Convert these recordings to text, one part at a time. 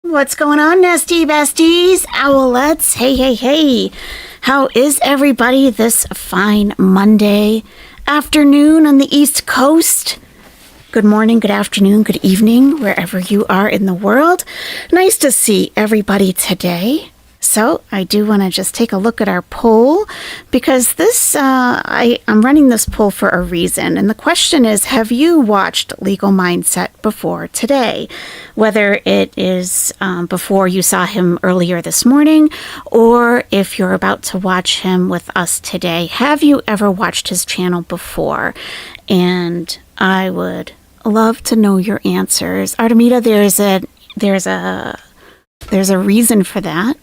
What's going on, Nestie Besties? Owlettes. Hey, hey, hey. How is everybody this fine Monday afternoon on the East Coast? Good morning, good afternoon, good evening, wherever you are in the world. Nice to see everybody today. So I do want to just take a look at our poll because I'm running this poll for a reason. And the question is, have you watched Legal Mindset before today? Whether it is before you saw him earlier this morning, or if you're about to watch him with us today, have you ever watched his channel before? And I would love to know your answers. Artemida, there's a reason for that.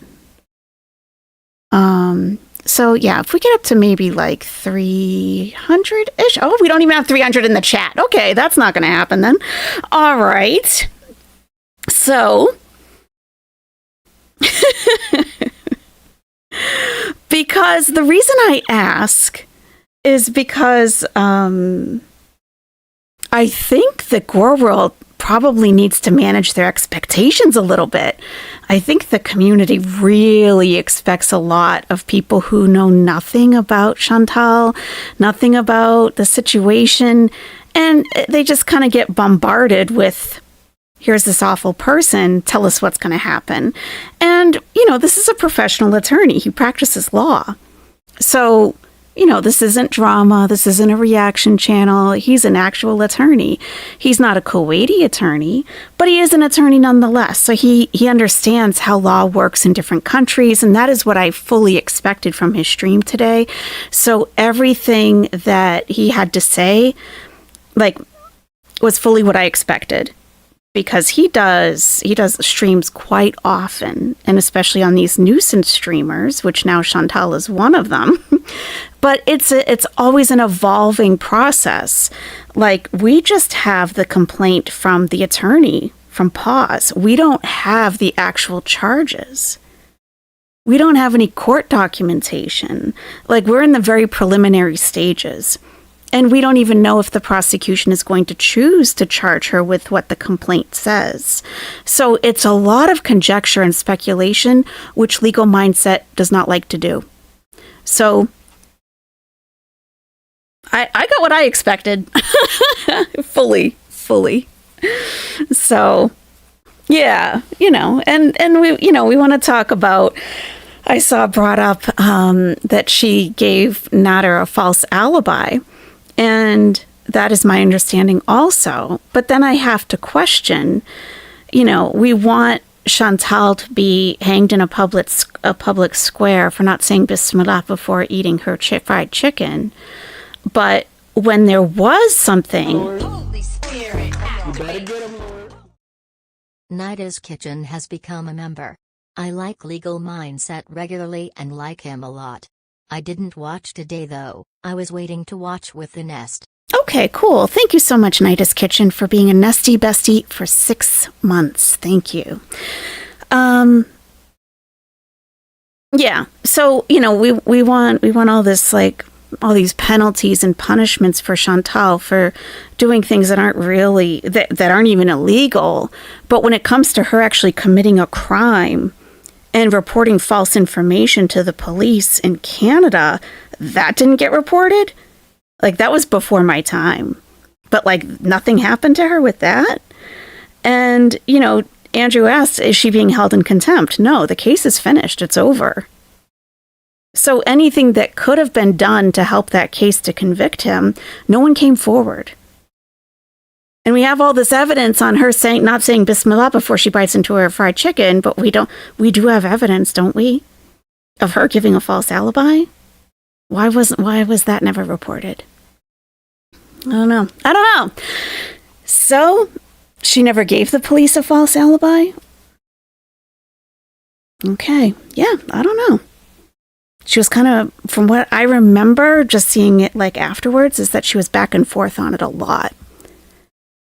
So yeah, if we get up to maybe like 300-ish. Oh, we don't even have 300 in the chat. Okay, that's not going to happen then. All right. So, because the reason I ask is because I think the Gore World probably needs to manage their expectations a little bit. I think the community really expects a lot of people who know nothing about Chantal, nothing about the situation, and they just kind of get bombarded with, here's this awful person, tell us what's going to happen. And, this is a professional attorney. He practices law. So, this isn't drama. This isn't a reaction channel. He's an actual attorney. He's not a Kuwaiti attorney, but he is an attorney nonetheless. So he understands how law works in different countries. And that is what I fully expected from his stream today. So everything that he had to say, was fully what I expected. Because he does streams quite often, and especially on these nuisance streamers, which now Chantal is one of them. But it's always an evolving process. We just have the complaint from the attorney, from Pause. We don't have the actual charges. We don't have any court documentation. We're in the very preliminary stages. And we don't even know if the prosecution is going to choose to charge her with what the complaint says. So it's a lot of conjecture and speculation, which Legal Mindset does not like to do. So I got what I expected. fully. So yeah, and we want to talk about, I saw brought up that she gave Nader a false alibi. And that is my understanding also. But then I have to question, we want Chantal to be hanged in a public square for not saying Bismillah before eating her fried chicken. But when there was something... Holy Spirit, Nida's Kitchen has become a member. I like Legal Mindset regularly and like him a lot. I didn't watch today though. I was waiting to watch with the Nest. Okay, cool. Thank you so much, Nida's Kitchen, for being a Nestie Bestie for 6 months. Thank you. Yeah. So, we want all this, all these penalties and punishments for Chantal for doing things that aren't really, that aren't even illegal. But when it comes to her actually committing a crime and reporting false information to the police in Canada, that didn't get reported? That was before my time. But, nothing happened to her with that? And, Andrew asked, is she being held in contempt? No, the case is finished. It's over. So anything that could have been done to help that case to convict him, no one came forward. And we have all this evidence on her not saying Bismillah before she bites into her fried chicken, but we do have evidence, don't we, of her giving a false alibi? Why was that never reported? I don't know. So, she never gave the police a false alibi? Okay, yeah, I don't know. She was kind of, from what I remember, just seeing it afterwards, is that she was back and forth on it a lot.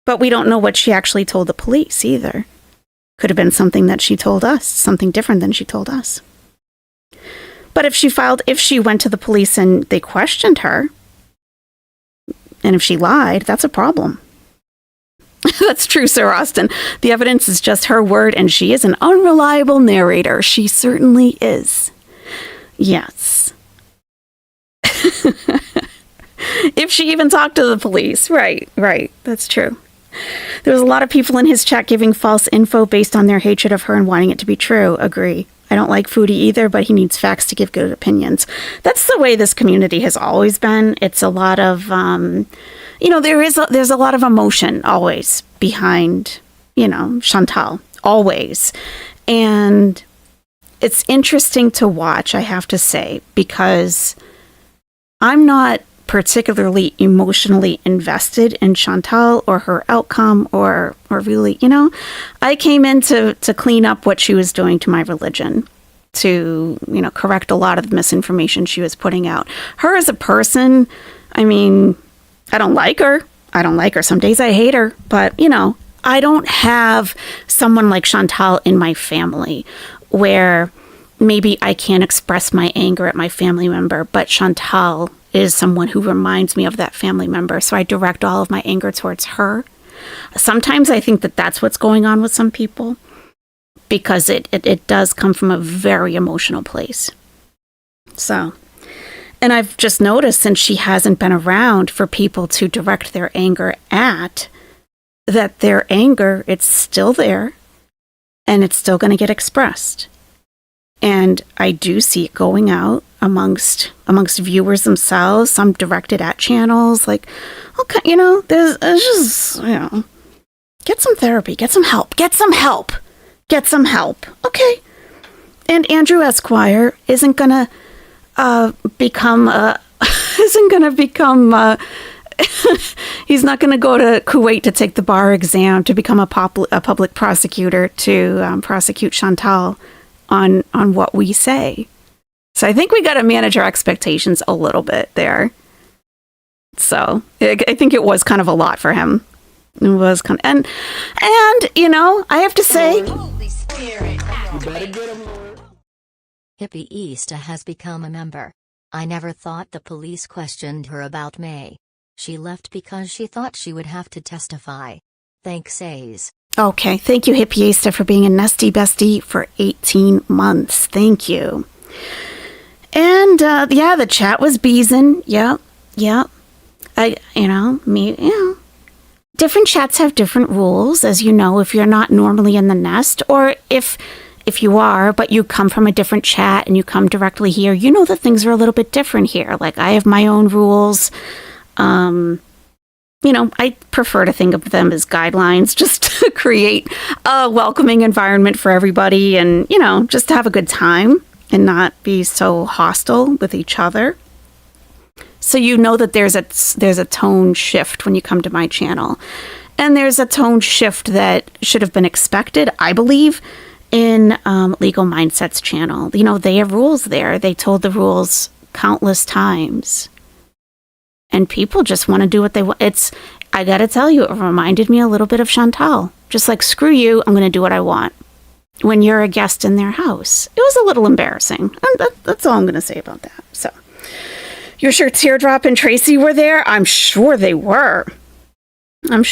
But we don't know what she actually told the police either. Could have been something that she told us, something different than she told us. But if she went to the police and they questioned her, and if she lied, that's a problem. That's true, Sir Austin. The evidence is just her word, and she is an unreliable narrator. She certainly is. Yes. If she even talked to the police. Right. That's true. There was a lot of people in his chat giving false info based on their hatred of her and wanting it to be true. Agree. I don't like Foodie either, but he needs facts to give good opinions. That's the way this community has always been. It's a lot of, there's a lot of emotion always behind, Chantal. Always. And it's interesting to watch, I have to say, because I'm not particularly emotionally invested in Chantal or her outcome or really, I came in to clean up what she was doing to my religion, to, correct a lot of the misinformation she was putting out. Her as a person, I mean, I don't like her. Some days I hate her, but, I don't have someone like Chantal in my family where maybe I can't express my anger at my family member, but Chantal is someone who reminds me of that family member. So I direct all of my anger towards her. Sometimes I think that that's what's going on with some people, because it does come from a very emotional place. So, and I've just noticed, since she hasn't been around for people to direct their anger at, that their anger, it's still there and it's still going to get expressed. And I do see it going out amongst viewers themselves, some directed at channels, like, okay, there's just, get some therapy, get some help. Okay. And Andrew Esquire isn't going to become he's not going to go to Kuwait to take the bar exam to become a public prosecutor to prosecute Chantal on what we say. So I think we got to manage our expectations a little bit there. So I think it was kind of a lot for him. It was kind of, and I have to say, Hippie Easta has become a member. I never thought the police questioned her about May. She left because she thought she would have to testify. Thanks, Ace. Okay, thank you, Hippie Easta, for being a Nestie Bestie for 18 months. Thank you. And, the chat was beezing. Yep. Different chats have different rules, as you know, if you're not normally in the nest, or if you are, but you come from a different chat and you come directly here, you know that things are a little bit different here. Like, I have my own rules. I prefer to think of them as guidelines, just to create a welcoming environment for everybody and, just to have a good time and not be so hostile with each other. So you know that there's a tone shift when you come to my channel. And there's a tone shift that should have been expected, I believe, in Legal Mindset's channel. They have rules there. They told the rules countless times. And people just want to do what they want. I gotta tell you, it reminded me a little bit of Chantal. Just like, screw you, I'm going to do what I want. When you're a guest in their house. It was a little embarrassing. And that's all I'm going to say about that. So, you're sure Teardrop and Tracy were there? I'm sure they were. You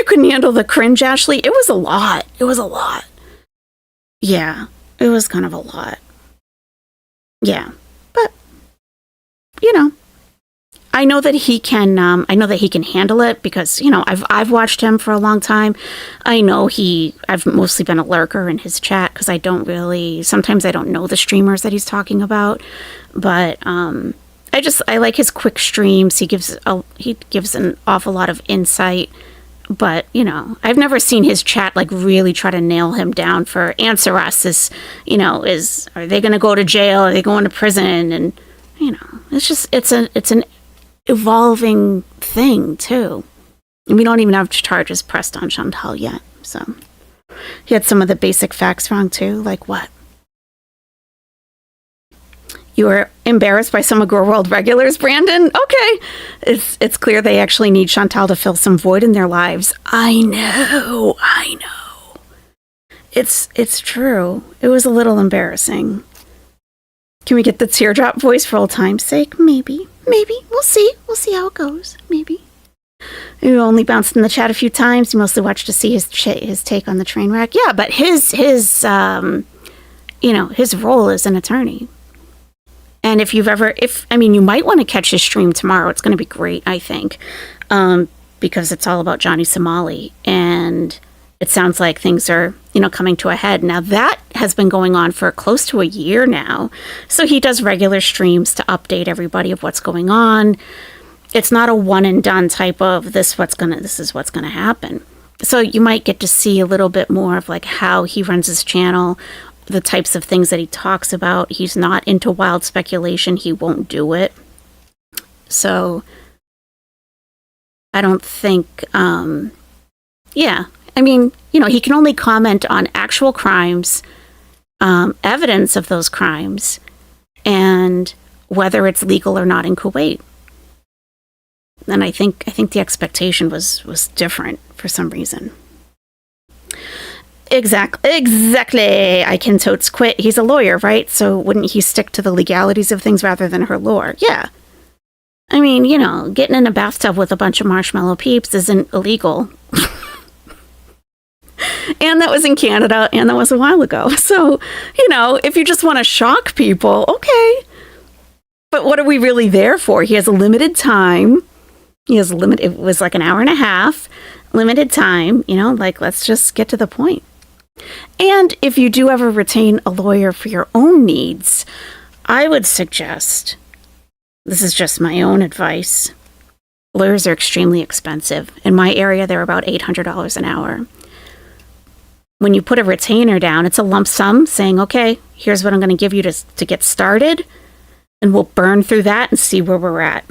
couldn't handle the cringe, Ashley? It was a lot. Yeah, it was kind of a lot. Yeah, but, I know that he can handle it because, I've watched him for a long time. I know I've mostly been a lurker in his chat because sometimes I don't know the streamers that he's talking about, but, I like his quick streams. He gives an awful lot of insight, but, I've never seen his chat like really try to nail him down for answer us are they going to go to jail? Are they going to prison? And, it's an evolving thing too. And we don't even have charges pressed on Chantal yet. So he had some of the basic facts wrong too. Like what? You were embarrassed by some of Grow World regulars, Brandon? Okay. It's clear they actually need Chantal to fill some void in their lives. I know. It's true. It was a little embarrassing. Can we get the teardrop voice for old time's sake? Maybe. We'll see how it goes. Maybe. You only bounced in the chat a few times. You mostly watched to see his take on the train wreck. Yeah, but his role as an attorney. And if you might want to catch his stream tomorrow. It's going to be great, I think, because it's all about Johnny Somali, and it sounds like things are, coming to a head. Now, that has been going on for close to a year now. So he does regular streams to update everybody of what's going on. It's not a one and done type of this is what's going to happen. So you might get to see a little bit more of like how he runs his channel, the types of things that he talks about. He's not into wild speculation. He won't do it. So I don't think, he can only comment on actual crimes, evidence of those crimes, and whether it's legal or not in Kuwait. And I think the expectation was different for some reason. Exactly. I can totes quit. He's a lawyer, right? So wouldn't he stick to the legalities of things rather than her lore? Yeah. I mean, getting in a bathtub with a bunch of marshmallow peeps isn't illegal. And that was in Canada, and that was a while ago. So, if you just want to shock people, okay. But what are we really there for? He has a limited time. It was like an hour and a half, limited time, let's just get to the point. And if you do ever retain a lawyer for your own needs, I would suggest, this is just my own advice, lawyers are extremely expensive. In my area, they're about $800 an hour. When you put a retainer down, it's a lump sum saying, okay, here's what I'm going to give you to get started, and we'll burn through that and see where we're at.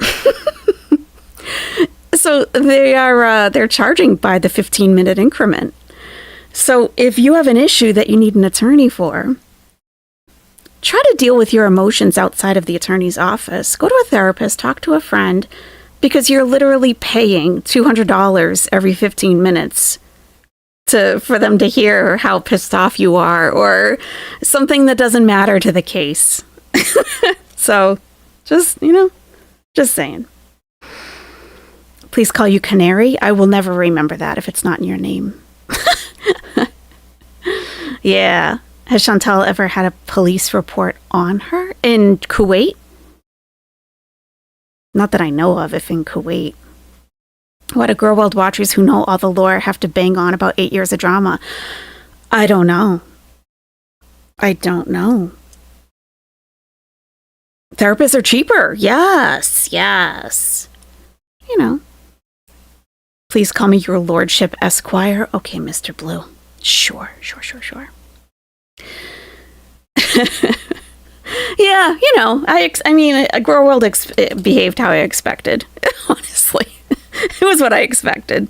So they're charging by the 15-minute increment. So if you have an issue that you need an attorney for, try to deal with your emotions outside of the attorney's office. Go to a therapist, talk to a friend, because you're literally paying $200 every 15 minutes for them to hear how pissed off you are or something that doesn't matter to the case. So just saying. Please call you Canary. I will never remember that if it's not in your name. Yeah. Has Chantal ever had a police report on her in Kuwait? Not that I know of, if in Kuwait. What do Girl World watchers who know all the lore have to bang on about 8 years of drama? I don't know. Therapists are cheaper. Yes. Please call me your lordship Esquire. Okay, Mr. Blue. Sure. Yeah, Girl World behaved how I expected. Honestly, it was what I expected.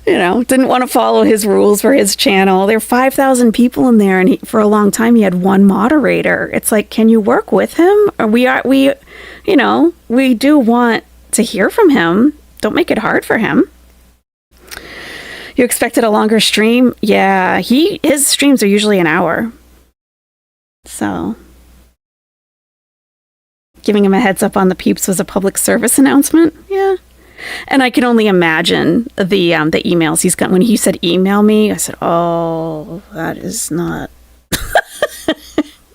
Didn't want to follow his rules for his channel. There are 5,000 people in there, and for a long time he had one moderator. It's like, can you work with him? Or we do want to hear from him. Don't make it hard for him. You expected a longer stream? Yeah, his streams are usually an hour. So, giving him a heads up on the peeps was a public service announcement. Yeah. And I can only imagine the emails he's got. When he said email me, I said, oh, that is not.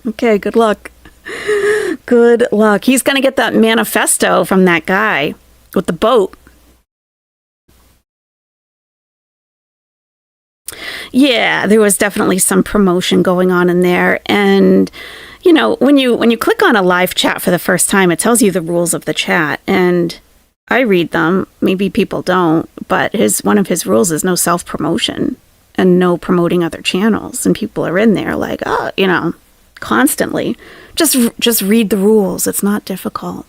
Okay, good luck. Good luck. He's going to get that manifesto from that guy with the boat. Yeah, there was definitely some promotion going on in there. And, when you click on a live chat for the first time, it tells you the rules of the chat. And I read them. Maybe people don't. But one of his rules is no self-promotion and no promoting other channels. And people are in there like, constantly. Just read the rules. It's not difficult.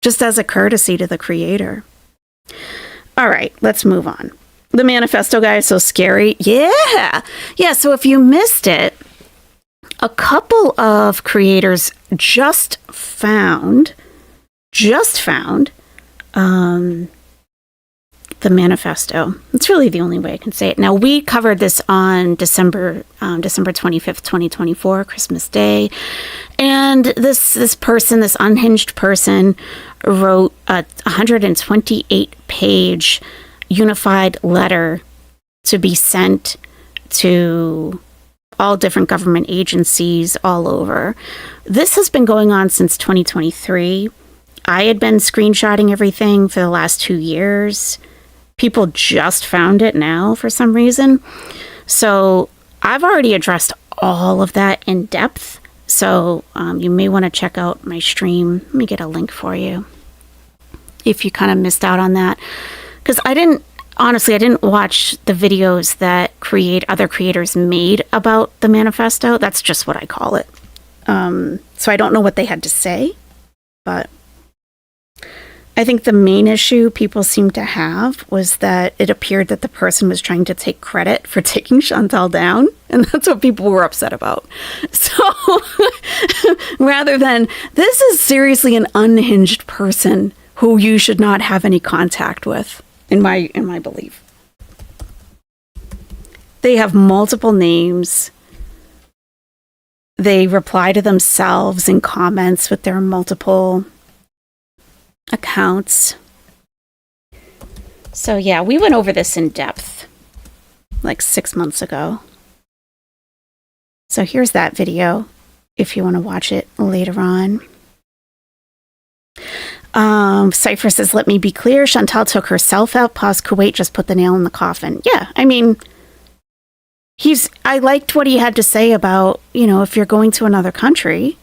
Just as a courtesy to the creator. All right, let's move on. The manifesto guy is so scary. Yeah. So if you missed it, a couple of creators just found the the manifesto. It's really the only way I can say it. Now, we covered this on December 25th, 2024, Christmas Day. And this person, this unhinged person, wrote a 128-page unified letter to be sent to all different government agencies all over. This has been going on since 2023. I had been screenshotting everything for the last 2 years. People just found it now for some reason. So I've already addressed all of that in depth. So you may want to check out my stream. Let me get a link for you if you kind of missed out on that. Because I didn't watch the videos that other creators made about the manifesto. That's just what I call it. So I don't know what they had to say, but I think the main issue people seemed to have was that it appeared that the person was trying to take credit for taking Chantal down, and that's what people were upset about. So rather than, this is seriously an unhinged person who you should not have any contact with, in my belief. They have multiple names. They reply to themselves in comments with their multiple accounts. So yeah, we went over this in depth like 6 months ago. So here's that video if you want to watch it later on. Cypher says, let me be clear. Chantal took herself out. Pause Kuwait just put the nail in the coffin. Yeah, I mean, I liked what he had to say about, if you're going to another country,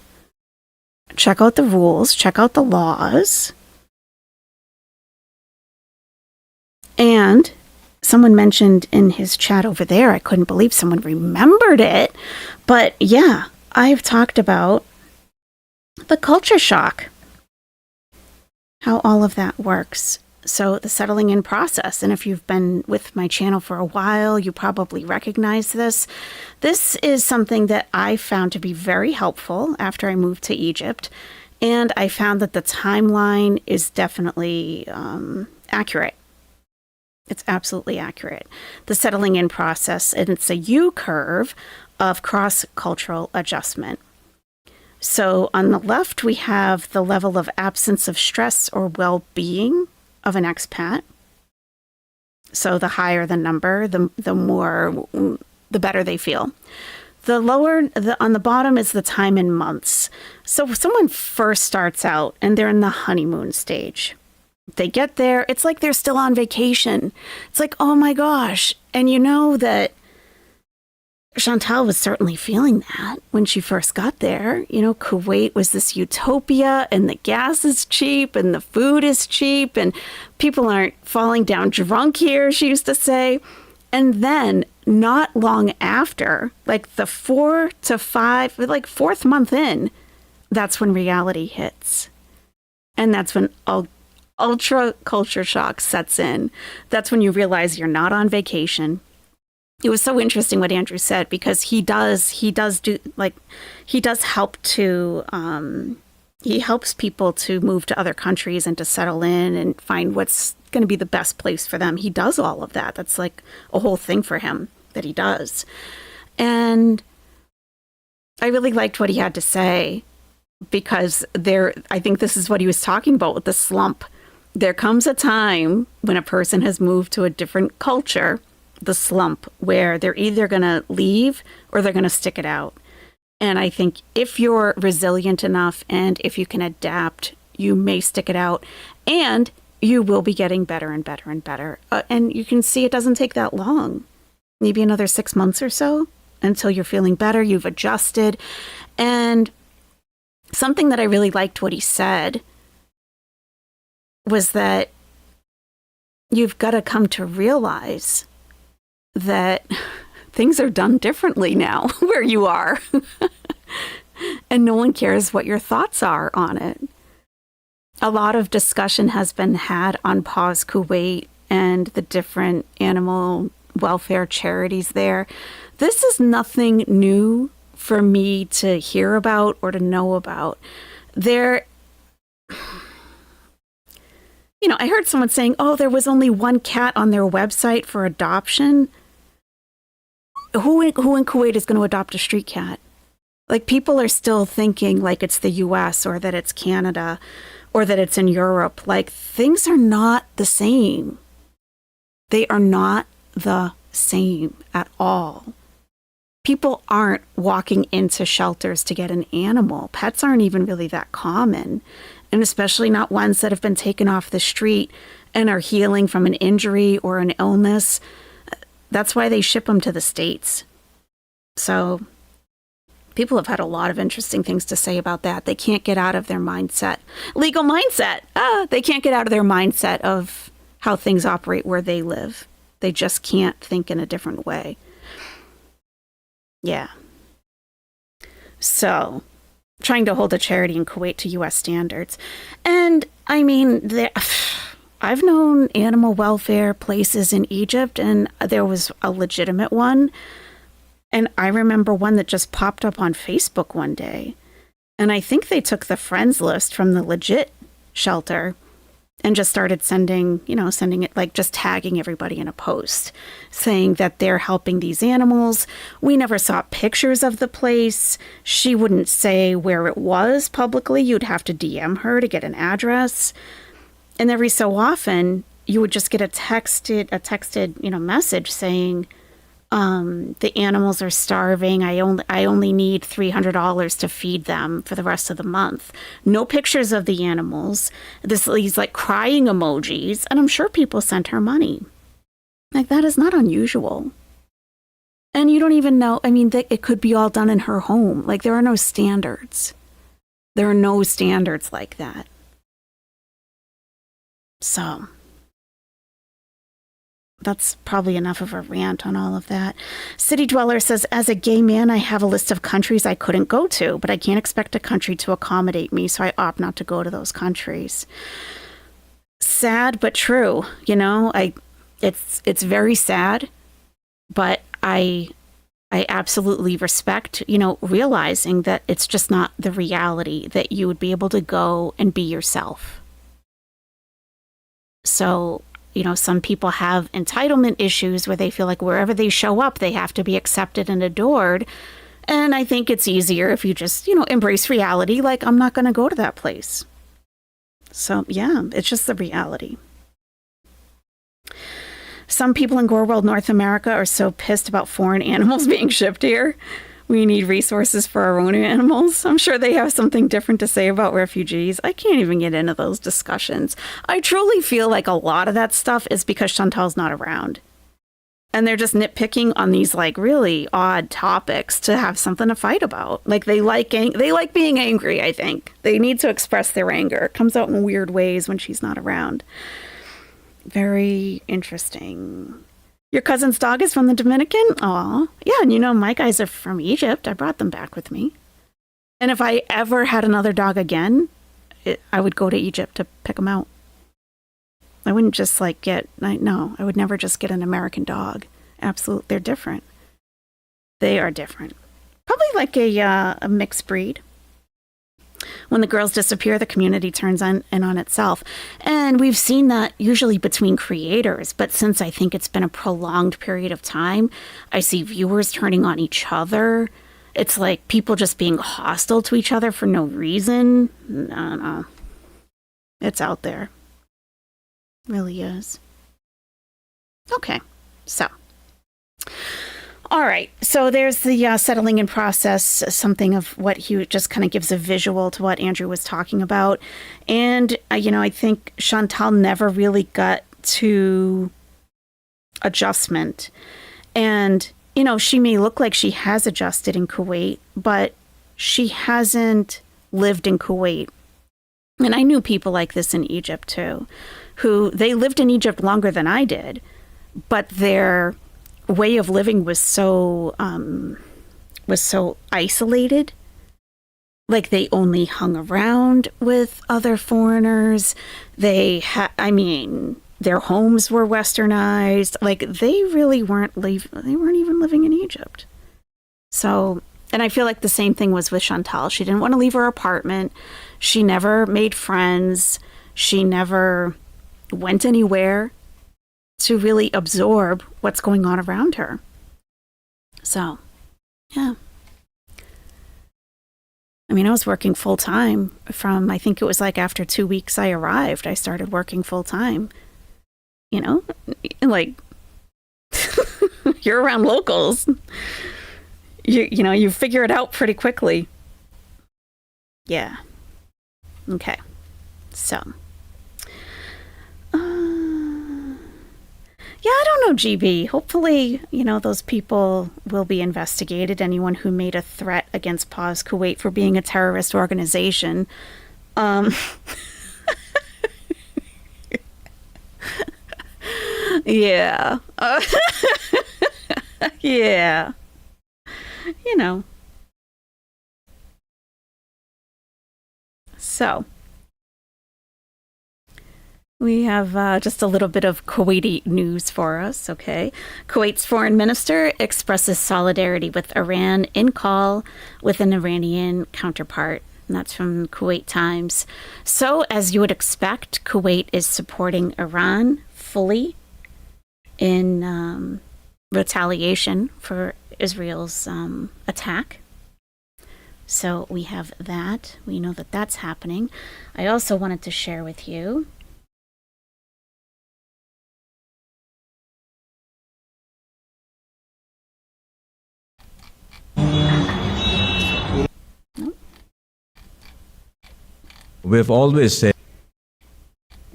check out the rules, check out the laws. And someone mentioned in his chat over there, I couldn't believe someone remembered it. But yeah, I've talked about the culture shock, how all of that works. So the settling in process, and if you've been with my channel for a while, you probably recognize this. This is something that I found to be very helpful after I moved to Egypt. And I found that the timeline is definitely accurate. It's absolutely accurate. The settling in process, and it's a U-curve of cross-cultural adjustment. So on the left, we have the level of absence of stress or well-being of an expat. So the higher the number, the better they feel. On the bottom is the time in months. So if someone first starts out and they're in the honeymoon stage, they get there, it's like they're still on vacation. It's like, oh my gosh. And you know that Chantal was certainly feeling that when she first got there. Kuwait was this utopia, and the gas is cheap and the food is cheap and people aren't falling down drunk here, she used to say. And then not long after, like the 4 to 5, like 4th month in, that's when reality hits. And that's when ultra culture shock sets in. That's when you realize you're not on vacation. It was so interesting what Andrew said, because he helps people to move to other countries and to settle in and find what's going to be the best place for them. He does all of that. That's like a whole thing for him that he does. And I really liked what he had to say, because I think this is what he was talking about with the slump. There comes a time when a person has moved to a different culture, the slump, where they're either going to leave or they're going to stick it out. And I think if you're resilient enough and if you can adapt, you may stick it out, and you will be getting better and better and better. And you can see it doesn't take that long, maybe another 6 months or so until you're feeling better, you've adjusted. And something that I really liked what he said was that you've got to come to realize that things are done differently now where you are. And no one cares what your thoughts are on it. A lot of discussion has been had on Pause Kuwait and the different animal welfare charities there. This is nothing new for me to hear about or to know about. I heard someone saying, oh, there was only one cat on their website for adoption. Who in Kuwait is going to adopt a street cat? Like, people are still thinking like it's the US or that it's Canada or that it's in Europe. Like, things are not the same. They are not the same at all. People aren't walking into shelters to get an animal. Pets aren't even really that common, and especially not ones that have been taken off the street and are healing from an injury or an illness. That's why they ship them to the States. So people have had a lot of interesting things to say about that. They can't get out of their mindset. Legal mindset. They can't get out of their mindset of how things operate where they live. They just can't think in a different way. Yeah. So, trying to hold a charity in Kuwait to U.S. standards. And, I mean, I've known animal welfare places in Egypt, and there was a legitimate one. And I remember one that just popped up on Facebook one day. And I think they took the friends list from the legit shelter and just started sending it, like just tagging everybody in a post saying that they're helping these animals. We never saw pictures of the place. She wouldn't say where it was publicly. You'd have to DM her to get an address. And every so often you would just get a texted message saying, the animals are starving. I only need $300 to feed them for the rest of the month. No pictures of the animals. These like crying emojis. And I'm sure people sent her money. Like, that is not unusual. And you don't even know. I mean, it could be all done in her home. Like, there are no standards. There are no standards like that. So that's probably enough of a rant on all of that. City Dweller says, as a gay man, I have a list of countries I couldn't go to, but I can't expect a country to accommodate me, so I opt not to go to those countries. Sad, but true. It's very sad, but I absolutely respect, realizing that it's just not the reality that you would be able to go and be yourself. So, some people have entitlement issues where they feel like wherever they show up, they have to be accepted and adored. And I think it's easier if you just, embrace reality. Like, I'm not going to go to that place. So, yeah, it's just the reality. Some people in Gore World, North America are so pissed about foreign animals being shipped here. We need resources for our own animals. I'm sure they have something different to say about refugees. I can't even get into those discussions. I truly feel like a lot of that stuff is because Chantal's not around. And they're just nitpicking on these like really odd topics to have something to fight about. Like they like being angry, I think. They need to express their anger. It comes out in weird ways when she's not around. Very interesting. Your cousin's dog is from the Dominican? Aw. Yeah, and my guys are from Egypt. I brought them back with me. And if I ever had another dog again, I would go to Egypt to pick them out. I wouldn't just I would never just get an American dog. Absolutely. They're different. They are different. Probably like a mixed breed. When the girls disappear, the community turns in on itself. And we've seen that usually between creators. But since I think it's been a prolonged period of time, I see viewers turning on each other. It's like people just being hostile to each other for no reason. No. It's out there. It really is. Okay. So. All right, so there's the settling in process, something of what he just kind of gives a visual to what Andrew was talking about. And, I think Chantal never really got to adjustment. And, she may look like she has adjusted in Kuwait, but she hasn't lived in Kuwait. And I knew people like this in Egypt, too, who they lived in Egypt longer than I did, but their way of living was so isolated. Like they only hung around with other foreigners. Their homes were westernized. Like they really weren't even living in Egypt. So, and I feel like the same thing was with Chantal. She didn't want to leave her apartment. She never made friends. She never went anywhere to really absorb what's going on around her. So, yeah. I mean, I was working full time from, I think it was like after 2 weeks I arrived, I started working full time. You know, like, you're around locals. You know, you figure it out pretty quickly. Yeah. Okay. So. Yeah, I don't know, GB. Hopefully, you know, those people will be investigated. Anyone who made a threat against Pause Kuwait for being a terrorist organization. Yeah. Yeah. You know. So. We have just a little bit of Kuwaiti news for us, okay? Kuwait's foreign minister expresses solidarity with Iran in call with an Iranian counterpart. And that's from Kuwait Times. So, as you would expect, Kuwait is supporting Iran fully in retaliation for Israel's attack. So we have that. We know that that's happening. I also wanted to share with you We've always said.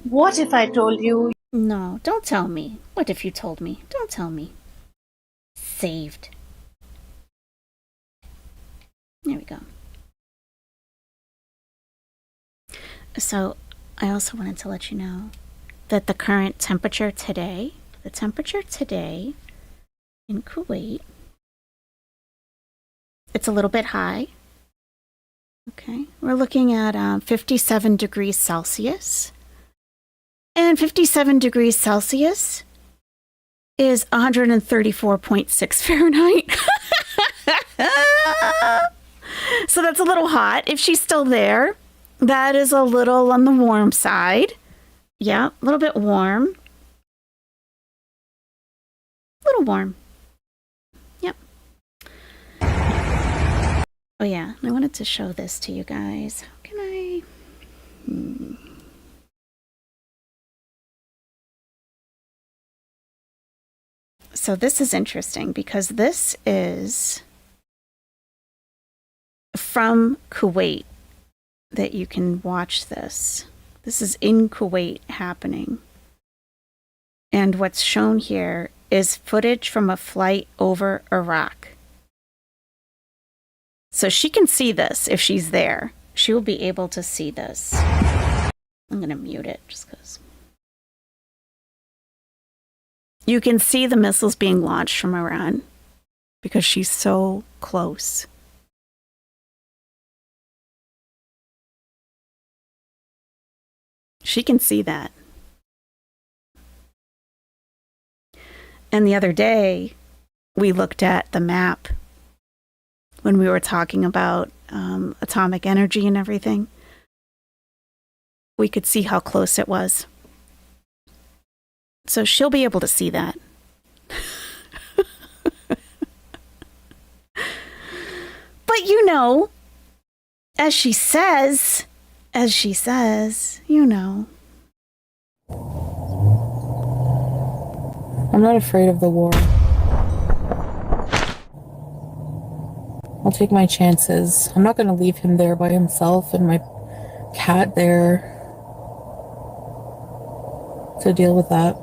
What if I told you? No, don't tell me. What if you told me? Don't tell me. Saved. There we go. So, I also wanted to let you know that the current temperature today, in Kuwait, it's a little bit high. Okay, we're looking at 57 degrees Celsius. And 57 degrees Celsius is 134.6 Fahrenheit. So that's a little hot. If she's still there, that is a little on the warm side. Yeah, a little bit warm. A little warm. Yep. Oh yeah, I wanted to show this to you guys. How can I... So this is interesting because this is from Kuwait that you can watch this. This is in Kuwait happening. And what's shown here is footage from a flight over Iraq. So she can see this if she's there. She will be able to see this. I'm going to mute it just because. You can see the missiles being launched from Iran because she's so close. She can see that. And the other day, we looked at the map when we were talking about atomic energy and everything. We could see how close it was. So she'll be able to see that. But you know, as she says, you know. I'm not afraid of the war. I'll take my chances. I'm not going to leave him there by himself and my cat there to deal with that.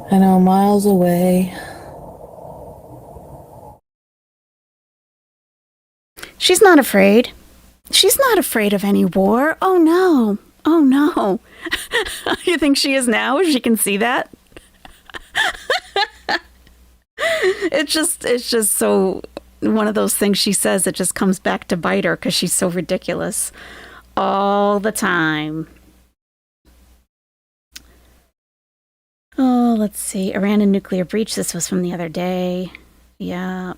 I know, miles away. She's not afraid. She's not afraid of any war. Oh no. Oh no. You think she is now if she can see that? It's just so one of those things she says that just comes back to bite her because she's so ridiculous all the time. Oh, let's see. Iran and nuclear breach. This was from the other day. Yeah.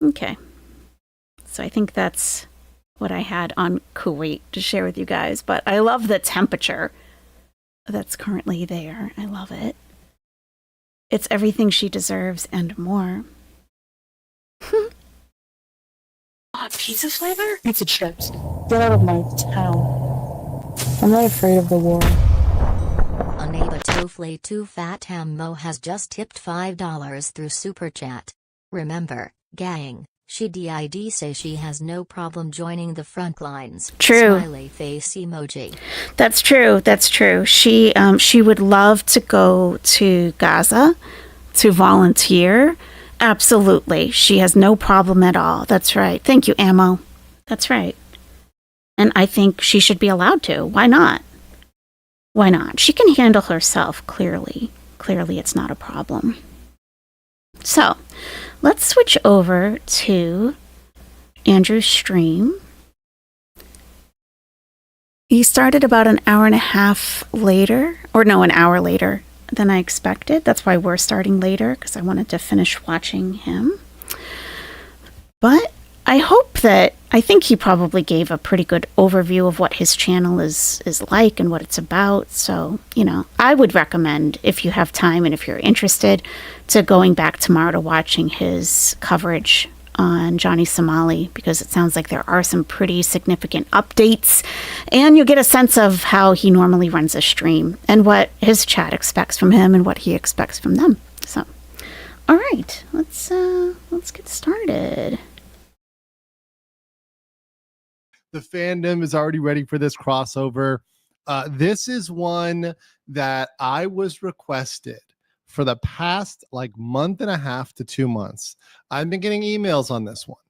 Okay. So I think that's what I had on Kuwait to share with you guys, but I love the temperature that's currently there. I love it. It's everything she deserves and more. Pizza flavor? Pizza chips. Get out of my town. I'm not afraid of the war. Anaba Tofle 2 Fat Hammo has just tipped $5 through Super Chat. Remember, gang, she did say she has no problem joining the front lines. True. Smiley face emoji. That's true. That's true. She would love to go to Gaza to volunteer. Absolutely. She has no problem at all. That's right. Thank you, Ammo. That's right. And I think she should be allowed to. Why not? Why not? She can handle herself, clearly. Clearly, it's not a problem. So, let's switch over to Andrew's stream. He started about an hour and a half later, or no, an hour later than I expected. That's why we're starting later, because I wanted to finish watching him. But I think he probably gave a pretty good overview of what his channel is like and what it's about. So, I would recommend, if you have time and if you're interested, to going back tomorrow to watching his coverage on Johnny Somali, because it sounds like there are some pretty significant updates, and you get a sense of how he normally runs a stream and what his chat expects from him and what he expects from them. So, all right, let's get started. The fandom is already ready for this crossover. This is one that I was requested for the past month and a half to 2 months. I've been getting emails on this one,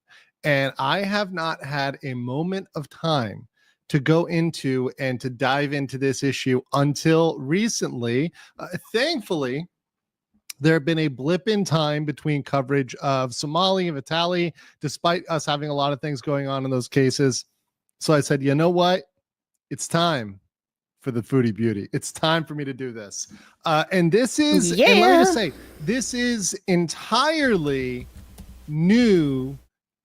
and I have not had a moment of time to go into and to dive into this issue until recently. Thankfully, there have been a blip in time between coverage of Somali and Vitali, despite us having a lot of things going on in those cases. So I said, you know what? It's time for the Foodie Beauty. It's time for me to do this. And this is, and let me just say, this is entirely new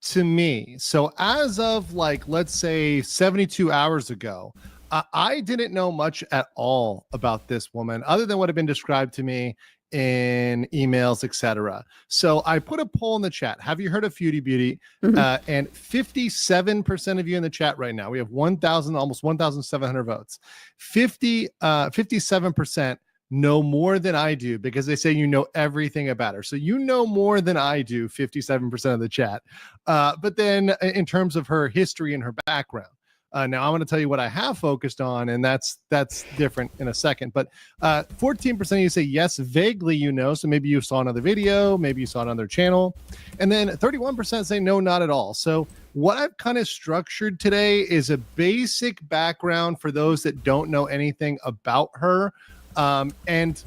to me. So as of let's say 72 hours ago, I didn't know much at all about this woman other than what had been described to me in emails, etc. So I put a poll in the chat. Have you heard of Foodie Beauty? Mm-hmm. And 57% of you in the chat right now. We have almost 1,700 votes. 57% know more than I do, because they say you know everything about her. So you know more than I do, 57% of the chat. But then in terms of her history and her background, now I'm going to tell you what I have focused on, and that's different in a second. But 14% of you say yes, vaguely, so maybe you saw another video, maybe you saw another channel, and then 31% say no, not at all. So what I've kind of structured today is a basic background for those that don't know anything about her, and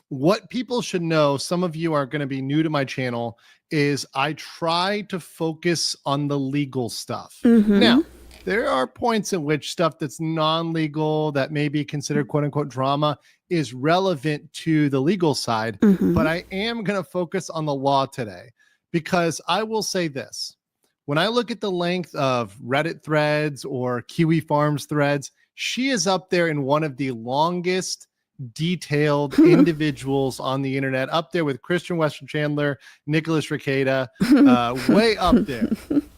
what people should know. Some of you are going to be new to my channel. Is I try to focus on the legal stuff. Mm-hmm. Now, there are points in which stuff that's non-legal, that may be considered quote unquote drama, is relevant to the legal side. Mm-hmm. But I am going to focus on the law today, because I will say this. When I look at the length of Reddit threads or Kiwi Farms threads, she is up there in one of the longest detailed individuals on the internet, up there with Christian Western Chandler, Nicholas Rekieta, way up there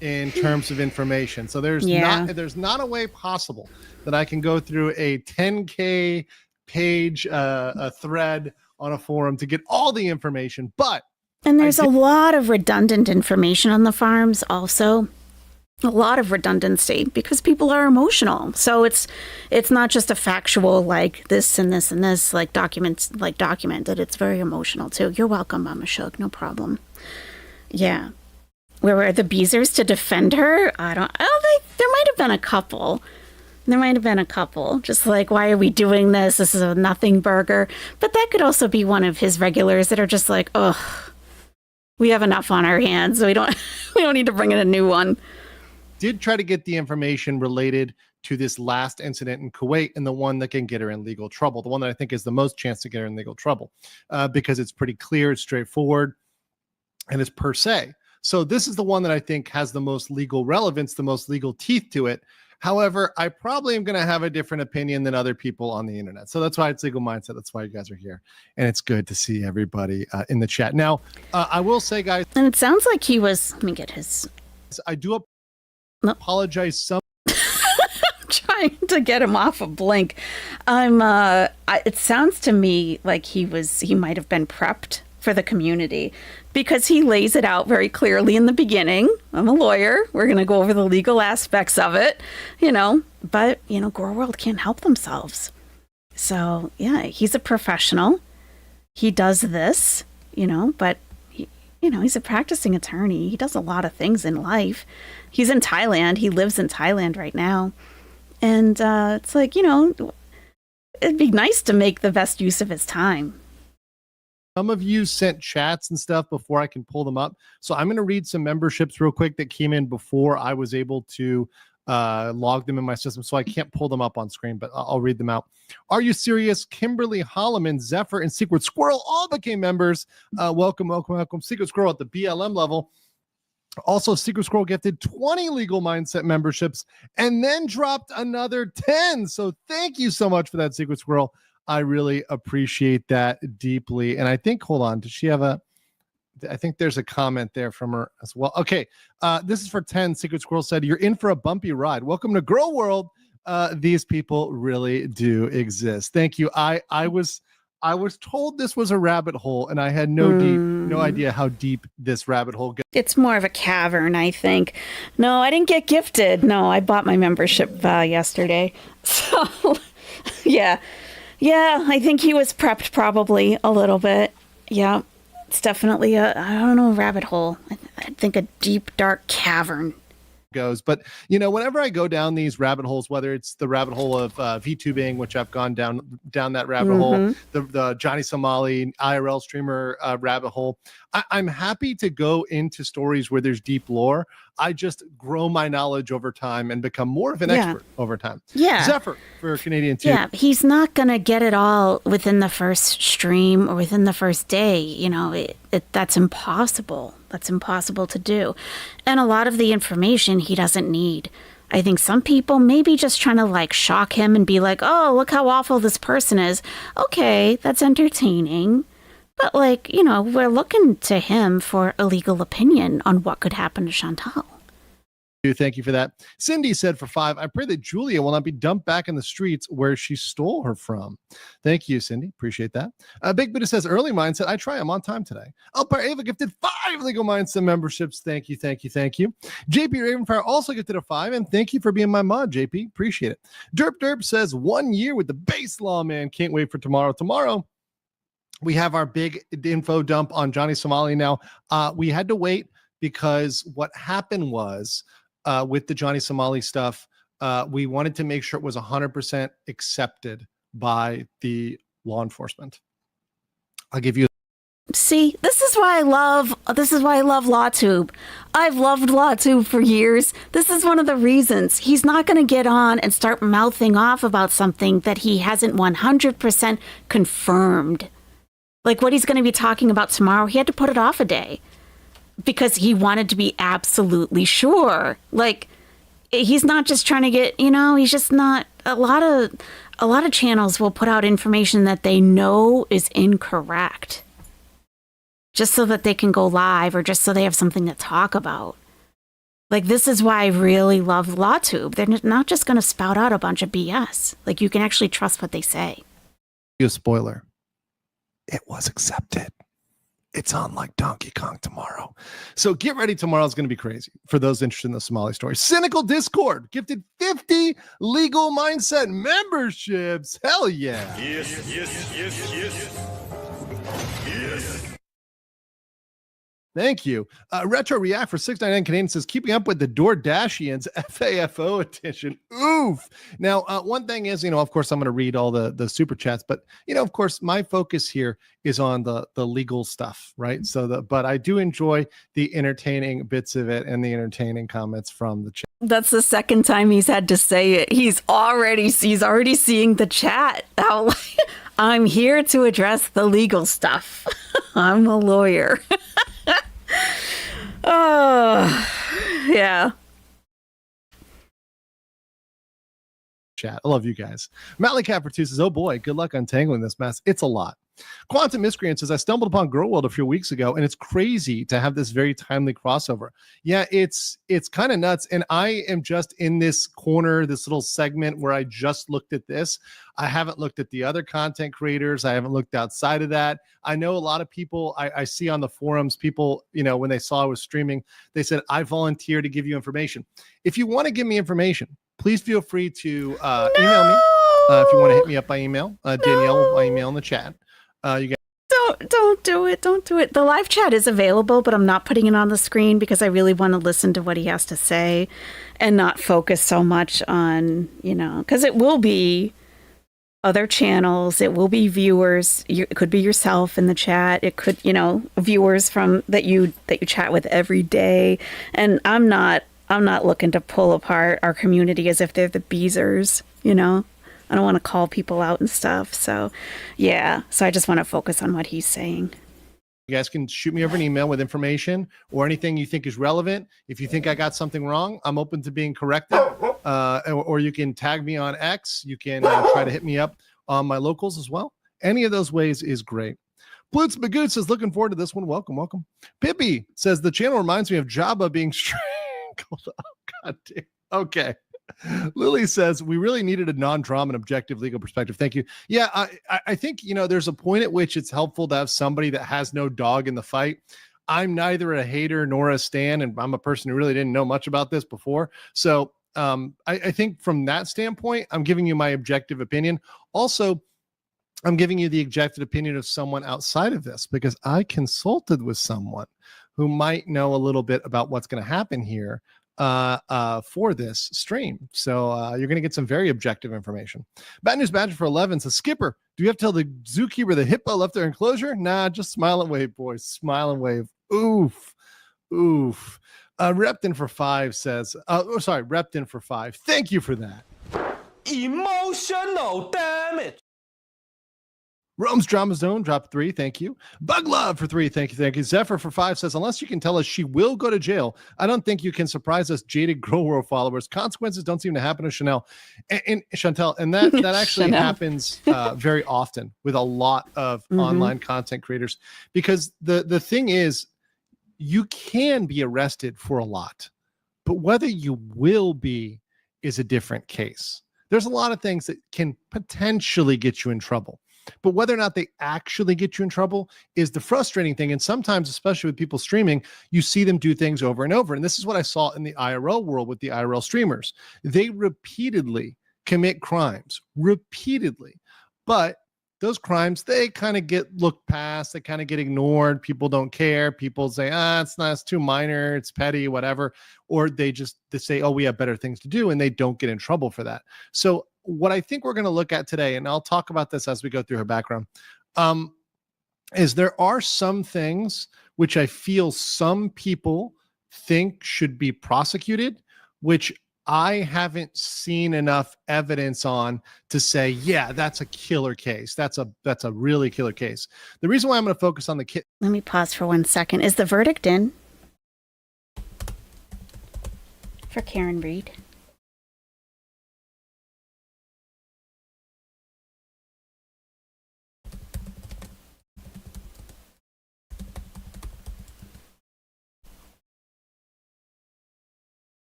in terms of information. So there's not a way possible that I can go through a 10K page a thread on a forum to get all the information. And there's a lot of redundant information on the farms also. A lot of redundancy, because people are emotional. So it's not just a factual this and this and this documented. It's very emotional too. You're welcome, Mama Shug. No problem. Yeah. Where were the Beezers to defend her? There might have been a couple. Just why are we doing this? This is a nothing burger. But that could also be one of his regulars that are just we have enough on our hands. So we don't need to bring in a new one. Did try to get the information related to this last incident in Kuwait, and the one that can get her in legal trouble, the one that I think is the most chance to get her in legal trouble, because it's pretty clear, it's straightforward, and it's per se. So this is the one that I think has the most legal relevance, the most legal teeth to it. However, I probably am going to have a different opinion than other people on the internet. So that's why it's Legal Mindset. That's why you guys are here. And it's good to see everybody in the chat. Now, I will say, guys. And it sounds like he was, let me get his. I do apologize some. Trying to get him off of Blink. It sounds to me like he might have been prepped for the community, because he lays it out very clearly in the beginning. I'm a lawyer. We're going to go over the legal aspects of it, but, Grow World can't help themselves. So, yeah, he's a professional. He does this, but, he's a practicing attorney. He does a lot of things in life. He's in Thailand. He lives in Thailand right now. And it's like, it'd be nice to make the best use of his time. Some of you sent chats and stuff before I can pull them up. So I'm going to read some memberships real quick that came in before I was able to log them in my system. So I can't pull them up on screen, but I'll read them out. Are you serious? Kimberly Holloman, Zephyr, and Secret Squirrel all became members. Welcome. Secret Squirrel at the BLM level. Also, Secret Squirrel gifted 20 Legal Mindset memberships and then dropped another 10. So thank you so much for that, Secret Squirrel. I really appreciate that deeply. And I think, hold on, does she have I think there's a comment there from her as well. Okay, this is for 10. Secret Squirrel said, you're in for a bumpy ride. Welcome to Grow World. These people really do exist. Thank you. I was told this was a rabbit hole, and I had no idea how deep this rabbit hole goes. It's more of a cavern, I think. No, I didn't get gifted. No, I bought my membership yesterday. So, yeah, I think he was prepped probably a little bit. Yeah, it's definitely a rabbit hole. I think a deep, dark cavern. Goes, but whenever I go down these rabbit holes, whether it's the rabbit hole of VTubing, which I've gone down that rabbit hole, the Johnny Somali IRL streamer rabbit hole, I'm happy to go into stories where there's deep lore. I just grow my knowledge over time and become more of an expert over time. Yeah, Zephyr for Canadian too. Yeah, he's not gonna get it all within the first stream or within the first day. That's impossible. That's impossible to do. And a lot of the information he doesn't need. I think some people may be just trying to shock him and be like, oh, look how awful this person is. Okay, that's entertaining. But we're looking to him for a legal opinion on what could happen to Chantal. Thank you for that. Cindy said for 5, I pray that Julia will not be dumped back in the streets where she stole her from. Thank you, Cindy. Appreciate that. Big Buddha says early mindset. I try. I'm on time today. Alpar Ava gifted 5 Legal Mindset memberships. Thank you. JP Ravenfire also gifted a 5, and thank you for being my mod, JP. Appreciate it. Derp says 1 year with the base law, man. Can't wait for tomorrow. Tomorrow, we have our big info dump on Johnny Somali. Now, we had to wait because what happened was, with the Johnny Somali stuff, we wanted to make sure it was 100% accepted by the law enforcement. I'll give you. See, this is why I love LawTube. I've loved LawTube for years. This is one of the reasons. He's not going to get on and start mouthing off about something that he hasn't 100% confirmed. Like what he's going to be talking about tomorrow, he had to put it off a day because he wanted to be absolutely sure. He's not just trying to get, he's just not. A lot of channels will put out information that they know is incorrect just so that they can go live or just so they have something to talk about. This is why I really love LawTube. They're not just going to spout out a bunch of BS. You can actually trust what they say. A spoiler. It was accepted. It's on like Donkey Kong tomorrow. So get ready. Tomorrow's going to be crazy for those interested in the Somali story. Cynical Discord gifted 50 Legal Mindset memberships. Hell yeah. Yes. Thank you. Retro React for 6.99 Canadian says, keeping up with the DoorDashians FAFO edition. Oof. Now, one thing is, of course, I'm going to read all the super chats, but, of course, my focus here is on the legal stuff, right? But I do enjoy the entertaining bits of it and the entertaining comments from the chat. That's the second time he's had to say it. He's already seeing the chat. I'm here to address the legal stuff. I'm a lawyer. Oh, yeah. Chat. I love you guys. Mally Capper2 says, oh boy, good luck untangling this mess. It's a lot. Quantum Miscreant says, I stumbled upon Girl World a few weeks ago, and it's crazy to have this very timely crossover. Yeah, it's kind of nuts. And I am just in this corner, this little segment where I just looked at this. I haven't looked at the other content creators. I haven't looked outside of that. I know a lot of people I see on the forums, people, when they saw I was streaming, they said, I volunteer to give you information. If you want to give me information, please feel free to email me if you want to hit me up by email. Danielle by email in the chat. You guys Don't do it. Don't do it. The live chat is available, but I'm not putting it on the screen because I really want to listen to what he has to say and not focus so much on, because it will be other channels. It will be viewers. It could be yourself in the chat. It could, viewers from that you chat with every day. And I'm not looking to pull apart our community as if they're the Beezers, I don't want to call people out and stuff. So, yeah. So I just want to focus on what he's saying. You guys can shoot me over an email with information or anything you think is relevant. If you think I got something wrong, I'm open to being corrected. Or you can tag me on X. You can try to hit me up on my locals as well. Any of those ways is great. Blutz Bagoot says, looking forward to this one. Welcome, welcome. Pippi says, the channel reminds me of Jabba being strangled. Oh, God damn. Okay. Lily says, we really needed a non-drama and objective legal perspective. Thank you. Yeah, I think, there's a point at which it's helpful to have somebody that has no dog in the fight. I'm neither a hater nor a stan, and I'm a person who really didn't know much about this before. So I think from that standpoint, I'm giving you my objective opinion. Also, I'm giving you the objective opinion of someone outside of this because I consulted with someone who might know a little bit about what's going to happen here for this stream. So you're going to get some very objective information. Bad News Badger for 11 says, Skipper, do you have to tell the zookeeper the hippo left their enclosure? Nah, just smile and wave, boys. Smile and wave. Oof. Oof. Repton for 5 says, Repton for 5. Thank you for that. Emotional damage. Rome's Drama Zone dropped 3. Thank you. Bug Love for 3. Thank you. Thank you. Zephyr for 5 says, unless you can tell us she will go to jail, I don't think you can surprise us jaded Grow World followers. Consequences don't seem to happen to Chanel and Chantel. And that actually happens very often with a lot of online content creators, because the thing is, you can be arrested for a lot, but whether you will be is a different case. There's a lot of things that can potentially get you in trouble. But whether or not they actually get you in trouble is the frustrating thing. And sometimes, especially with people streaming, you see them do things over and over. And this is what I saw in the IRL world with the IRL streamers. They repeatedly commit crimes, repeatedly. But those crimes, they kind of get looked past. They kind of get ignored. People don't care. People say, it's too minor. It's petty, whatever. Or they say, we have better things to do. And they don't get in trouble for that. So what I think we're going to look at today, and I'll talk about this as we go through her background, is there are some things which I feel some people think should be prosecuted, which I haven't seen enough evidence on to say, yeah, that's a killer case. That's a really killer case. The reason why I'm going to focus on the kid. Let me pause for 1 second. Is the verdict in for Karen Reed?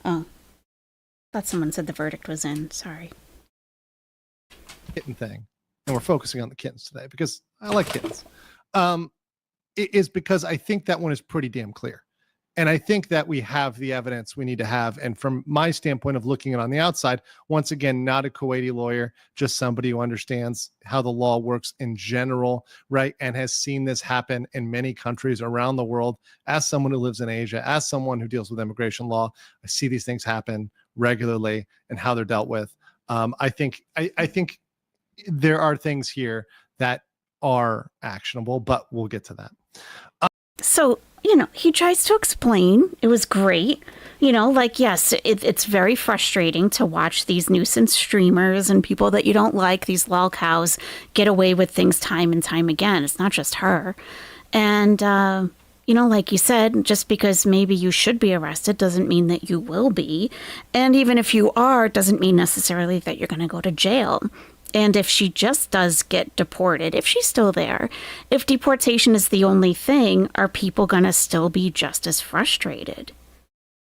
Oh, thought someone said the verdict was in. Sorry. Kitten thing, and we're focusing on the kittens today because I like kittens. It is because I think that one is pretty damn clear. And I think that we have the evidence we need to have. And from my standpoint of looking at it on the outside, once again, not a Kuwaiti lawyer, just somebody who understands how the law works in general, right? And has seen this happen in many countries around the world. As someone who lives in Asia, as someone who deals with immigration law, I see these things happen regularly and how they're dealt with. I think there are things here that are actionable, but we'll get to that. So, he tries to explain. It was great. Yes, it's very frustrating to watch these nuisance streamers and people that you don't like, these lol cows, get away with things time and time again. It's not just her. And, like you said, just because maybe you should be arrested doesn't mean that you will be. And even if you are, doesn't mean necessarily that you're going to go to jail. And if she just does get deported, if she's still there, if deportation is the only thing, are people going to still be just as frustrated?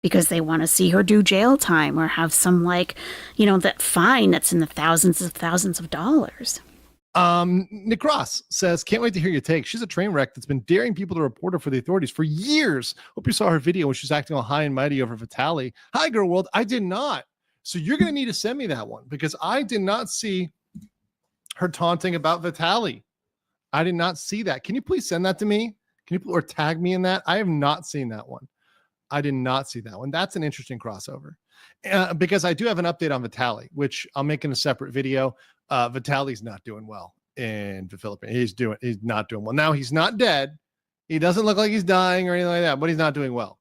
Because they want to see her do jail time or have some, that fine that's in the thousands of dollars. Nick Ross says, can't wait to hear your take. She's a train wreck that's been daring people to report her for the authorities for years. Hope you saw her video when she was acting all high and mighty over Vitaly. Hi, Girl World. I did not. So you're going to need to send me that one because I did not see her taunting about Vitaly. I did not see that. Can you please send that to me? Can you or tag me in that? I have not seen that one. I did not see that one. That's an interesting crossover because I do have an update on Vitaly, which I'll make in a separate video. Vitaly's not doing well in the Philippines. He's not doing well. Now he's not dead. He doesn't look like he's dying or anything like that, but he's not doing well.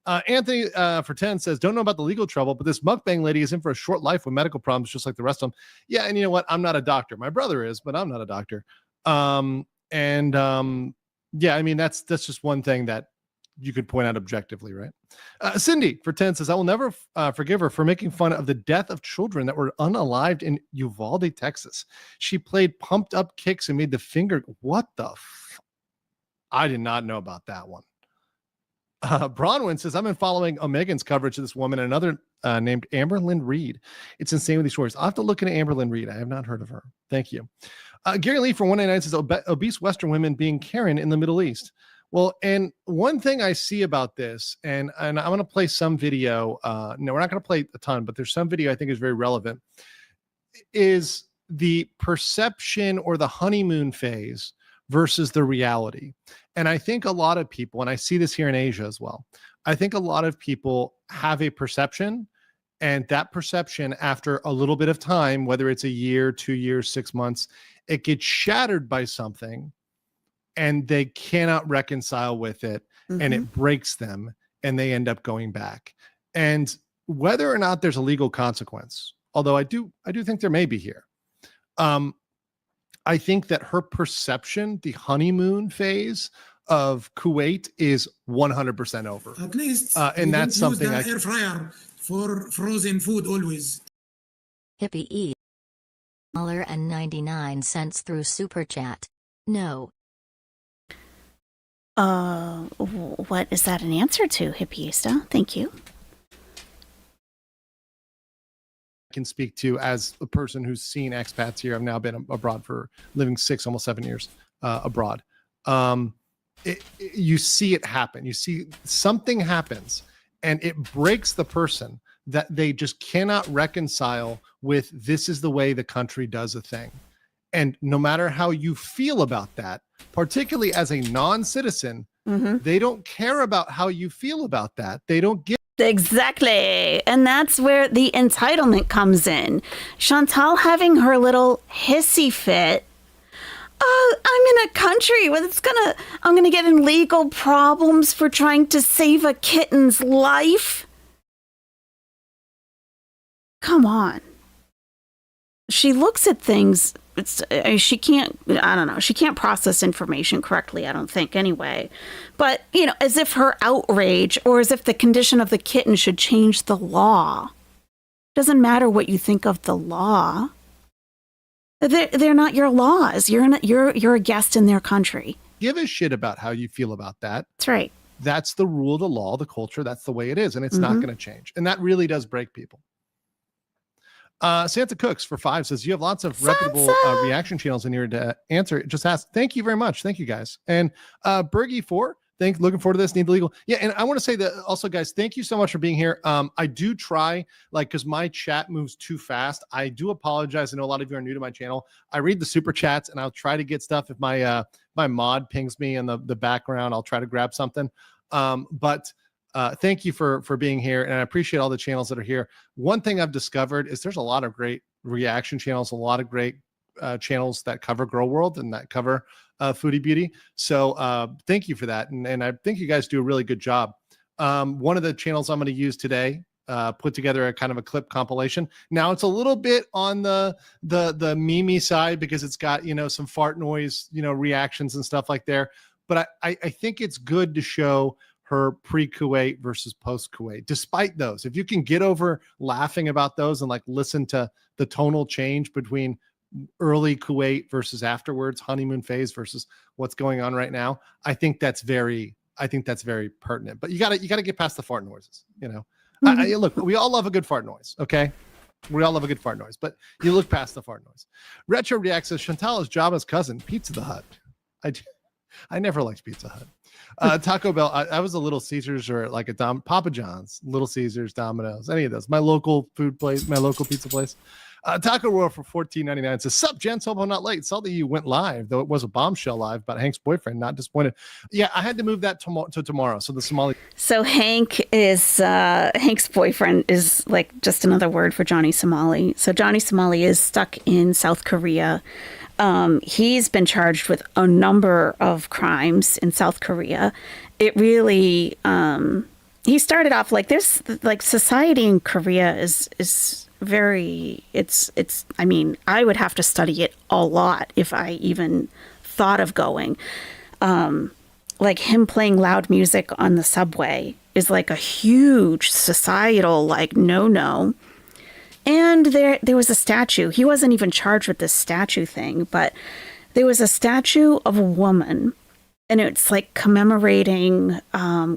Anthony for 10 says, don't know about the legal trouble, but this mukbang lady is in for a short life with medical problems, just like the rest of them. Yeah. And you know what? I'm not a doctor. My brother is, but I'm not a doctor. Yeah, I mean, that's just one thing that you could point out objectively, right? Cindy for 10 says, I will never forgive her for making fun of the death of children that were unalived in Uvalde, Texas. She played pumped up kicks and made the finger. What the I did not know about that one. Bronwyn says, I've been following Omegan's coverage of this woman and another named Amber Lynn Reed. It's insane with these stories. I'll have to look into Amber Lynn Reed. I have not heard of her. Thank you. Gary Lee for 199 says, obese Western women being Karen in the Middle East. Well, and one thing I see about this, and I'm going to play some video. No, we're not going to play a ton, but there's some video I think is very relevant, is the perception or the honeymoon phase versus the reality. And I think a lot of people, and I see this here in Asia as well, I think a lot of people have a perception, and that perception after a little bit of time, whether it's a year, 2 years, 6 months, it gets shattered by something and they cannot reconcile with it, and it breaks them and they end up going back. And whether or not there's a legal consequence, although I do think there may be here, I think that her perception, the honeymoon phase of Kuwait, is 100% over. At least, and that's something use the air fryer for frozen food always. Hippie E. $1.99 through Super Chat. No. What is that an answer to, Hippieista? Thank you. Can speak to as a person who's seen expats here. I've now been abroad for living 6, almost 7 years abroad. You see it happen. You see something happens and it breaks the person that they just cannot reconcile with. This is the way the country does a thing. And no matter how you feel about that, particularly as a non-citizen, they don't care about how you feel about that. They don't give. Exactly. And that's where the entitlement comes in. Chantal having her little hissy fit. I'm in a country where I'm going to get in legal problems for trying to save a kitten's life. Come on. She looks at things. She can't process information correctly, I don't think, anyway. But, as if her outrage or as if the condition of the kitten should change the law. Doesn't matter what you think of the law. They're not your laws. You're a guest in their country. Give a shit about how you feel about that. That's right. That's the rule, the law, the culture. That's the way it is. And it's not going to change. And that really does break people. Santa Cooks for 5 says, you have lots of reputable reaction channels in here to answer. Just ask. Thank you very much. Thank you guys. And Bergie 4, looking forward to this. Need the legal. Yeah. And I want to say that also, guys, thank you so much for being here. I do try, because my chat moves too fast. I do apologize. I know a lot of you are new to my channel. I read the super chats and I'll try to get stuff. If my mod pings me in the background, I'll try to grab something. But thank you for being here, and I appreciate all the channels that are here. One thing I've discovered is there's a lot of great reaction channels, a lot of great channels that cover Girl World and that cover Foodie Beauty. So thank you for that, and I think you guys do a really good job. One of the channels I'm going to use today put together a kind of a clip compilation. Now it's a little bit on the meme side because it's got some fart noise reactions and stuff like there. But I think it's good to show her pre-Kuwait versus post-Kuwait. Despite those, if you can get over laughing about those and like listen to the tonal change between early Kuwait versus afterwards, honeymoon phase versus what's going on right now, I think that's very pertinent. But you gotta get past the fart noises. You know, look, we all love a good fart noise. Okay. We all love a good fart noise, but you look past the fart noise. Retro React says Chantal is Jabba's cousin, Pizza the Hut. I never liked Pizza Hut. Taco Bell. I was a Little Caesars or like a Papa John's, Little Caesars, Domino's, any of those. My local food place, my local pizza place. Taco Royal for $14.99 says, "Sup, gents? Hope I'm not late. Saw that you went live, though it was a bombshell live about Hank's boyfriend. Not disappointed." Yeah, I had to move that to tomorrow. So the Somali. So Hank's boyfriend is like just another word for Johnny Somali. So Johnny Somali is stuck in South Korea. He's been charged with a number of crimes in South Korea. It really, he started off like there's like society in Korea is very, I mean, I would have to study it a lot if I even thought of going. Like him playing loud music on the subway is like a huge societal, like, no. And there was a statue. He wasn't even charged with this statue thing, but there was a statue of a woman, and it's like commemorating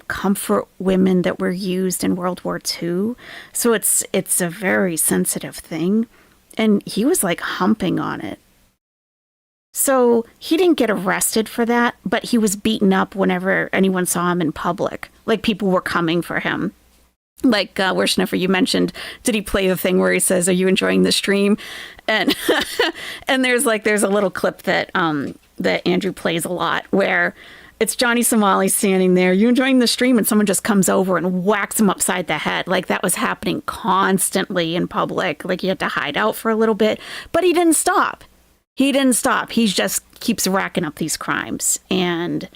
comfort women that were used in World War II. So it's a very sensitive thing, and he was like humping on it. So he didn't get arrested for that, but he was beaten up whenever anyone saw him in public. Like people were coming for him. Like where Schniffer, you mentioned, did he play the thing where he says, "Are you enjoying the stream?" And and there's a little clip that that Andrew plays a lot where it's Johnny Somali standing there, "You enjoying the stream?" and someone just comes over and whacks him upside the head. Like that was happening constantly in public. Like he had to hide out for a little bit, but he didn't stop. He just keeps racking up these crimes. And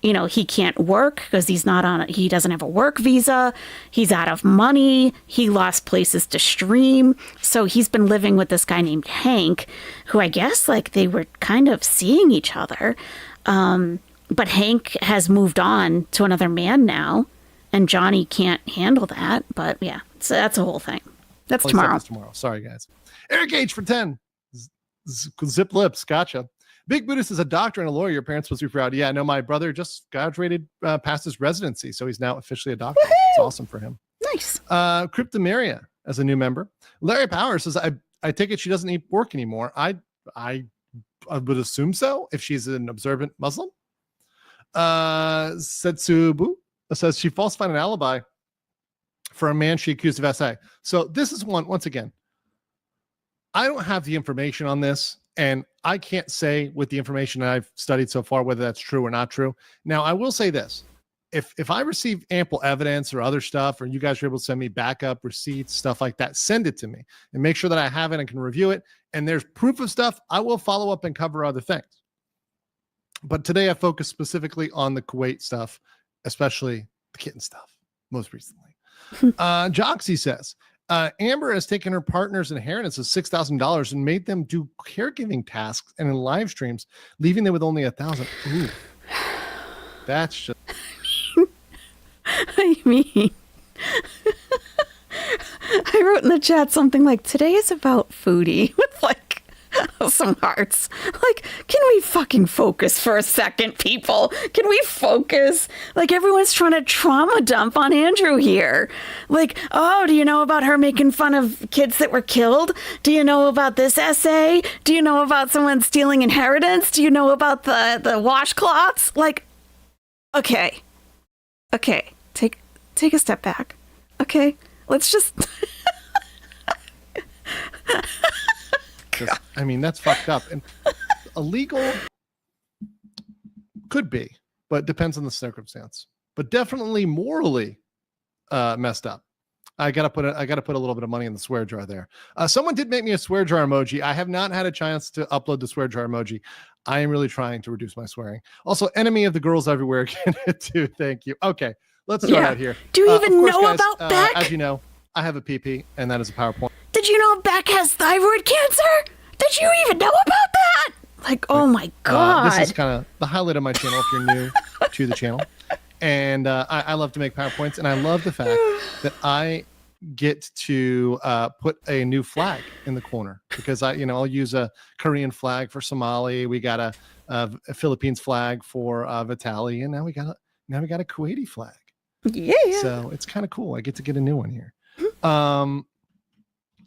you know, he can't work because he doesn't have a work visa. He's out of money. He lost places to stream. So he's been living with this guy named Hank, who I guess like they were kind of seeing each other. But Hank has moved on to another man now, and Johnny can't handle that. But yeah, so that's a whole thing. That's tomorrow. Sorry, guys. Eric H for 10. Zip lips. Gotcha. Big Buddhist is a doctor and a lawyer. Your parents supposed to be proud. Yeah, no, my brother just graduated past his residency, so he's now officially a doctor. Woo-hoo! It's awesome for him. Nice. Cryptomeria as a new member. Larry Power says, I take it she doesn't eat pork anymore. I would assume so if she's an observant Muslim. Setsubu says she falsified an alibi for a man she accused of SA. So this is once again, I don't have the information on this. And I can't say with the information that I've studied so far whether that's true or not true. Now, I will say this. If I receive ample evidence or other stuff, or you guys are able to send me backup receipts, stuff like that, send it to me and make sure that I have it and can review it. And there's proof of stuff, I will follow up and cover other things. But today I focus specifically on the Kuwait stuff, especially the kitten stuff, most recently. Joxy says, Amber has taken her partner's inheritance of $6,000 and made them do caregiving tasks and in live streams, leaving them with only $1,000. Ooh, that's just. I mean, I wrote in the chat something like, "Today is about Foodie," with like some hearts. Like, can we fucking focus for a second, people? Can we focus? Like, everyone's trying to trauma dump on Andrew here. Like, oh, do you know about her making fun of kids that were killed? Do you know about this essay? Do you know about someone stealing inheritance? Do you know about the washcloths? Like, okay, take a step back. Okay, let's just. I mean, that's fucked up. And illegal could be, but depends on the circumstance. But definitely morally messed up. I gotta put a little bit of money in the swear jar there. Someone did make me a swear jar emoji. I have not had a chance to upload the swear jar emoji. I am really trying to reduce my swearing. Also, enemy of the girls everywhere get it too. Thank you. Okay, let's start out here. Do you even course, know guys, about Beck? As you know, I have a PP, and that is a PowerPoint. Did you know Beck has thyroid cancer? Did you even know about that? Like, oh my God. This is kind of the highlight of my channel if you're new to the channel. And I love to make PowerPoints, and I love the fact that I get to put a new flag in the corner because I'll use a Korean flag for Somali. We got a Philippines flag for Vitaly, and now we got a Kuwaiti flag. Yeah. So it's kind of cool. I get to get a new one here.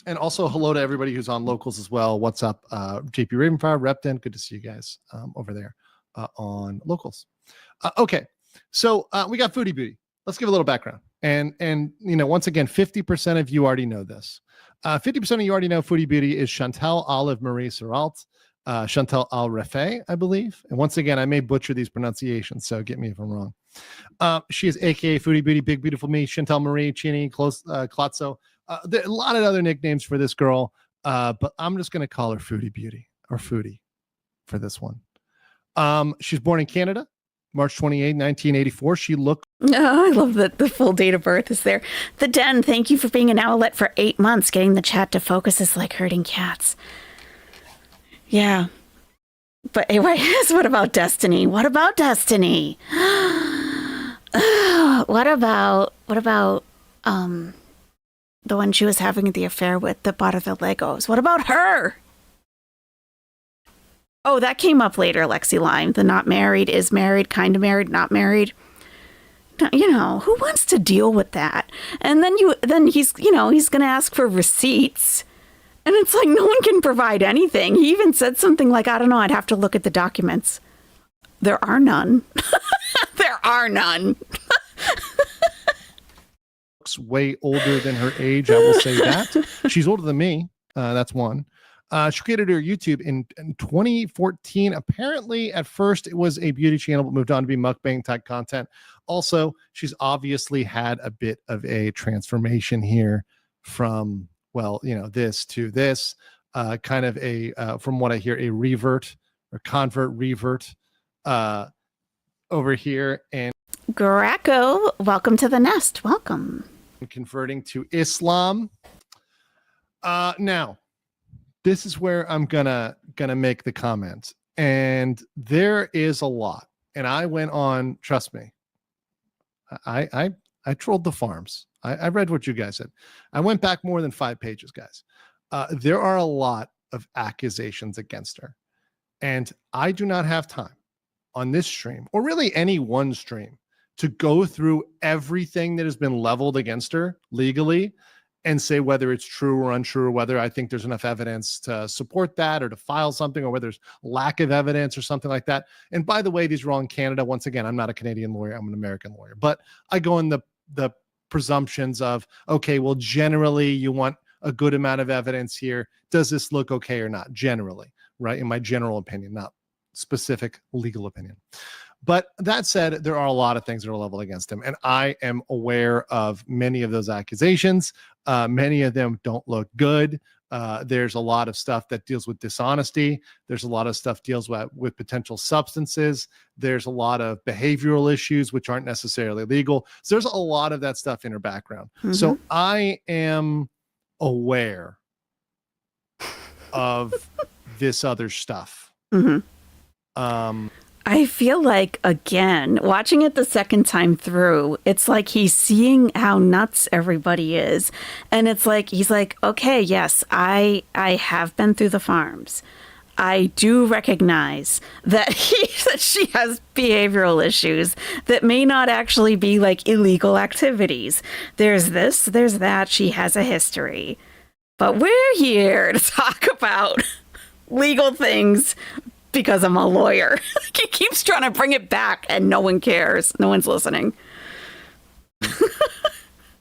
And also hello to everybody who's on locals as well. What's up, JP Ravenfire, Repton? Good to see you guys over there on locals. Okay, so we got Foodie Beauty. Let's give a little background. And once again, 50% of you already know this. 50% of you already know Foodie Beauty is Chantal Olive Marie Serrault, Chantal Al Refay, I believe. And once again, I may butcher these pronunciations, so get me if I'm wrong. She is AKA Foodie Beauty, Big Beautiful Me, Chantal Marie, Chini, Klotso. There are a lot of other nicknames for this girl, but I'm just going to call her Foodie Beauty or Foodie for this one. She's born in Canada, March 28, 1984. She looked. Oh, I love that the full date of birth is there. The Den, thank you for being an Owlette for 8 months. Getting the chat to focus is like herding cats. Yeah. But anyways, what about Destiny? What about Destiny? What about the one she was having the affair with that bought her the Legos? What about her? Oh, that came up later, Lexi Lime. The not married, is married, kind of married, not married. Who wants to deal with that? And then he's going to ask for receipts. And it's like, no one can provide anything. He even said something like, I don't know, I'd have to look at the documents. There are none. There are none. Way older than her age, I will say that. She's older than me. That's one. She created her YouTube in 2014. Apparently, at first, it was a beauty channel, but moved on to be mukbang type content. Also, she's obviously had a bit of a transformation here from, this to this. Kind of a, from what I hear, a revert or revert over here. And Greco, welcome to the nest. Welcome. Converting to Islam. Now, this is where I'm gonna make the comment, and there is a lot. And I went on. Trust me, I trolled the farms. I read what you guys said. I went back more than 5 pages, guys. There are a lot of accusations against her, and I do not have time on this stream, or really any one stream, to go through everything that has been leveled against her legally and say whether it's true or untrue, or whether I think there's enough evidence to support that or to file something, or whether there's lack of evidence or something like that. And by the way, these are all in Canada. Once again, I'm not a Canadian lawyer. I'm an American lawyer. But I go in the presumptions of, okay, well, generally you want a good amount of evidence here. Does this look okay or not? Generally, right? In my general opinion, not specific legal opinion. But that said, there are a lot of things that are leveled against him, and I am aware of many of those accusations. Many of them don't look good. There's a lot of stuff that deals with dishonesty. There's a lot of stuff deals with potential substances. There's a lot of behavioral issues, which aren't necessarily legal. So there's a lot of that stuff in her background. Mm-hmm. So I am aware of this other stuff. Mm-hmm. I feel like, again, watching it the second time through, it's like he's seeing how nuts everybody is. And it's like, he's like, okay, yes, I have been through the farms. I do recognize that she has behavioral issues that may not actually be like illegal activities. There's this, there's that. She has a history. But we're here to talk about legal things because I'm a lawyer. He keeps trying to bring it back and no one cares. No one's listening.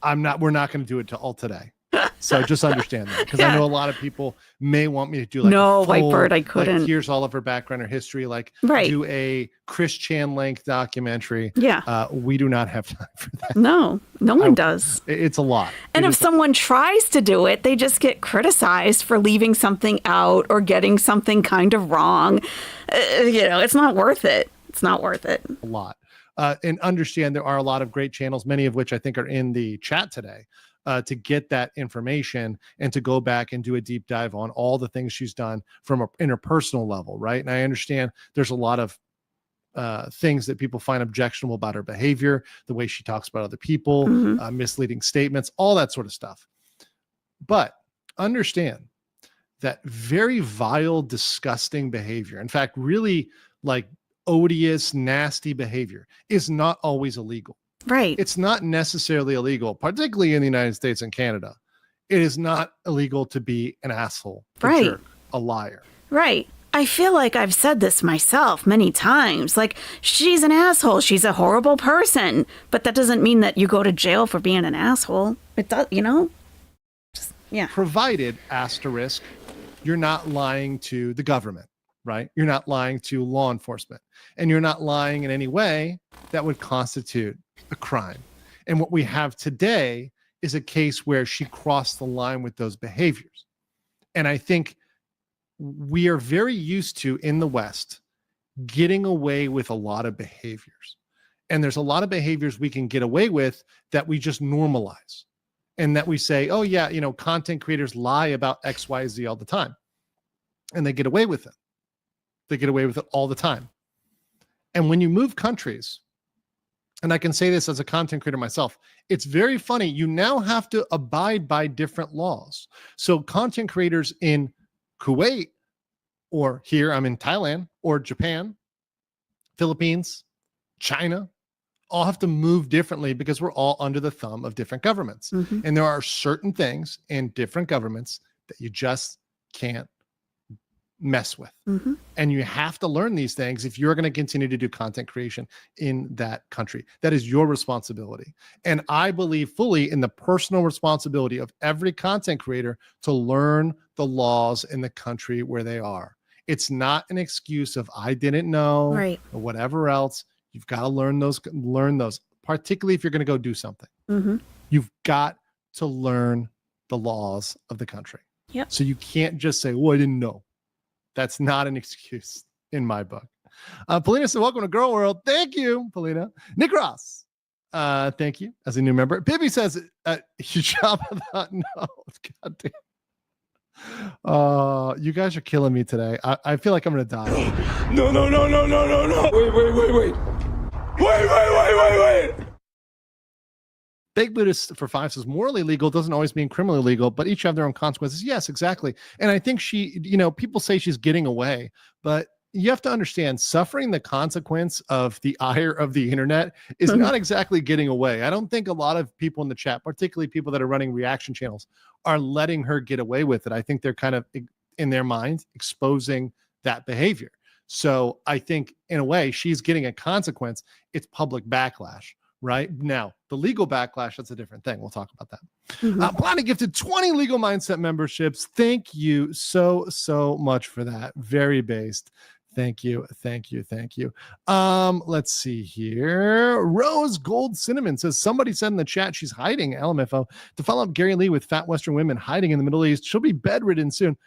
We're not going to do it all today. So just understand that, because I know a lot of people may want me to do like Whitebird, I couldn't. Like, here's all of her background, her history, like do a Chris Chan length documentary. Yeah. We do not have time for that. No one does. It's a lot. And if someone tries to do it, they just get criticized for leaving something out or getting something kind of wrong. It's not worth it. It's not worth it. A lot. And understand there are a lot of great channels, many of which I think are in the chat today, to get that information and to go back and do a deep dive on all the things she's done from an interpersonal level, right? And I understand there's a lot of things that people find objectionable about her behavior, the way she talks about other people, misleading statements, all that sort of stuff. But understand that very vile, disgusting behavior, in fact, really like odious, nasty behavior, is not always illegal. Right. It's not necessarily illegal, particularly in the United States and Canada. It is not illegal to be an asshole, a jerk, a liar. Right. I feel like I've said this myself many times. Like, she's an asshole. She's a horrible person. But that doesn't mean that you go to jail for being an asshole. It does, you know? Yeah. Provided, asterisk, you're not lying to the government, right? You're not lying to law enforcement. And you're not lying in any way that would constitute a crime. And what we have today is a case where she crossed the line with those behaviors. And I think we are very used to, in the West, getting away with a lot of behaviors. And there's a lot of behaviors we can get away with that we just normalize. And that we say, oh yeah, you know, content creators lie about X, Y, Z all the time. And they get away with it. They get away with it all the time. And when you move countries, and I can say this as a content creator myself, it's very funny. You now have to abide by different laws. So content creators in Kuwait, or here I'm in Thailand, or Japan, Philippines, China, all have to move differently because we're all under the thumb of different governments. And there are certain things in different governments that you just can't mess with. And you have to learn these things if you're going to continue to do content creation in that country. That is your responsibility. And I believe fully in the personal responsibility of every content creator to learn the laws in the country where they are. It's not an excuse of I didn't know or whatever else. You've got to learn those, particularly if you're going to go do something. You've got to learn the laws of the country. So you can't just say, well, I didn't know. That's not an excuse in my book. Polina said, welcome to Girl World. Thank you, Polina. Nick Ross, thank you as a new member. Pibby says, you job without no. God damn. You guys are killing me today. I feel like I'm going to die. No. Wait. Big Buddhist for 5 says morally legal doesn't always mean criminally legal, but each have their own consequences. Yes, exactly. And I think she, you know, people say she's getting away, but you have to understand suffering the consequence of the ire of the internet is not exactly getting away. I don't think a lot of people in the chat, particularly people that are running reaction channels, are letting her get away with it. I think they're kind of, in their minds, exposing that behavior. So I think in a way she's getting a consequence. It's public backlash. Right now, the legal backlash, that's a different thing. We'll talk about that. Planet gifted 20 Legal Mindset memberships. Thank you so much for that. Very based. Thank you. Let's see here. Rose Gold Cinnamon says, somebody said in the chat she's hiding, LMFO, to follow up Gary Lee with fat Western women hiding in the Middle East. She'll be bedridden soon.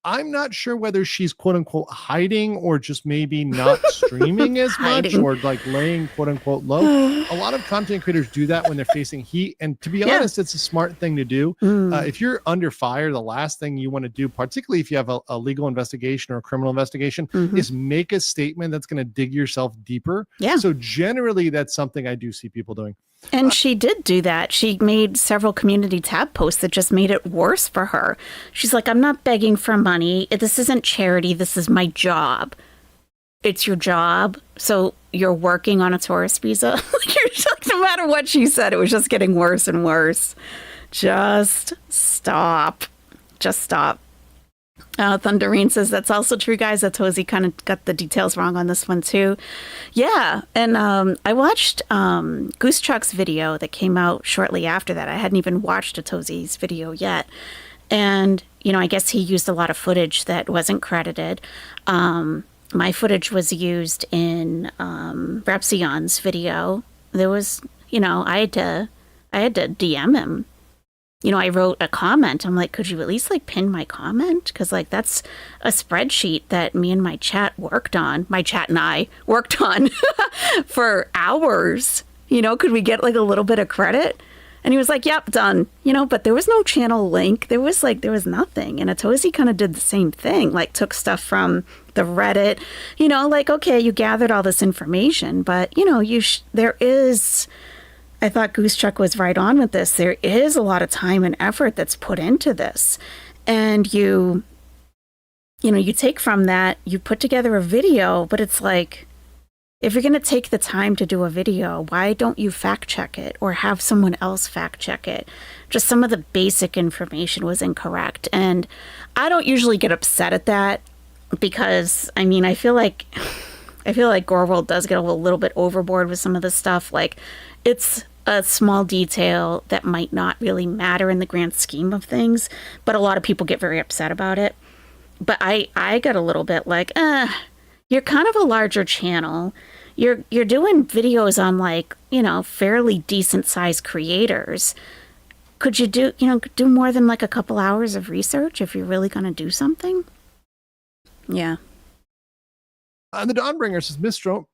I'm not sure whether she's quote unquote hiding or just maybe not streaming as much or like laying quote unquote low. A lot of content creators do that when they're facing heat. And to be honest, it's a smart thing to do. If you're under fire, the last thing you want to do, particularly if you have a legal investigation or a criminal investigation, is make a statement that's going to dig yourself deeper. So generally, that's something I do see people doing. And she did do that. She made several community tab posts that just made it worse for her. She's like, I'm not begging for money. This isn't charity. This is my job. It's your job. So you're working on a tourist visa. No matter what she said, it was just getting worse and worse. Just stop. Thunderine says that's also true, guys. That's Hosey kind of got the details wrong on this one too. Yeah, and I watched Goose Chuck's video that came out shortly after that. I hadn't even watched Atosi's video yet, and you know, I guess he used a lot of footage that wasn't credited. My footage was used in Rapsion's video. There was, you know, I had to DM him I wrote a comment. I'm like, could you at least like pin my comment? Because like that's a spreadsheet that me and my chat and I worked on for hours. Could we get like a little bit of credit? And he was like, yep, done. But there was no channel link. There was nothing. And Atosi kind of did the same thing, like took stuff from the Reddit, like, okay, you gathered all this information, but there is, I thought Goosechuck was right on with this. There is a lot of time and effort that's put into this. And you take from that, you put together a video, but it's like, if you're going to take the time to do a video, why don't you fact check it or have someone else fact check it? Just some of the basic information was incorrect. And I don't usually get upset at that because, I feel like Gore World does get a little bit overboard with some of this stuff. Like, it's a small detail that might not really matter in the grand scheme of things, but a lot of people get very upset about it. But I got a little bit like, you're kind of a larger channel. You're doing videos on like, fairly decent sized creators. Could you do more than like a couple hours of research if you're really going to do something? Yeah. The Dawnbringer says Mr.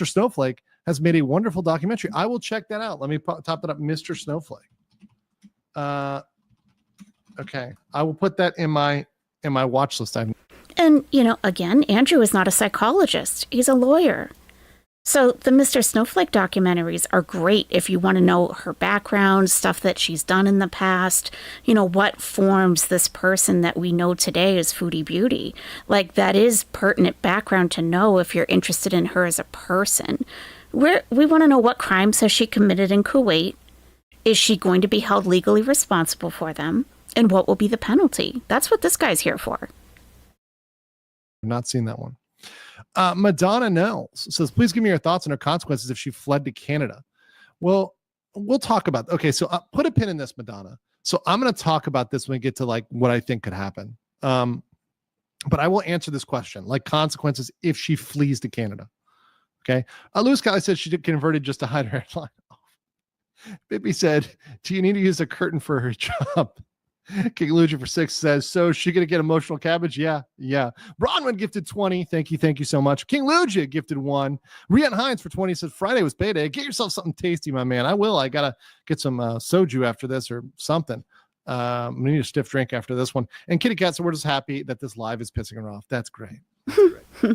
Snowflake has made a wonderful documentary. I will check that out. Let me top that up, Mr. Snowflake. Okay, I will put that in my watch list. And again, Andrew is not a psychologist; he's a lawyer. So the Mr. Snowflake documentaries are great if you want to know her background, stuff that she's done in the past, what forms this person that we know today as Foodie Beauty. Like, that is pertinent background to know if you're interested in her as a person. We want to know, what crimes has she committed in Kuwait? Is she going to be held legally responsible for them? And what will be the penalty? That's what this guy's here for. I've not seen that one. Madonna Nels says, please give me your thoughts on her consequences if she fled to Canada. Well, we'll talk about, okay, so put a pin in this, Madonna. So I'm going to talk about this when we get to like what I think could happen. But I will answer this question, like consequences if she flees to Canada. Okay. Lewis Kelly said she did converted just to hide her headline. Bibby said, do you need to use a curtain for her job? King Luigi for 6 says, so is she going to get emotional cabbage? Yeah. Bronwyn gifted 20. Thank you so much. King Luigi gifted 1. Rian Hines for 20 said, Friday was payday. Get yourself something tasty, my man. I will. I got to get some soju after this or something. We need a stiff drink after this one. And Kitty Cat said, we're just happy that this live is pissing her off. That's great.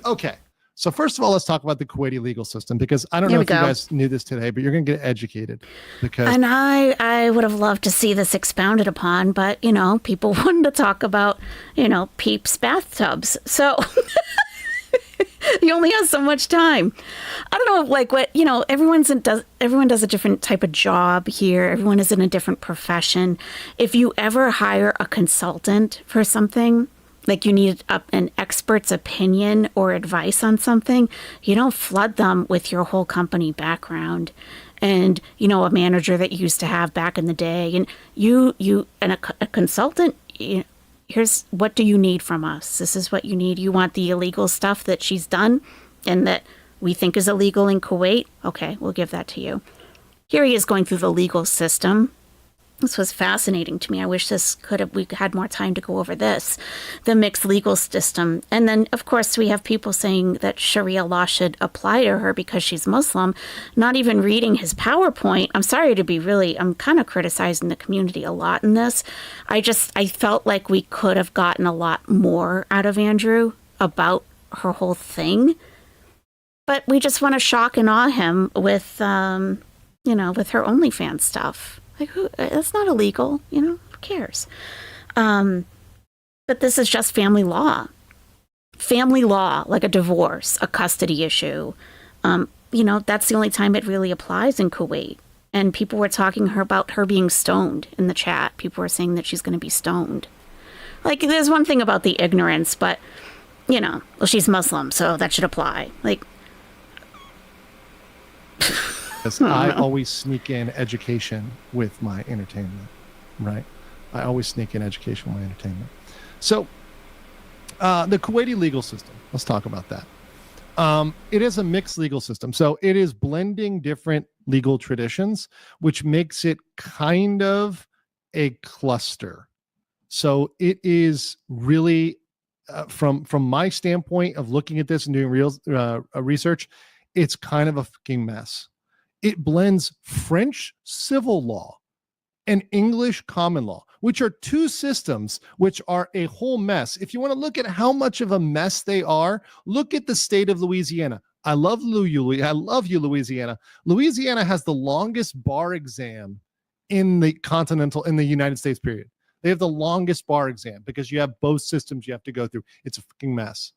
Okay. So first of all, let's talk about the Kuwaiti legal system, because I don't know if you guys knew this today, but you're going to get educated. And I would have loved to see this expounded upon, but, people wanted to talk about, Peeps bathtubs. So you only have so much time. I don't know, like what, everyone does a different type of job here. Everyone is in a different profession. If you ever hire a consultant for something, like you need an expert's opinion or advice on something, you don't flood them with your whole company background and, a manager that you used to have back in the day. And a consultant, here's what do you need from us? This is what you need. You want the illegal stuff that she's done and that we think is illegal in Kuwait? Okay, we'll give that to you. Here he is going through the legal system. This was fascinating to me. I wish we had more time to go over this, the mixed legal system. And then, of course, we have people saying that Sharia law should apply to her because she's Muslim, not even reading his PowerPoint. I'm sorry to be I'm kind of criticizing the community a lot in this. I felt like we could have gotten a lot more out of Andrew about her whole thing. But we just want to shock and awe him with, with her OnlyFans stuff. Like, that's not illegal, who cares? But this is just family law. Family law, like a divorce, a custody issue. That's the only time it really applies in Kuwait. And people were talking about her being stoned in the chat. People were saying that she's going to be stoned. Like, there's one thing about the ignorance, but, well, she's Muslim, so that should apply. Like, I always sneak in education with my entertainment, right? I always sneak in education with my entertainment. So the Kuwaiti legal system, let's talk about that. It is a mixed legal system. So it is blending different legal traditions, which makes it kind of a cluster. So it is really, from my standpoint of looking at this and doing real research, it's kind of a fucking mess. It blends French civil law and English common law, which are two systems which are a whole mess. If you want to look at how much of a mess they are, look at the state of Louisiana. I love you, Louisiana. Louisiana has the longest bar exam in the United States, period. They have the longest bar exam because you have both systems you have to go through. It's a fucking mess.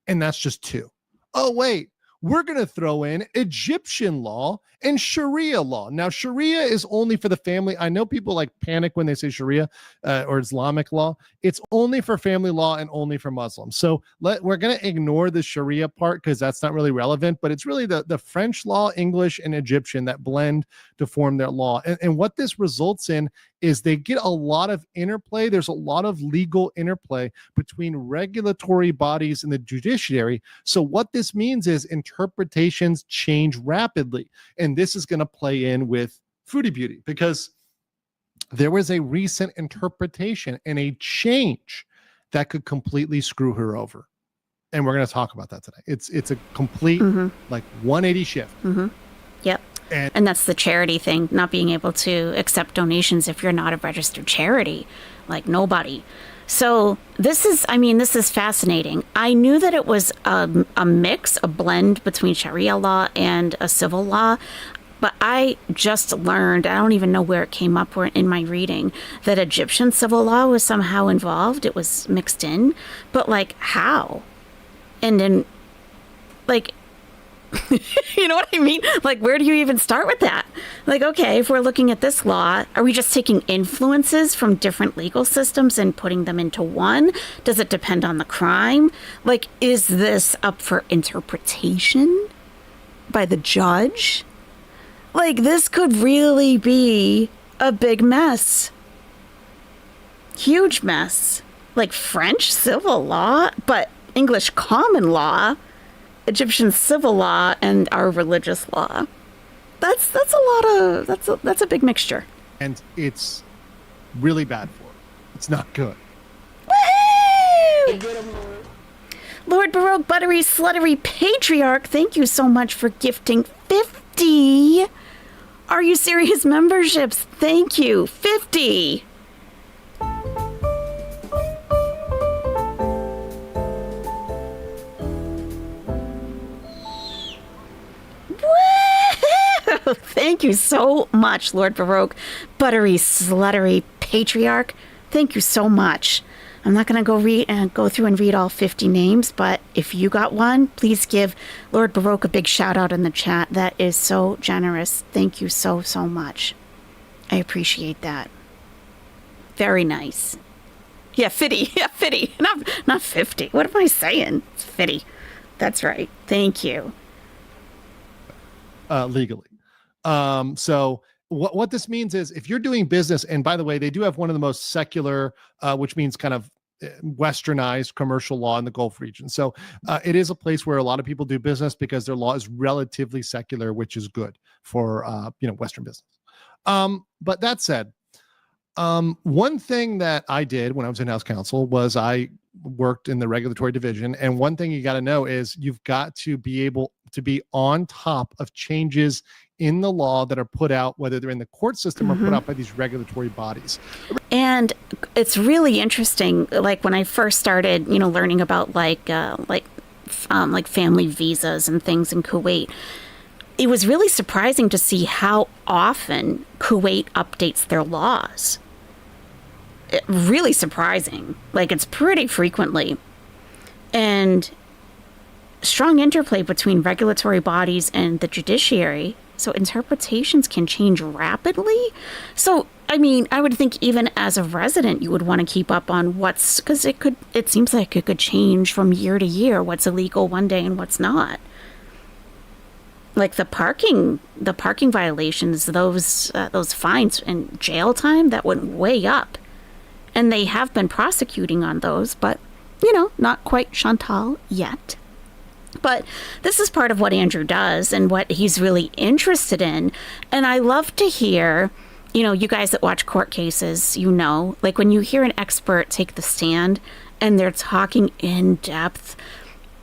And that's just two. Oh, wait. We're going to throw in Egyptian law and Sharia law. Now, Sharia is only for the family. I know people like panic when they say Sharia or Islamic law. It's only for family law and only for Muslims. So we're going to ignore the Sharia part because that's not really relevant, but it's really the French law, English, and Egyptian that blend to form their law. And what this results in is they get a lot of interplay. There's a lot of legal interplay between regulatory bodies and the judiciary. So what this means is interpretations change rapidly. And this is going to play in with Foodie Beauty because there was a recent interpretation and a change that could completely screw her over. And we're going to talk about that today. It's a complete like 180 shift. Yep. And that's the charity thing, not being able to accept donations if you're not a registered charity, like nobody. So this is fascinating. I knew that it was a mix, a blend between Sharia law and a civil law, but I just learned, I don't even know where it came up in my reading, that Egyptian civil law was somehow involved. It was mixed in, but like how? And then like, you know what I mean? Like, where do you even start with that? Like, okay, if we're looking at this law, are we just taking influences from different legal systems and putting them into one? Does it depend on the crime? Like, is this up for interpretation by the judge? Like, this could really be a big mess. Huge mess. Like French civil law, but English common law, Egyptian civil law, and our religious law. That's a big mixture. And it's really bad for it. It's not good. Woo! Lord Baroque Buttery Sluttery Patriarch, thank you so much for gifting 50 Are You Serious memberships. Thank you. 50. Thank you so much, Lord Baroque, Buttery Sluttery Patriarch. Thank you so much. I'm not going to go through and read all 50 names, but if you got one, please give Lord Baroque a big shout out in the chat. That is so generous. Thank you so, so much. I appreciate that. Very nice. Yeah, 50. Yeah, 50. Not 50. What am I saying? It's 50. That's right. Thank you. Legally. So what this means is if you're doing business, and by the way, they do have one of the most secular, which means kind of westernized commercial law in the Gulf region. So it is a place where a lot of people do business because their law is relatively secular, which is good for, Western business. But that said, one thing that I did when I was in-house counsel was I worked in the regulatory division. And one thing you got to know is you've got to be able to be on top of changes in the law that are put out, whether they're in the court system or put out by these regulatory bodies. And it's really interesting. Like when I first started, learning about like family visas and things in Kuwait, it was really surprising to see how often Kuwait updates their laws. Really surprising. Like it's pretty frequently. And strong interplay between regulatory bodies and the judiciary. So interpretations can change rapidly. So, I would think even as a resident, you would want to keep up on because it seems like it could change from year to year, what's illegal one day and what's not. Like the parking violations, those fines and jail time, that went way up. And they have been prosecuting on those, but, not quite Chantal yet. But this is part of what Andrew does and what he's really interested in. And I love to hear, you guys that watch court cases, like when you hear an expert take the stand and they're talking in depth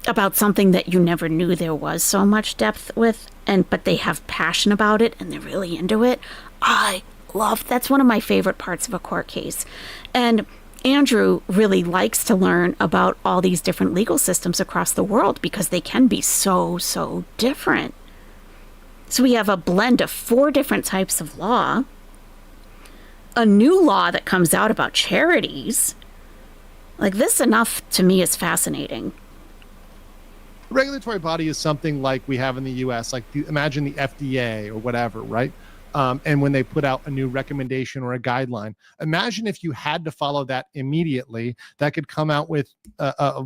about something that you never knew there was so much depth with, but they have passion about it and they're really into it. That's one of my favorite parts of a court case. And Andrew really likes to learn about all these different legal systems across the world because they can be so, so different. So we have a blend of 4 different types of law, a new law that comes out about charities. Like, this enough to me is fascinating. Regulatory body is something like we have in the US, like imagine the FDA or whatever, right? And when they put out a new recommendation or a guideline, imagine if you had to follow that immediately, that could come out with a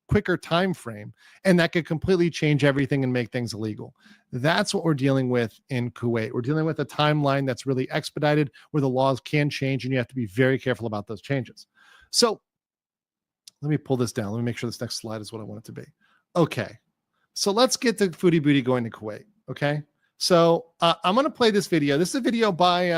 quicker time frame, and that could completely change everything and make things illegal. That's what we're dealing with in Kuwait. We're dealing with a timeline that's really expedited, where the laws can change, and you have to be very careful about those changes. So let me pull this down. Let me make sure this next slide is what I want it to be. Okay, so let's get the Foodie Booty going to Kuwait. Okay, so I'm going to play this video. This is a video by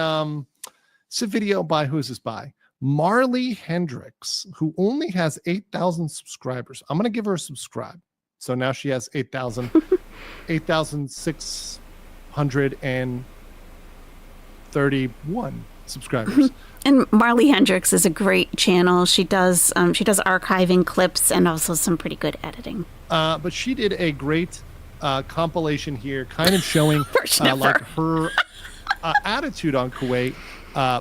who is this by? Marley Hendricks, who only has 8,000 subscribers. I'm going to give her a subscribe. So now she has 8,631 subscribers. And Marley Hendricks is a great channel. She does archiving clips and also some pretty good editing. But she did a great compilation here, kind of showing like her attitude on Kuwait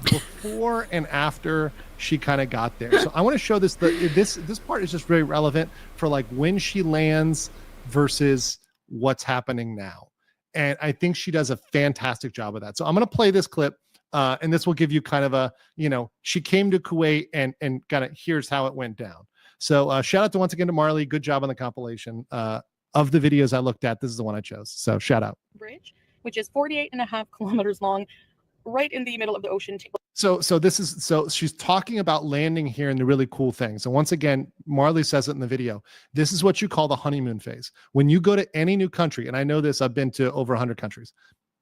before and after she kind of got there. So I want to show this. This part is just very relevant for like when she lands versus what's happening now. And I think she does a fantastic job of that. So I'm going to play this clip. And this will give you kind of a, she came to Kuwait and kind of here's how it went down. So shout out once again to Marley. Good job on the compilation. Of the videos I looked at, this is the one I chose. So shout out. Bridge, which is 48.5 kilometers long, right in the middle of the ocean. So she's talking about landing here and the really cool thing. So once again, Marley says it in the video. This is what you call the honeymoon phase. When you go to any new country, and I know this, I've been to over 100 countries.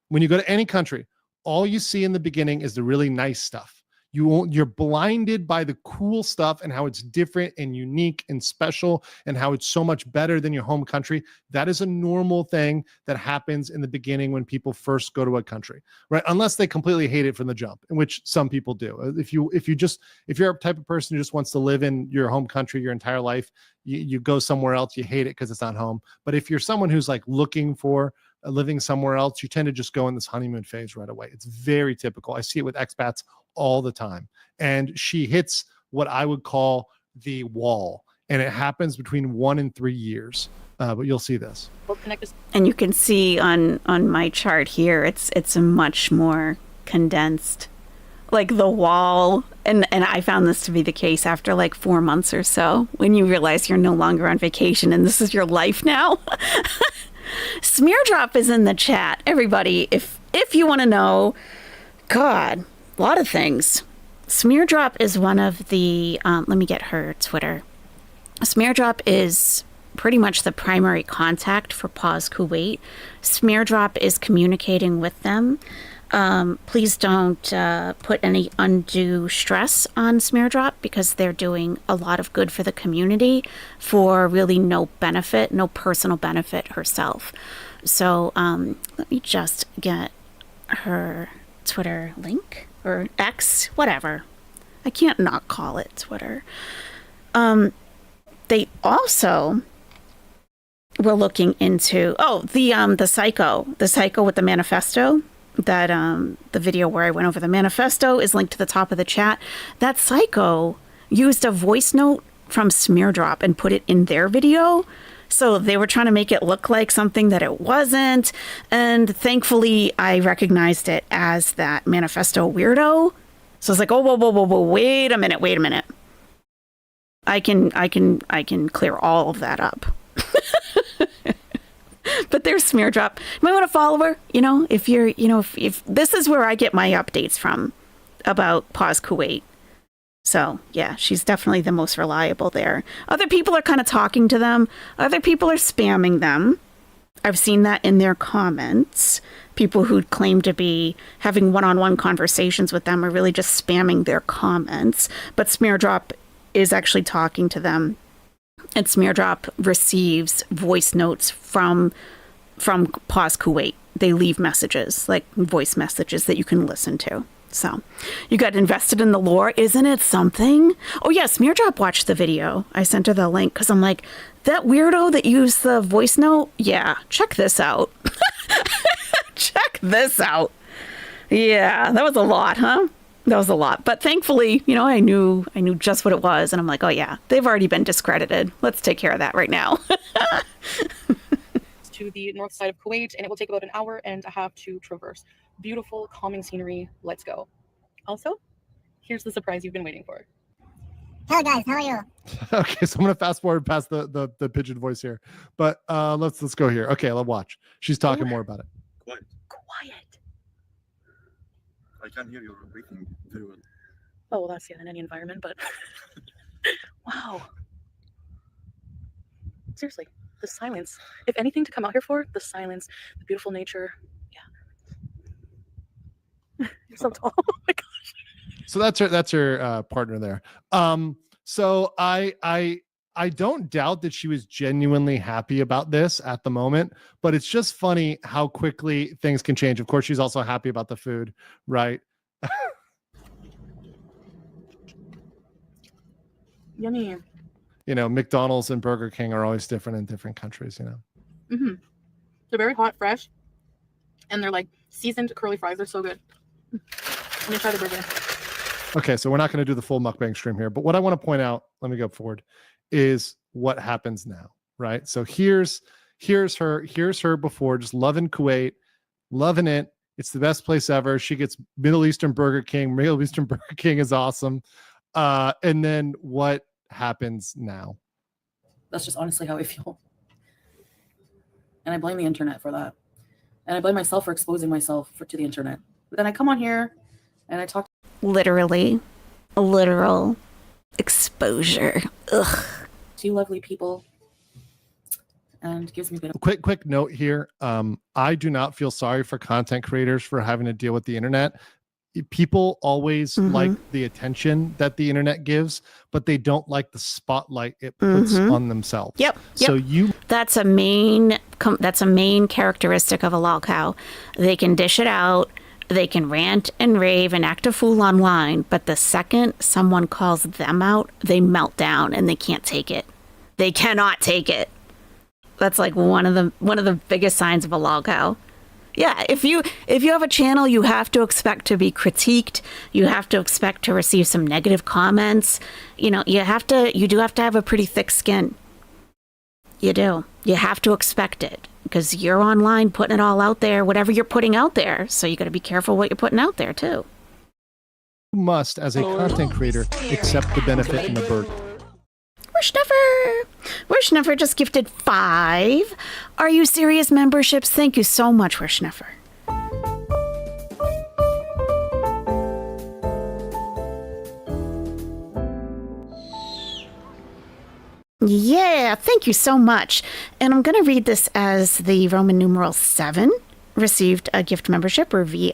When you go to any country, all you see in the beginning is the really nice stuff. You're blinded by the cool stuff and how it's different and unique and special and how it's so much better than your home country. That is a normal thing that happens in the beginning when people first go to a country, right? Unless they completely hate it from the jump, in which some people do. If you're a type of person who just wants to live in your home country your entire life, you go somewhere else, you hate it because it's not home. But if you're someone who's like looking for living somewhere else, you tend to just go in this honeymoon phase right away. It's very typical. I see it with expats all the time. And she hits what I would call the wall. And it happens between 1 and 3 years. But you'll see this. And you can see on my chart here, it's a much more condensed, like the wall. And I found this to be the case after like 4 months or so, when you realize you're no longer on vacation and this is your life now. Smear Drop is in the chat. Everybody, if you want to know, God, a lot of things. Smear Drop is one of the, let me get her Twitter. Smear Drop is pretty much the primary contact for Pause Kuwait. Smear Drop is communicating with them. Please don't put any undue stress on Smear Drop because they're doing a lot of good for the community for really no personal benefit herself. So let me just get her Twitter link or X, whatever. I can't not call it Twitter. They also were looking into the psycho with the manifesto. That the video where I went over the manifesto is linked to the top of the chat. That psycho used a voice note from Smear Drop and put it in their video. So they were trying to make it look like something that it wasn't. And thankfully, I recognized it as that manifesto weirdo. So it's like, whoa, wait a minute. I can clear all of that up. But there's Smear Drop. You might want to follow her, if this is where I get my updates from about Pause Kuwait. So yeah, she's definitely the most reliable there. Other people are kind of talking to them. Other people are spamming them. I've seen that in their comments. people who claim to be having one-on-one conversations with them are really just spamming their comments. But Smeardrop is actually talking to them, and Smeardrop receives voice notes from Pause Kuwait. They leave messages, like voice messages that you can listen to. So you got invested in the lore. Isn't it something? Oh, yeah, Smeardrop watched the video. I sent her the link because I'm like, that weirdo that used the voice note? Yeah, check this out. Check this out. Yeah, that was a lot, huh? That was a lot. But thankfully, you know, I knew just what it was. And I'm like, oh, yeah, they've already been discredited. Let's take care of that right now. To the north side of Kuwait, and it will take about an hour and a half to traverse. Beautiful, calming scenery. Let's go. Also, here's the surprise you've been waiting for. Hello guys, how are you? Okay, so I'm gonna fast forward past the pigeon voice here, but let's go here. Okay, let's watch. She's talking more about it. Quiet. I can't hear your breathing very well. Oh, well, that's in any environment, but wow. Seriously, the silence. If anything to come out here for, the silence, the beautiful nature. Yeah. You're so tall. Oh my gosh. So that's her partner there. So I don't doubt that she was genuinely happy about this at the moment, but it's just funny how quickly things can change. Of course, she's also happy about the food, right? Yummy. You know, McDonald's and Burger King are always different in different countries, you know. Mm-hmm. They're very hot, fresh, and they're like seasoned curly fries. They're so good. Let me try the burger. Okay, so we're not going to do the full mukbang stream here, but what I want to point out, let me go forward, is what happens now, right? So here's her before, just loving Kuwait, loving it. It's the best place ever. She gets Middle Eastern Burger King. Middle Eastern Burger King is awesome. And then what happens now? That's just honestly how I feel. And I blame the internet for that. And I blame myself for exposing myself to the internet. But then I come on here and I talk. Literally, a literal exposure. Ugh. Two lovely people. And it gives me a bit of Quick note here. I do not feel sorry for content creators for having to deal with the internet. People always like the attention that the internet gives, but they don't like the spotlight it puts on themselves. Yep. So that's a main characteristic of a lol cow. They can dish it out. They can rant and rave and act a fool online, but the second someone calls them out, they melt down and they can't take it. They cannot take it. That's like one of the biggest signs of a lol cow. Yeah, if you have a channel, you have to expect to be critiqued. You have to expect to receive some negative comments. You know, you do have to have a pretty thick skin. You do. You have to expect it because you're online putting it all out there, whatever you're putting out there. So you got to be careful what you're putting out there too. you must, as a content creator, accept the benefit and the burden. Wishnuffer just gifted 5. Are You Serious memberships? Thank you so much, Wishnuffer. Yeah, thank you so much. And I'm going to read this as the Roman numeral 7 received a gift membership, or VII.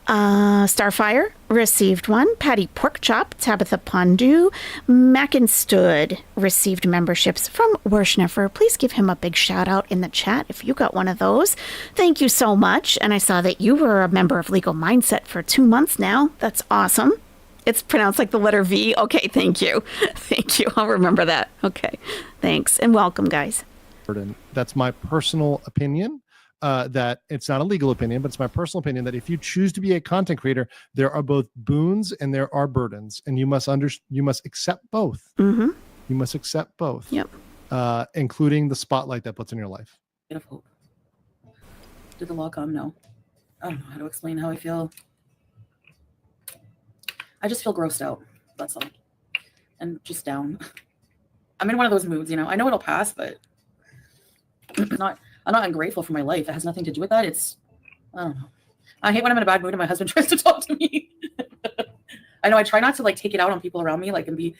Starfire received one. Patty Porkchop, Tabitha Pondu, Mackinstood received memberships from Worshnefer. Please give him a big shout out in the chat if you got one of those. Thank you so much. And I saw that you were a member of Legal Mindset for 2 months now. That's awesome. It's pronounced like the letter V. Okay, thank you. Thank you. I'll remember that. Okay, thanks. And welcome, guys. That's my personal opinion. That it's not a legal opinion, but it's my personal opinion that if you choose to be a content creator, there are both boons and there are burdens, and you must accept both. Mm-hmm. You must accept both. Yep. Including the spotlight that puts in your life. Bit of hope. Did the law come? No. I don't know how to explain how I feel. I just feel grossed out. That's all. And just down. I'm in one of those moods, you know. I know it'll pass, but I'm not ungrateful for my life. It has nothing to do with that. I don't know. I hate when I'm in a bad mood and my husband tries to talk to me. I know I try not to like take it out on people around me, like, and be,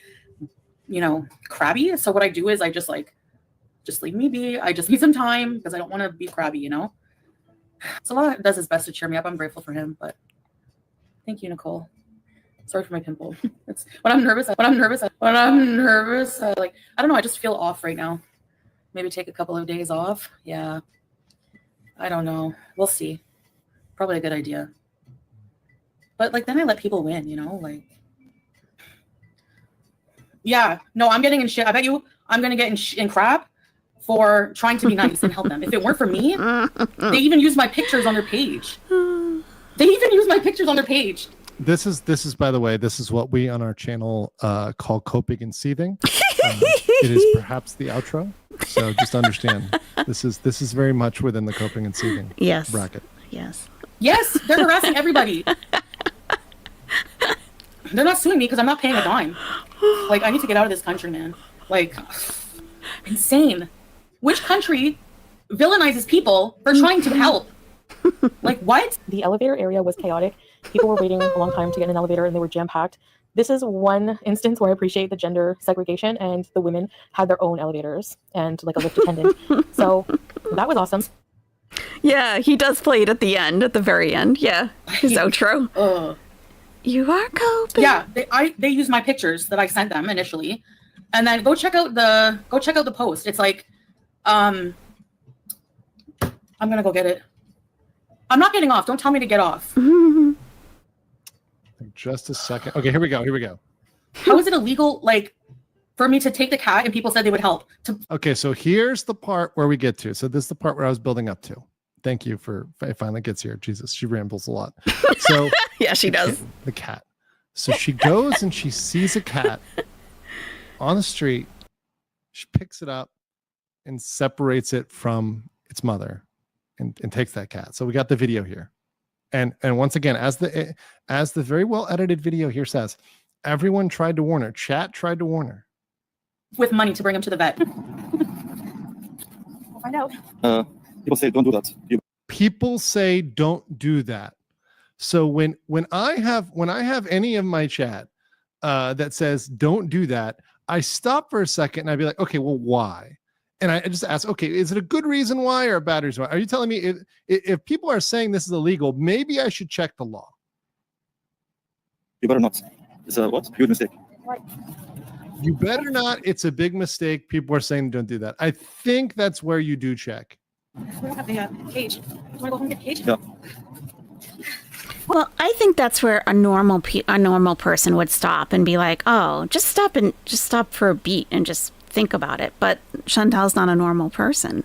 you know, crabby. So what I do is I just leave me be. I just need some time because I don't want to be crabby, you know. Salah does his best to cheer me up. I'm grateful for him, but thank you, Nicole. Sorry for my pimple. It's when I'm nervous, I don't know, I just feel off right now. Maybe take a couple of days off. Yeah. I don't know. We'll see. Probably a good idea. But like then I let people win, you know, like yeah, no, I'm getting in shit. I bet you I'm gonna get in crap for trying to be nice and help them. If it weren't for me, they even use my pictures on their page. This is by the way, this is what we on our channel call coping and seething. It is perhaps the outro, so just understand this is very much within the coping and seething bracket. Yes, they're harassing everybody. They're not suing me because I'm not paying a dime. Like, I need to get out of this country, man. Like, insane. Which country villainizes people for trying to help? Like, what? The elevator area was chaotic. People were waiting a long time to get in an elevator and they were jam-packed. This is one instance where I appreciate the gender segregation, and the women had their own elevators and like a lift attendant. So that was awesome. Yeah, he does play it at the end, at the very end. Yeah, his outro. You are coping. Yeah, they use my pictures that I sent them initially, and then go check out the post. It's like, I'm gonna go get it. I'm not getting off. Don't tell me to get off. Just a second. Okay, here we go. How is it illegal, like, for me to take the cat and people said they would help? Okay, so here's the part where we get to. So this is the part where I was building up to. Thank you for it finally gets here. Jesus, she rambles a lot. So yeah, she does. The cat. So she goes and she sees a cat on the street. She picks it up and separates it from its mother and takes that cat. So we got the video here. And once again, as the very well edited video here says, everyone tried to warn her. Chat tried to warn her. With money to bring him to the vet. We'll find out. People say don't do that. People say don't do that. So when I have any of my chat that says don't do that, I stop for a second and I'd be like, okay, well, why? And I just ask, okay, is it a good reason why or a bad reason why? Are you telling me if people are saying this is illegal, maybe I should check the law? You better not. It's a what? Huge mistake. Right. You better not. It's a big mistake. People are saying don't do that. I think that's where you do check. We don't have the cage. Do you want to go home and get the cage? Yeah. Well, I think that's where a normal person would stop and be like, "Oh, just stop for a beat and just think about it." But Chantal's not a normal person.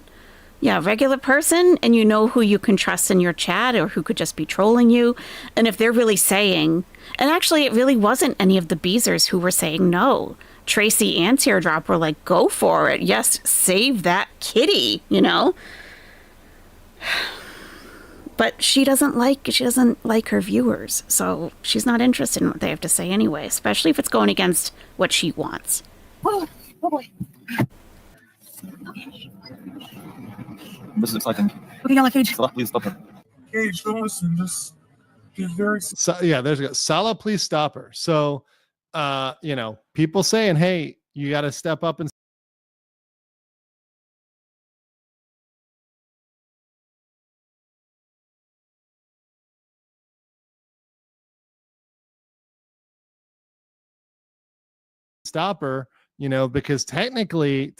Yeah, regular person, and you know who you can trust in your chat or who could just be trolling you. And if they're really saying, and actually it really wasn't any of the Beezers who were saying no. Tracy and Teardrop were like, "Go for it. Yes, save that kitty," you know? But she doesn't like her viewers, so she's not interested in what they have to say anyway, especially if it's going against what she wants. Oh boy. This is exciting. Looking at my cage. Salah, please stop her. Cage, don't listen. Just be very. So yeah, there's Salah, please stop her. So people saying, hey, you got to step up and stop her, because technically,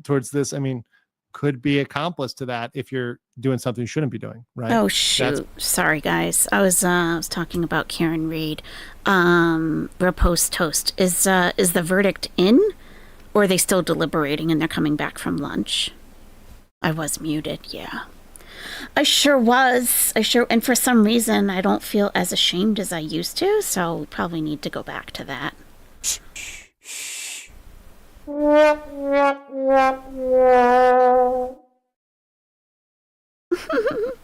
towards this, I mean, could be accomplice to that if you're doing something you shouldn't be doing, right? Oh shoot! Sorry guys, I was talking about Karen Reed. Repost toast is the verdict in, or are they still deliberating and they're coming back from lunch? I was muted. Yeah, I sure was. And for some reason I don't feel as ashamed as I used to. So we probably need to go back to that.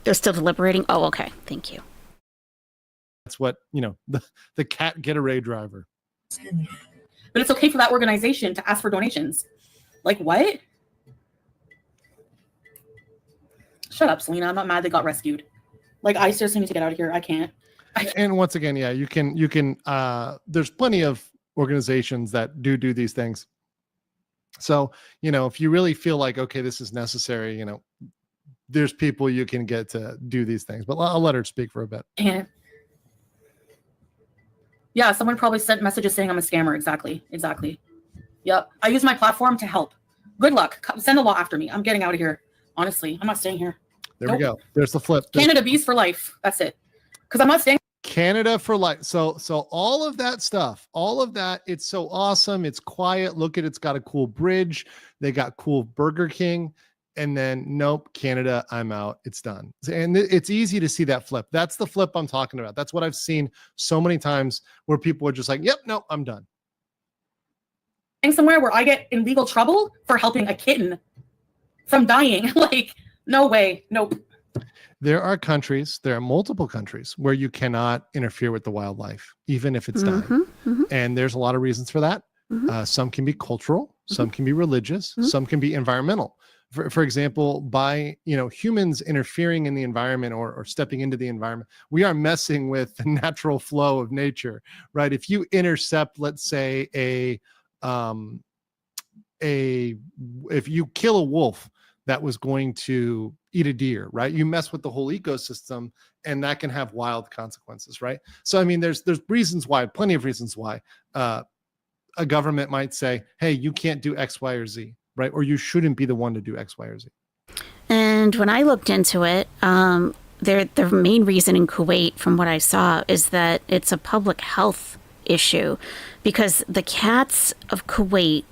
They're still deliberating. Oh, okay. Thank you. That's what, the cat getaway driver. But it's okay for that organization to ask for donations. Like what? Shut up, Selena. I'm not mad they got rescued. Like, I seriously need to get out of here. I can't. And once again, yeah, you can, there's plenty of organizations that do these things. So, if you really feel like, okay, this is necessary, there's people you can get to do these things. But I'll let her speak for a bit. Yeah, someone probably sent messages saying I'm a scammer. Exactly. Yep. I use my platform to help. Good luck. Send the law after me. I'm getting out of here. Honestly, I'm not staying here. There we go. There's the flip. Canada bees for life. That's it. Because I'm not staying. Canada for life. So all of that stuff, all of that, it's so awesome. It's quiet. Look at it's got a cool bridge. They got cool Burger King. And then nope, Canada, I'm out. It's done. And it's easy to see that flip. That's the flip I'm talking about. That's what I've seen so many times where people are just like, yep, no, I'm done. Somewhere where I get in legal trouble for helping a kitten from dying. Like, no way. Nope. There are multiple countries where you cannot interfere with the wildlife, even if it's dying. And there's a lot of reasons for that. Some can be cultural, some can be religious, some can be environmental. For example, by humans interfering in the environment or stepping into the environment, we are messing with the natural flow of nature, right? If you intercept, let's say, if you kill a wolf that was going to eat a deer, right? You mess with the whole ecosystem, and that can have wild consequences, right? So, I mean, there's reasons why, plenty of reasons why a government might say, hey, you can't do X, Y, or Z. Right? Or you shouldn't be the one to do X, Y, or Z. And when I looked into it, the main reason in Kuwait, from what I saw, is that it's a public health issue because the cats of Kuwait,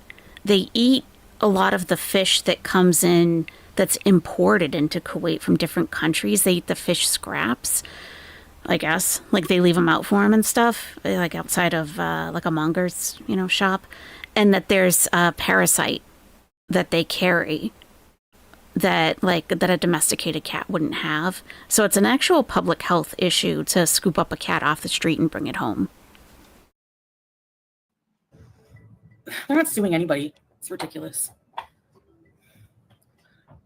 they eat a lot of the fish that comes in that's imported into Kuwait from different countries. They eat the fish scraps, I guess. Like they leave them out for them and stuff, like outside of like a monger's, shop. And that there's a parasite that they carry that a domesticated cat wouldn't have. So it's an actual public health issue to scoop up a cat off the street and bring it home. They're not suing anybody. It's ridiculous.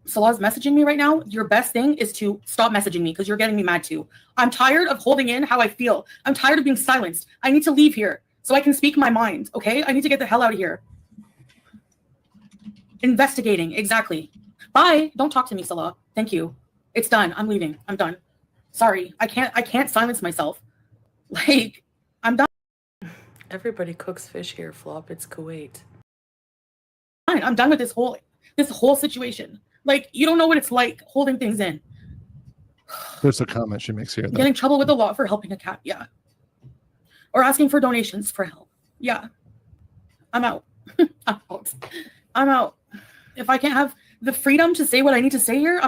Salah's messaging me right now. Your best thing is to stop messaging me because you're getting me mad too. I'm tired of holding in how I feel. I'm tired of being silenced. I need to leave here so I can speak my mind, okay? I need to get the hell out of here. Investigating, exactly. Bye. Don't talk to me, Salah. Thank you. It's done. I'm leaving. I'm done. Sorry. I can't silence myself. Like, I'm done. Everybody cooks fish here, Flop. It's Kuwait. I'm done with this whole situation. Like, you don't know what it's like holding things in. There's a comment she makes here. Get in trouble with the law for helping a cat. Yeah. Or asking for donations for help. Yeah. I'm out. I'm out. If I can't have the freedom to say what I need to say here,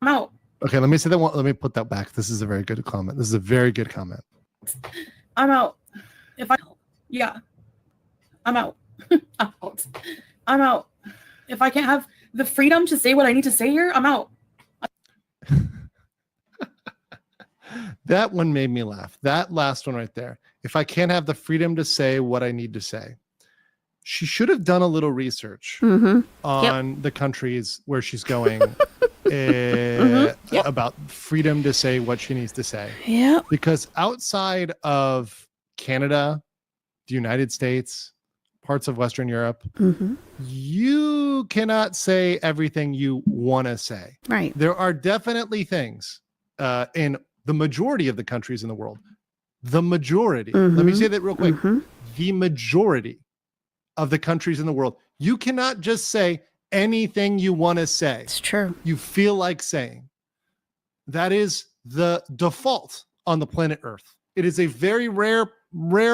I'm out. Okay, let me say that one. Let me put that back. This is a very good comment. This is a very good comment. I'm out. Yeah. I'm out. I'm out. I'm out. If I can't have the freedom to say what I need to say here, I'm out. That one made me laugh. That last one right there. If I can't have the freedom to say what I need to say. She should have done a little research on the countries where she's going about freedom to say what she needs to say. Yeah. Because outside of Canada, the United States, parts of Western Europe, you cannot say everything you want to say. Right. There are definitely things in the majority of the countries in the world. The majority. Let me say that real quick. The majority of the countries in the world. You cannot just say anything you want to say. It's true. You feel like saying. That is the default on the planet Earth. It is a very rare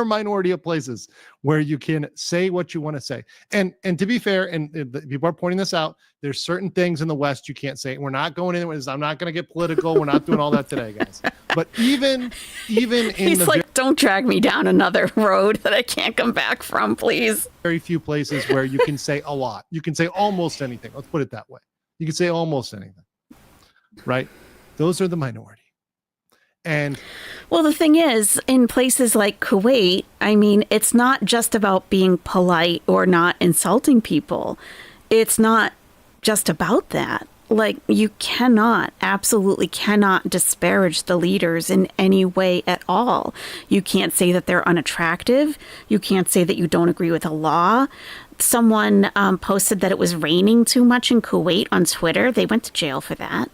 minority of places where you can say what you want to say. And to be fair, and people are pointing this out, there's certain things in the West you can't say. We're not going in. I'm not going to get political. We're not doing all that today, guys. But even in He's like, don't drag me down another road that I can't come back from, please. Very few places where you can say a lot. You can say almost anything. Let's put it that way. You can say almost anything, right? Those are the minority. And well, the thing is, in places like Kuwait, I mean, it's not just about being polite or not insulting people. It's not just about that. Like, you absolutely cannot disparage the leaders in any way at all. You can't say that they're unattractive. You can't say that you don't agree with a law. Someone posted that it was raining too much in Kuwait on Twitter. They went to jail for that.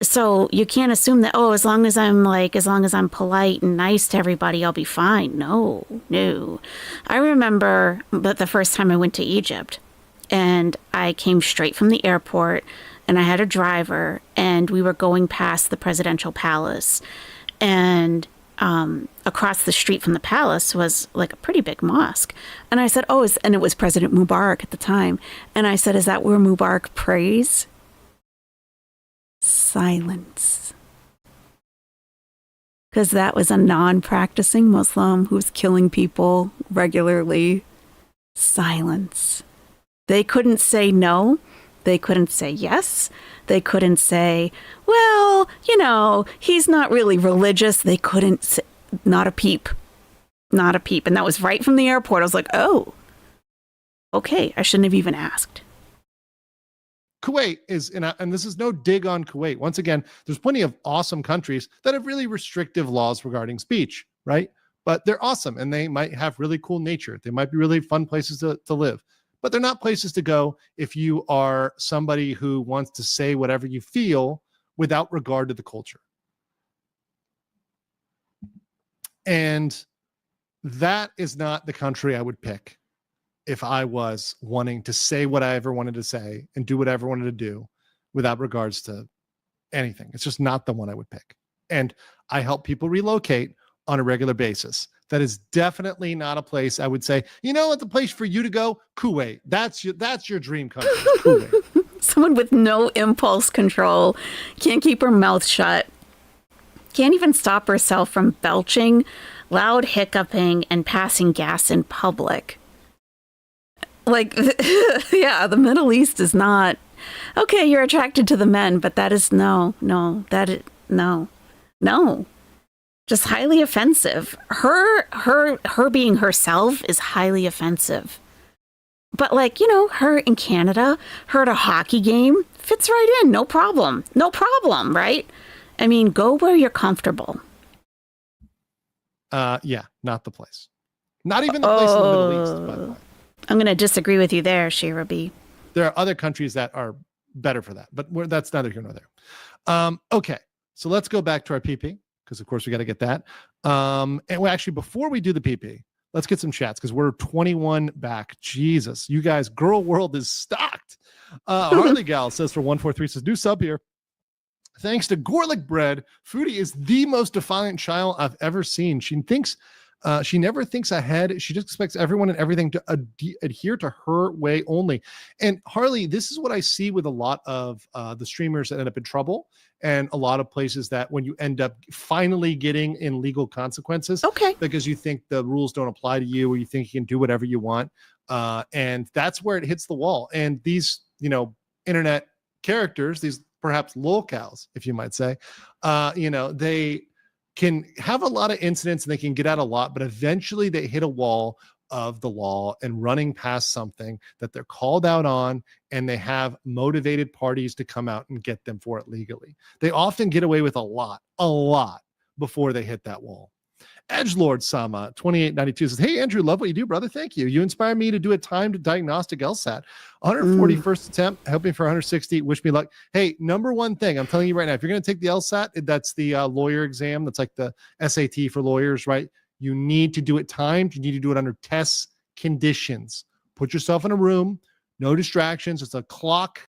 So you can't assume that, oh, as long as I'm polite and nice to everybody, I'll be fine. No, no. I remember but the first time I went to Egypt, and I came straight from the airport, and I had a driver, and we were going past the presidential palace, and across the street from the palace was like a pretty big mosque. And I said, oh, and it was President Mubarak at the time. And I said, is that where Mubarak prays? Silence. Because that was a non-practicing Muslim who was killing people regularly. Silence. They couldn't say no. They couldn't say yes. They couldn't say, well, he's not really religious. They couldn't say, not a peep. Not a peep. And that was right from the airport. I was like, oh, okay. I shouldn't have even asked. Kuwait is, and this is no dig on Kuwait. Once again, there's plenty of awesome countries that have really restrictive laws regarding speech, right? But they're awesome, and they might have really cool nature. They might be really fun places to live. But they're not places to go if you are somebody who wants to say whatever you feel without regard to the culture. And that is not the country I would pick if I was wanting to say what I ever wanted to say and do whatever I wanted to do without regards to anything. It's just not the one I would pick. And I help people relocate on a regular basis. That is definitely not a place I would say, what the place for you to go? Kuwait. That's your dream country. Kuwait. Someone with no impulse control, can't keep her mouth shut, can't even stop herself from belching, loud hiccuping, and passing gas in public. Like, yeah, the Middle East is not, okay, you're attracted to the men, but that is no. Just highly offensive. Her being herself is highly offensive. But her in Canada, her at a hockey game, fits right in, no problem, right? I mean, go where you're comfortable. Yeah, not the place. Not even the place in the Middle East, by the way. I'm going to disagree with you there, Shira B. There are other countries that are better for that, but that's neither here nor there. Okay, so let's go back to our PP, because of course we got to get that. And actually, before we do the PP, let's get some chats, because we're 21 back. Jesus, you guys, girl world is stocked. Harley Gal says for 143, says, new sub here. Thanks to Gorlick Bread, Foodie is the most defiant child I've ever seen. She never thinks ahead. She just expects everyone and everything to adhere to her way only. And Harley, this is what I see with a lot of the streamers that end up in trouble, and a lot of places that when you end up finally getting in legal consequences, okay, because you think the rules don't apply to you, or you think you can do whatever you want, and that's where it hits the wall. And these, internet characters, these perhaps lolcows, if you might say, they can have a lot of incidents and they can get out a lot, but eventually they hit a wall of the law and running past something that they're called out on, and they have motivated parties to come out and get them for it legally. They often get away with a lot before they hit that wall. Edgelord Sama 2892 says, hey Andrew, love what you do, brother. Thank you. You inspire me to do a timed diagnostic LSAT. 141st attempt, helping for 160. Wish me luck. Hey, number one thing I'm telling you right now, if you're going to take the LSAT, that's the lawyer exam. That's like the SAT for lawyers, right? You need to do it timed. You need to do it under test conditions. Put yourself in a room, no distractions. It's a clock.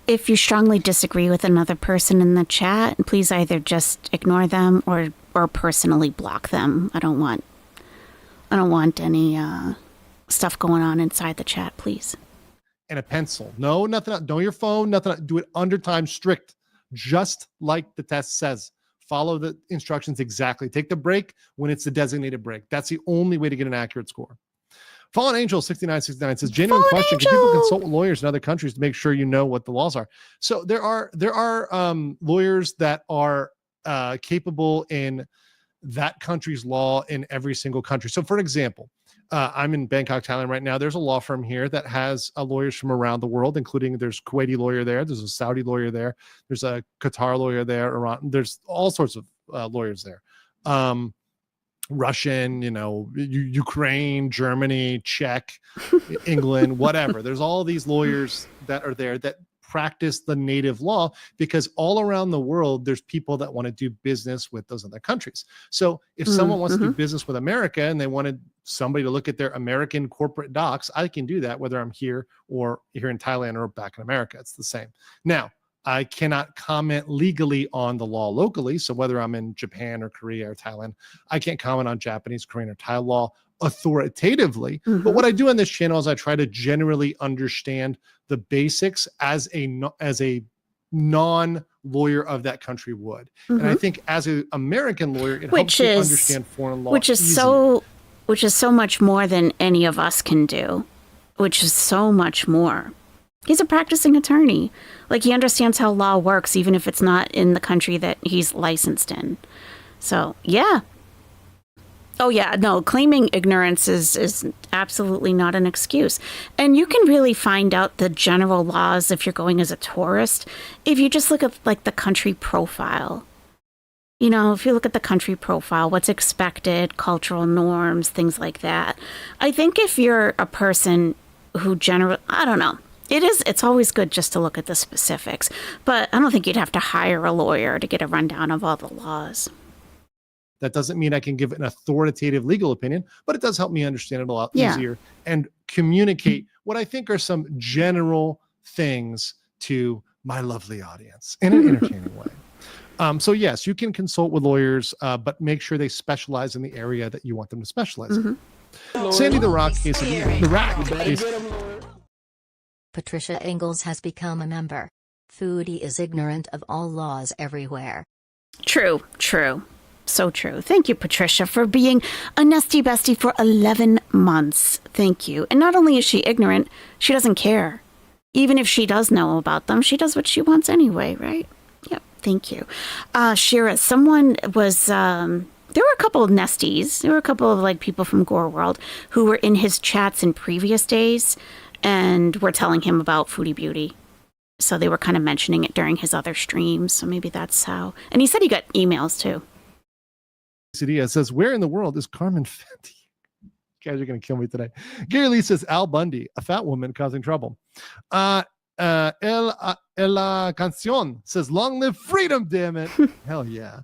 If you strongly disagree with another person in the chat, please either just ignore them or personally block them. I don't want any stuff going on inside the chat, please. And a pencil. No, nothing. Don't your phone. Nothing. Do it under time, strict, just like the test says. Follow the instructions exactly. Take the break when it's the designated break. That's the only way to get an accurate score. Fallen Angel 6969 says, genuine Fallen question. Angel! Can people consult with lawyers in other countries to make sure you know what the laws are? So there are lawyers that are capable in that country's law in every single country. So for example, I'm in Bangkok, Thailand right now. There's a law firm here that has lawyers from around the world, including there's Kuwaiti lawyer there. There's a Saudi lawyer there. There's a Qatar lawyer there. Iran. There's all sorts of lawyers there. Russian, Ukraine, Germany, Czech, England, whatever. There's all these lawyers that are there that practice the native law, because all around the world, there's people that want to do business with those other countries. So if someone wants to do business with America and they wanted somebody to look at their American corporate docs, I can do that, whether I'm here in Thailand or back in America. It's the same. Now, I cannot comment legally on the law locally. So whether I'm in Japan or Korea or Thailand, I can't comment on Japanese, Korean, or Thai law authoritatively. But what I do on this channel is I try to generally understand the basics as a non-lawyer of that country would. And I think as an American lawyer, it helps you understand foreign law which is so much more than any of us can do, which is so much more. He's a practicing attorney. Like, he understands how law works, even if it's not in the country that he's licensed in. So, yeah. Oh, yeah. No, claiming ignorance is absolutely not an excuse. And you can really find out the general laws if you're going as a tourist if you just look at, like, the country profile. You know, if you look at the country profile, what's expected, cultural norms, things like that. I think if you're a person who I don't know. It's always good just to look at the specifics, but I don't think you'd have to hire a lawyer to get a rundown of all the laws. That doesn't mean I can give an authoritative legal opinion, but it does help me understand it a lot easier and communicate what I think are some general things to my lovely audience in an entertaining way. So yes, you can consult with lawyers, but make sure they specialize in the area that you want them to specialize in. Sandy the Rock is Patricia Ingalls has become a member. Foodie is ignorant of all laws everywhere. True. So true. Thank you, Patricia, for being a Nestie Bestie for 11 months. Thank you. And not only is she ignorant, she doesn't care. Even if she does know about them, she does what she wants anyway, right? Yep. Thank you. Shira, someone was... there were a couple of Nesties. There were a couple of, like, people from Gore World who were in his chats in previous days and were telling him about Foodie Beauty. So they were kind of mentioning it during his other streams. So maybe that's how. And he said he got emails too. It says, where in the world is Carmen Fenty? You guys are going to kill me today. Gary Lee says, Al Bundy, a fat woman causing trouble. El Cancion says, long live freedom, damn it. Hell yeah.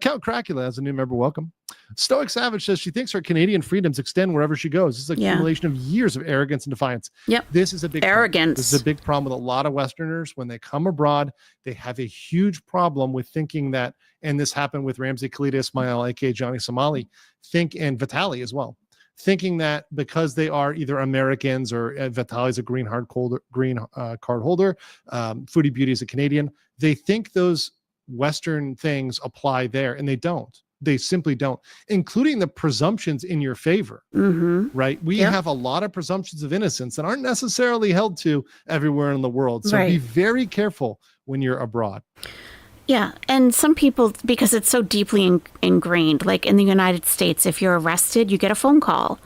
Count Cracula has a new member. Welcome. Stoic Savage says she thinks her Canadian freedoms extend wherever she goes. This is a accumulation of years of arrogance and defiance. Yep. This is a big arrogance. This is a big problem with a lot of Westerners. When they come abroad, they have a huge problem with thinking that, and this happened with Ramsey Khalid Ismail, aka Johnny Somali, and Vitali as well, thinking that because they are either Americans or Vitali's a green card holder, Foodie Beauty is a Canadian, they think those Western things apply there, and they don't. They simply don't, including the presumptions in your favor, right? We have a lot of presumptions of innocence that aren't necessarily held to everywhere in the world. So be very careful when you're abroad. Yeah. And some people, because it's so deeply ingrained, like in the United States, if you're arrested, you get a phone call.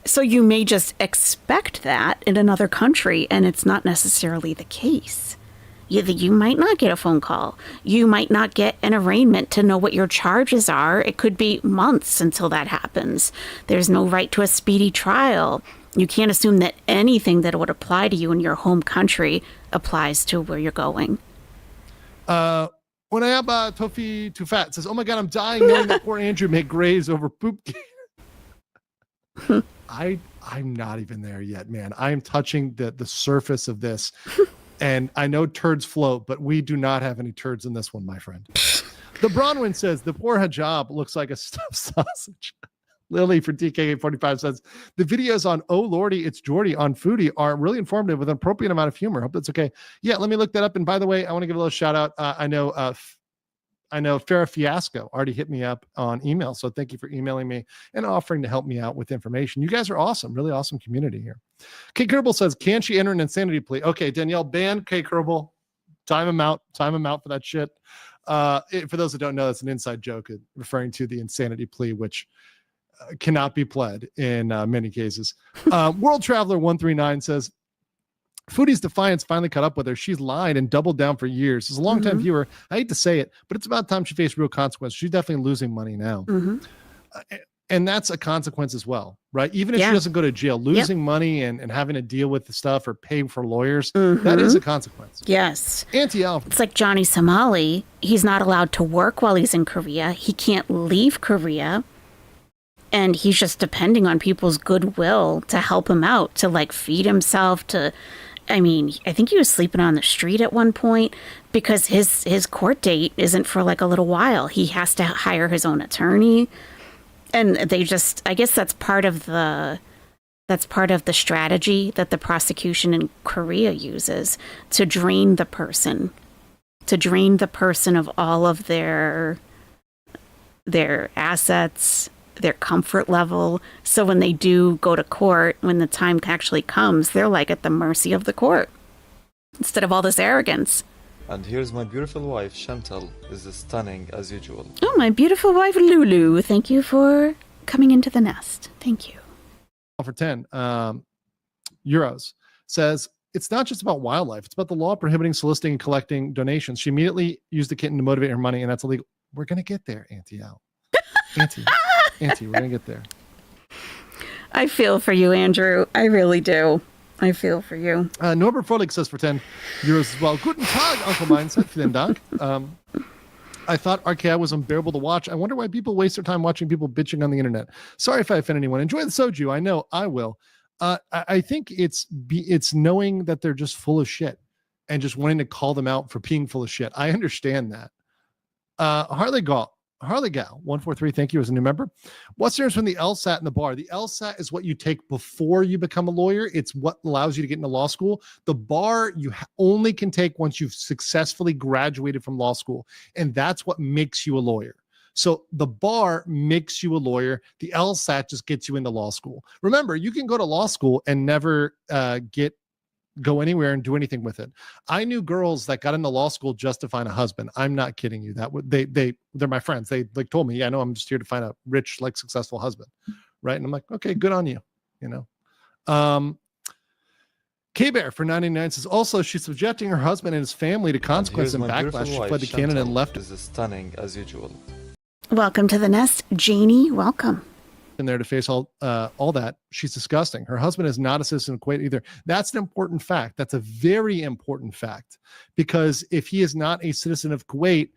So you may just expect that in another country, and it's not necessarily the case. You might not get a phone call. You might not get an arraignment to know what your charges are. It could be months until that happens. There's no right to a speedy trial. You can't assume that anything that would apply to you in your home country applies to where you're going. Unayaba Tofi Too Fat says, oh my God, I'm dying knowing that poor Andrew made graves over poop. I'm not even there yet, man. I'm touching the surface of this. And I know turds float, but we do not have any turds in this one, my friend. The Bronwyn says, the poor hijab looks like a stuffed sausage. Lily for TK45 says, the videos on Oh Lordy, It's Jordy on Foodie are really informative with an appropriate amount of humor. Hope that's okay. Yeah, let me look that up. And by the way, I want to give a little shout out. I know Farrah Fiasco already hit me up on email. So thank you for emailing me and offering to help me out with information. You guys are awesome. Really awesome community here. Kay Kerbal says, can she enter an insanity plea? Okay, Danielle, ban Kay Kerbal. Time him out for that shit. For those that don't know, that's an inside joke referring to the insanity plea, which cannot be pled in many cases. World Traveler 139 says, Foodie's defiance finally caught up with her. She's lied and doubled down for years. As a longtime viewer, I hate to say it, but it's about time she faced real consequences. She's definitely losing money now. And that's a consequence as well, right? Even if Yeah. she doesn't go to jail, losing money and having to deal with the stuff or pay for lawyers, that is a consequence. Yes. Auntie Al. It's like Johnny Somali. He's not allowed to work while he's in Korea. He can't leave Korea. And he's just depending on people's goodwill to help him out, to like feed himself, I think he was sleeping on the street at one point because his court date isn't for like a little while. He has to hire his own attorney. And I guess that's part of the strategy that the prosecution in Korea uses to drain the person of all of their assets, their comfort level. So when they do go to court, when the time actually comes, they're like at the mercy of the court instead of all this arrogance. And here's my beautiful wife, Chantal, is stunning as usual. Oh, my beautiful wife, Lulu. Thank you for coming into the nest. Thank you. For 10 euros says, it's not just about wildlife. It's about the law prohibiting soliciting and collecting donations. She immediately used the kitten to motivate her money, and that's illegal. We're going to get there, Auntie Al. Auntie, we're going to get there. I feel for you, Andrew. I really do. I feel for you. Norbert Froelich says for 10 euros as well. Guten Tag, Uncle Mindset. Vielen Dank. I thought RKI was unbearable to watch. I wonder why people waste their time watching people bitching on the internet. Sorry if I offend anyone. Enjoy the soju. I know I will. I think it's knowing that they're just full of shit and just wanting to call them out for being full of shit. I understand that. Harley Gal 143, thank you, as a new member. What's the difference between the LSAT and the bar? The LSAT is what you take before you become a lawyer. It's what allows you to get into law school. The bar you only can take once you've successfully graduated from law school, and that's what makes you a lawyer. So the bar makes you a lawyer. The LSAT just gets you into law school. Remember, you can go to law school and never go anywhere and do anything with it. I knew girls that got into law school just to find a husband. I'm not kidding you. That would they're my friends. They like told me, yeah, I know, I'm just here to find a rich, like successful husband. Right. And I'm like, okay, good on you. K-Bear for 99 says, also, she's subjecting her husband and his family to consequences and backlash. She fled to Canada and left. Is stunning as usual. Welcome to the nest, Janie. Welcome. In there to face all that. She's disgusting. Her husband is not a citizen of Kuwait either. That's an important fact. That's a very important fact, because if he is not a citizen of Kuwait,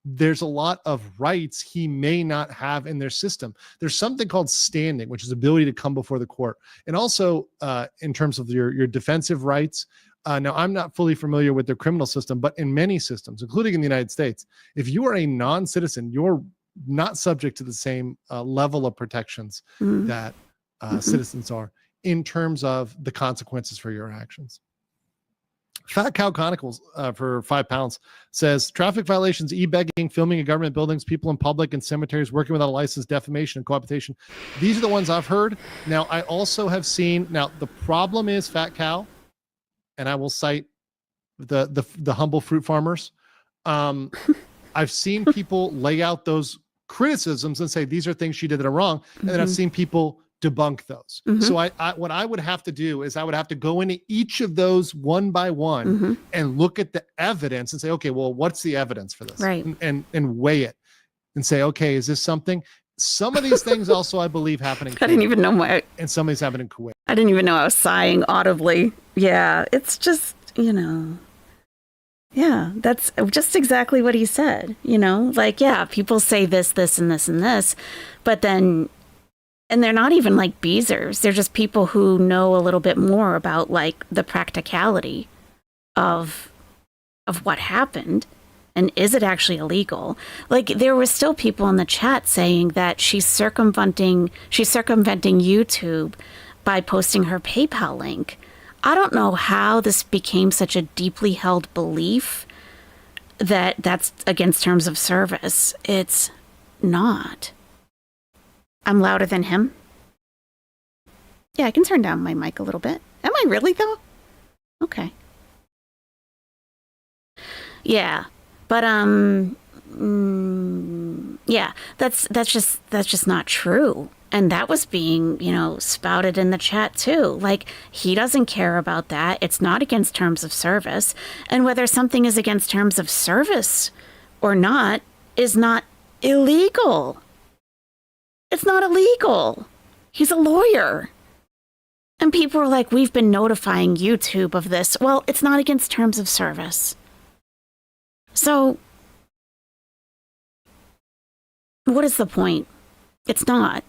there's a lot of rights he may not have in their system. There's something called standing, which is ability to come before the court. And also in terms of your defensive rights. Now, I'm not fully familiar with their criminal system, but in many systems, including in the United States, if you are a non-citizen, you're not subject to the same level of protections that citizens are in terms of the consequences for your actions. Fat Cow Chronicles for £5 says, traffic violations, e-begging, filming in government buildings, people in public and cemeteries, working without a license, defamation, and cohabitation. These are the ones I've heard. Now, I also have seen, now the problem is, Fat Cow, and I will cite the humble fruit farmers. I've seen people lay out those criticisms and say, these are things she did that are wrong. And then I've seen people debunk those. So I what I would have to do is I would have to go into each of those one by one and look at the evidence and say, okay, well, what's the evidence for this? Right. And weigh it and say, okay, is this something? Some of these things also, I believe, happen in Kuwait. I didn't even know why. And some of these happen in Kuwait. I didn't even know I was sighing audibly. Yeah, it's just, yeah, that's just exactly what he said, like, yeah, people say this, and this, and this, but then, and they're not even like Beezers. They're just people who know a little bit more about like the practicality of what happened. And is it actually illegal? Like, there were still people in the chat saying that she's circumventing YouTube by posting her PayPal link. I don't know how this became such a deeply held belief that that's against terms of service. It's not. I'm louder than him. Yeah, I can turn down my mic a little bit. Am I really, though? Okay. Yeah. But yeah, that's just not true. And that was being, spouted in the chat too. Like, he doesn't care about that. It's not against terms of service. And whether something is against terms of service or not is not illegal. It's not illegal. He's a lawyer. And people are like, we've been notifying YouTube of this. Well, it's not against terms of service. So, what is the point? It's not.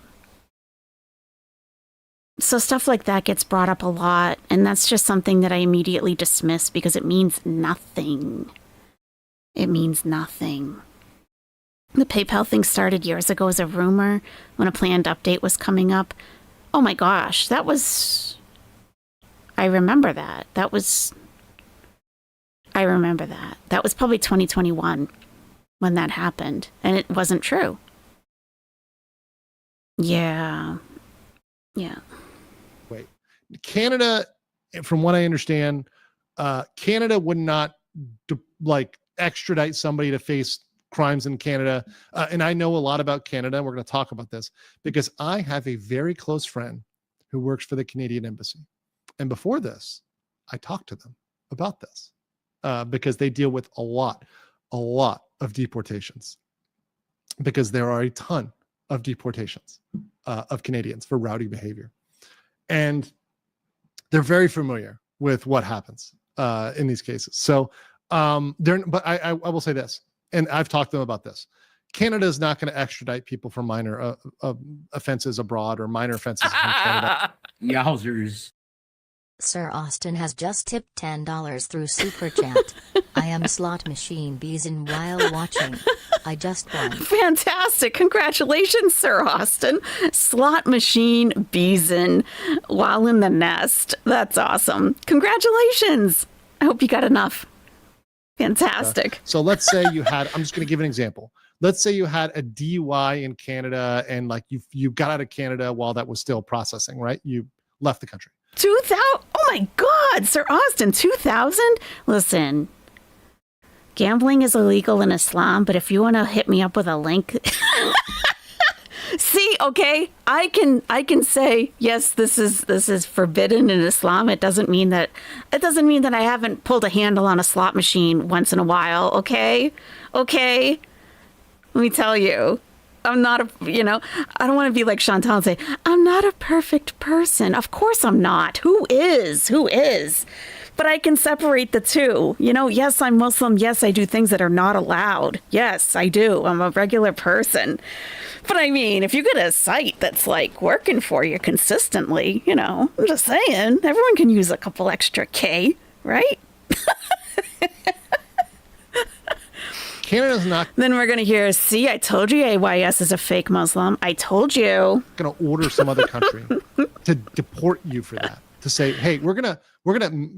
So stuff like that gets brought up a lot, and that's just something that I immediately dismiss because it means nothing. It means nothing. The PayPal thing started years ago as a rumor when a planned update was coming up. Oh my gosh, that was... I remember that. I remember that. That was probably 2021 when that happened, and it wasn't true. Yeah. Yeah. Wait. Canada, from what I understand, Canada would not extradite somebody to face crimes in Canada. And I know a lot about Canada. We're going to talk about this because I have a very close friend who works for the Canadian Embassy. And before this, I talked to them about this because they deal with a lot of deportations because there are a ton of deportations of Canadians for rowdy behavior. And they're very familiar with what happens in these cases. So but I will say this, and I've talked to them about this. Canada is not going to extradite people for minor offenses abroad or minor offenses from Canada. Yowzers. Sir Austin has just tipped $10 through Super Chat. I am slot machine Beeson while watching. I just won. Fantastic. Congratulations, Sir Austin. Slot machine Beeson while in the nest. That's awesome. Congratulations. I hope you got enough. Fantastic. So let's say you had, I'm just going to give an example. Let's say you had a DUI in Canada and like you got out of Canada while that was still processing, right? You left the country. 2,000? Oh my God, Sir Austin, 2,000? Listen, gambling is illegal in Islam, but if you want to hit me up with a link, see, okay, I can say yes, this is forbidden in Islam. It doesn't mean that I haven't pulled a handle on a slot machine once in a while. Okay. Let me tell you. I'm not I don't want to be like Chantal and say, I'm not a perfect person. Of course I'm not. Who is? But I can separate the two. Yes, I'm Muslim. Yes, I do things that are not allowed. Yes, I do. I'm a regular person. But I mean, if you get a site that's like working for you consistently, I'm just saying, everyone can use a couple extra K, right? Canada's not. Then we're going to hear, see, I told you AYS is a fake Muslim. I told you. Going to order some other country to deport you for that. To say, hey, we're gonna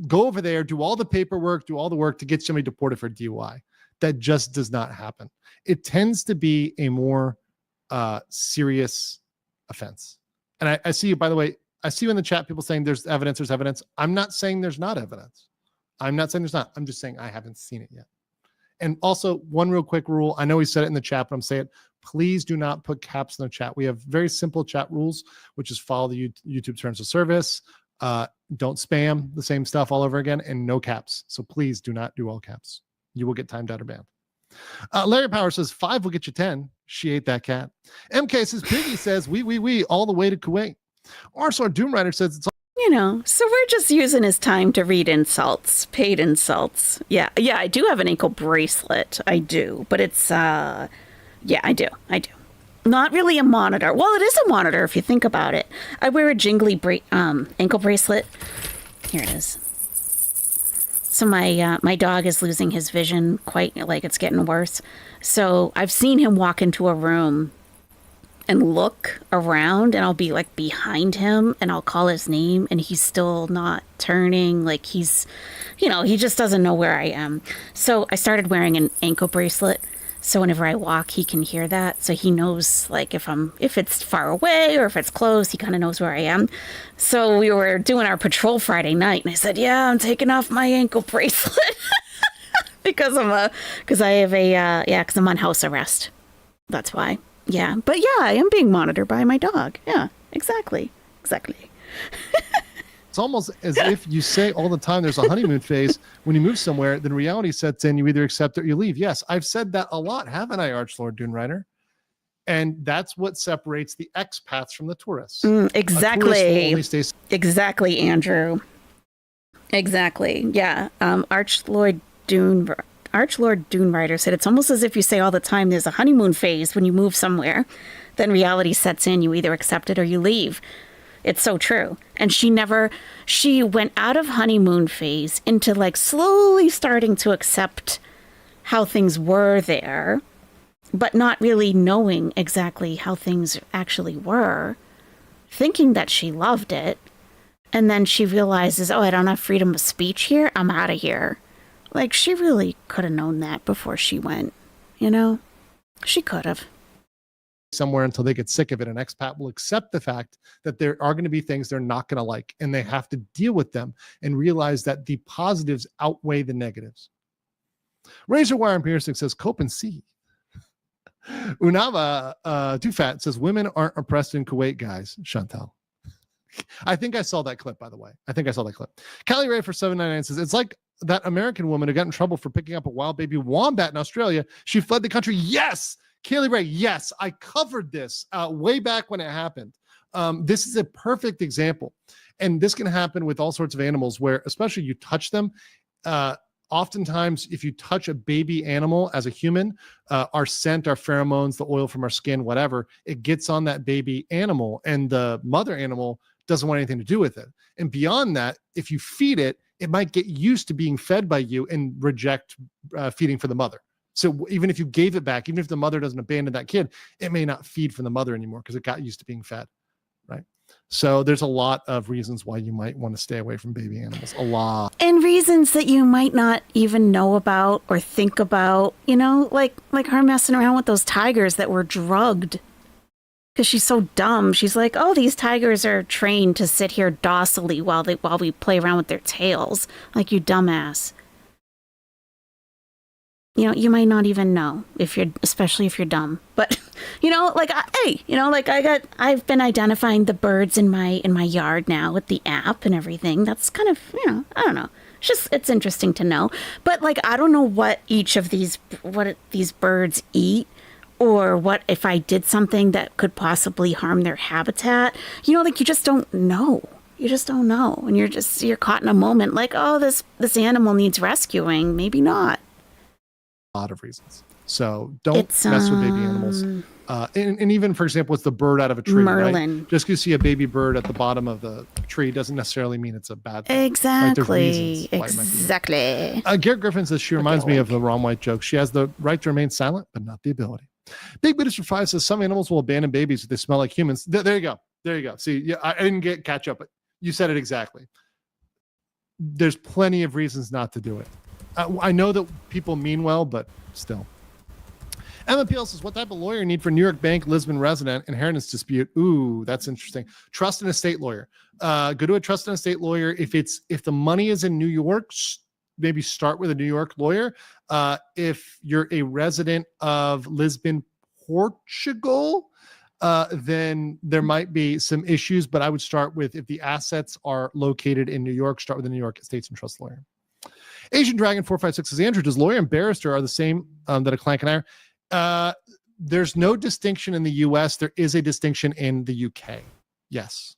go over there, do all the paperwork, do all the work to get somebody deported for DUI. That just does not happen. It tends to be a more serious offense. And I see you, by the way, I see you in the chat, people saying there's evidence. I'm not saying there's not evidence. I'm not saying there's not. I'm just saying I haven't seen it yet. And also, one real quick rule. I know he said it in the chat, but I'm saying it. Please do not put caps in the chat. We have very simple chat rules, which is follow the YouTube terms of service. Don't spam the same stuff all over again, and no caps. So please do not do all caps. You will get timed out or banned. Larry Power says 5 will get you 10. She ate that cat. MK says Piggy says we all the way to Kuwait. Arsar Doomrider says it's so we're just using his time to read insults, paid insults. Yeah, I do have an ankle bracelet. I do, but it's, I do. Not really a monitor. Well, it is a monitor if you think about it. I wear a jingly ankle bracelet. Here it is. So my dog is losing his vision quite, like it's getting worse. So I've seen him walk into a room and look around, and I'll be like behind him and I'll call his name and he's still not turning. Like he's, he just doesn't know where I am. So I started wearing an ankle bracelet. So whenever I walk, he can hear that. So he knows like if it's far away or if it's close, he kind of knows where I am. So we were doing our patrol Friday night and I said, yeah, I'm taking off my ankle bracelet because I'm on house arrest. That's why. Yeah, but yeah, I am being monitored by my dog. Yeah, exactly. It's almost as if you say all the time there's a honeymoon phase. When you move somewhere, then reality sets in. You either accept it or you leave. Yes, I've said that a lot, haven't I, Archlord Doonrider? And that's what separates the expats from the tourists. A tourist will Exactly. only stay Exactly, Andrew. Exactly. Yeah. Archlord Dunewriter said it's almost as if you say all the time there's a honeymoon phase when you move somewhere. Then reality sets in. You either accept it or you leave. It's so true. And she went out of honeymoon phase into like slowly starting to accept how things were there, but not really knowing exactly how things actually were, thinking that she loved it. And then she realizes, oh, I don't have freedom of speech here. I'm out of here. Like, she really could have known that before she went, you know? She could have. somewhere until they get sick of it. An expat will accept the fact that there are going to be things they're not going to like, and they have to deal with them and realize that the positives outweigh the negatives. Razor Wire and Piercing says, cope and see. Unava Tufat says, women aren't oppressed in Kuwait, guys. Chantal. I think I saw that clip, by the way. I think I saw that clip. Callie Ray for 799 says, it's like that American woman who got in trouble for picking up a wild baby wombat in Australia. She fled the country. Yes. Callie Ray. Yes. I covered this way back when it happened. This is a perfect example. And this can happen with all sorts of animals where, especially you touch them. Oftentimes, if you touch a baby animal as a human, our scent, our pheromones, the oil from our skin, whatever, it gets on that baby animal, and the mother animal doesn't want anything to do with it. And beyond that, if you feed it, it might get used to being fed by you and reject feeding for the mother. So even if you gave it back, even if the mother doesn't abandon that kid, it may not feed from the mother anymore because it got used to being fed, right? So there's a lot of reasons why you might want to stay away from baby animals. A lot. And reasons that you might not even know about or think about, you know, like her messing around with those tigers that were drugged. Because she's so dumb. She's like, oh, these tigers are trained to sit here docilely while we play around with their tails. Like, you dumbass. You know, you might not even know especially if you're dumb. But, you know, like, I've been identifying the birds in my yard now with the app and everything. That's kind of, you know, I don't know. It's interesting to know. But, like, I don't know what these birds eat, or what if I did something that could possibly harm their habitat. You know, like, you just don't know. You just don't know. And you're caught in a moment like, oh, this animal needs rescuing. Maybe not. Lot of reasons. So don't mess with baby animals. And even, for example, it's the bird out of a tree. Merlin. Right? Just because you see a baby bird at the bottom of the tree doesn't necessarily mean it's a bad thing. Exactly. Right? Exactly. Garrett Griffin says, she reminds me of the Ron White joke. She has the right to remain silent, but not the ability. Big Minister 5 says, some animals will abandon babies if they smell like humans. There you go. There you go. See, yeah, I didn't catch up, but you said it exactly. There's plenty of reasons not to do it. I know that people mean well, but still. Emma Peel says, what type of lawyer need for New York Bank Lisbon resident inheritance dispute? Ooh, that's interesting. Trust and estate lawyer. Go to a trust and estate lawyer. If the money is in New York, maybe start with a New York lawyer. If you're a resident of Lisbon, Portugal, then there might be some issues, but I would start with, if the assets are located in New York, start with the New York Estates and Trust lawyer. Asian Dragon 456 says, Andrew, does lawyer and barrister are the same that a clank and I are? There's no distinction in the US. There is a distinction in the UK. Yes.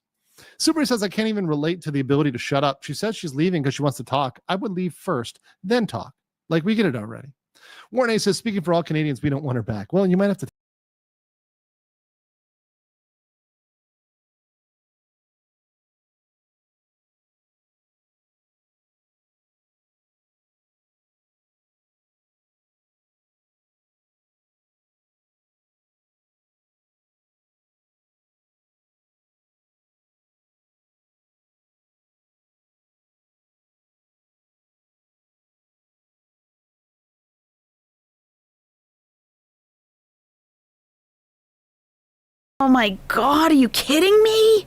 Super says, I can't even relate to the ability to shut up. She says she's leaving because she wants to talk. I would leave first, then talk. Like, we get it already. Warren A says, speaking for all Canadians, we don't want her back. Well, you might have to. Oh my God, are you kidding me?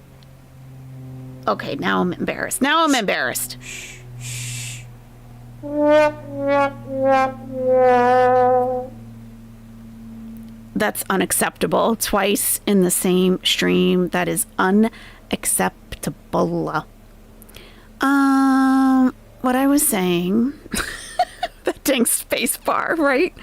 Okay, now I'm embarrassed. That's unacceptable. Twice in the same stream. That is unacceptable. What I was saying, that dang space bar, right?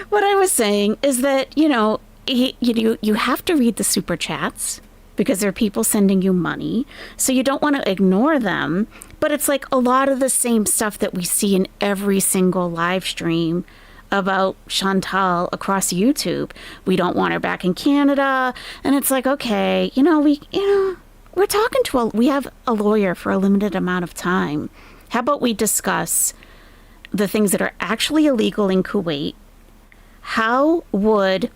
What I was saying is that, you know, you have to read the super chats because there are people sending you money. So you don't want to ignore them. But it's like a lot of the same stuff that we see in every single live stream about Chantal across YouTube. We don't want her back in Canada. And it's like, okay, we're talking to we have a lawyer for a limited amount of time. How about we discuss the things that are actually illegal in Kuwait? How would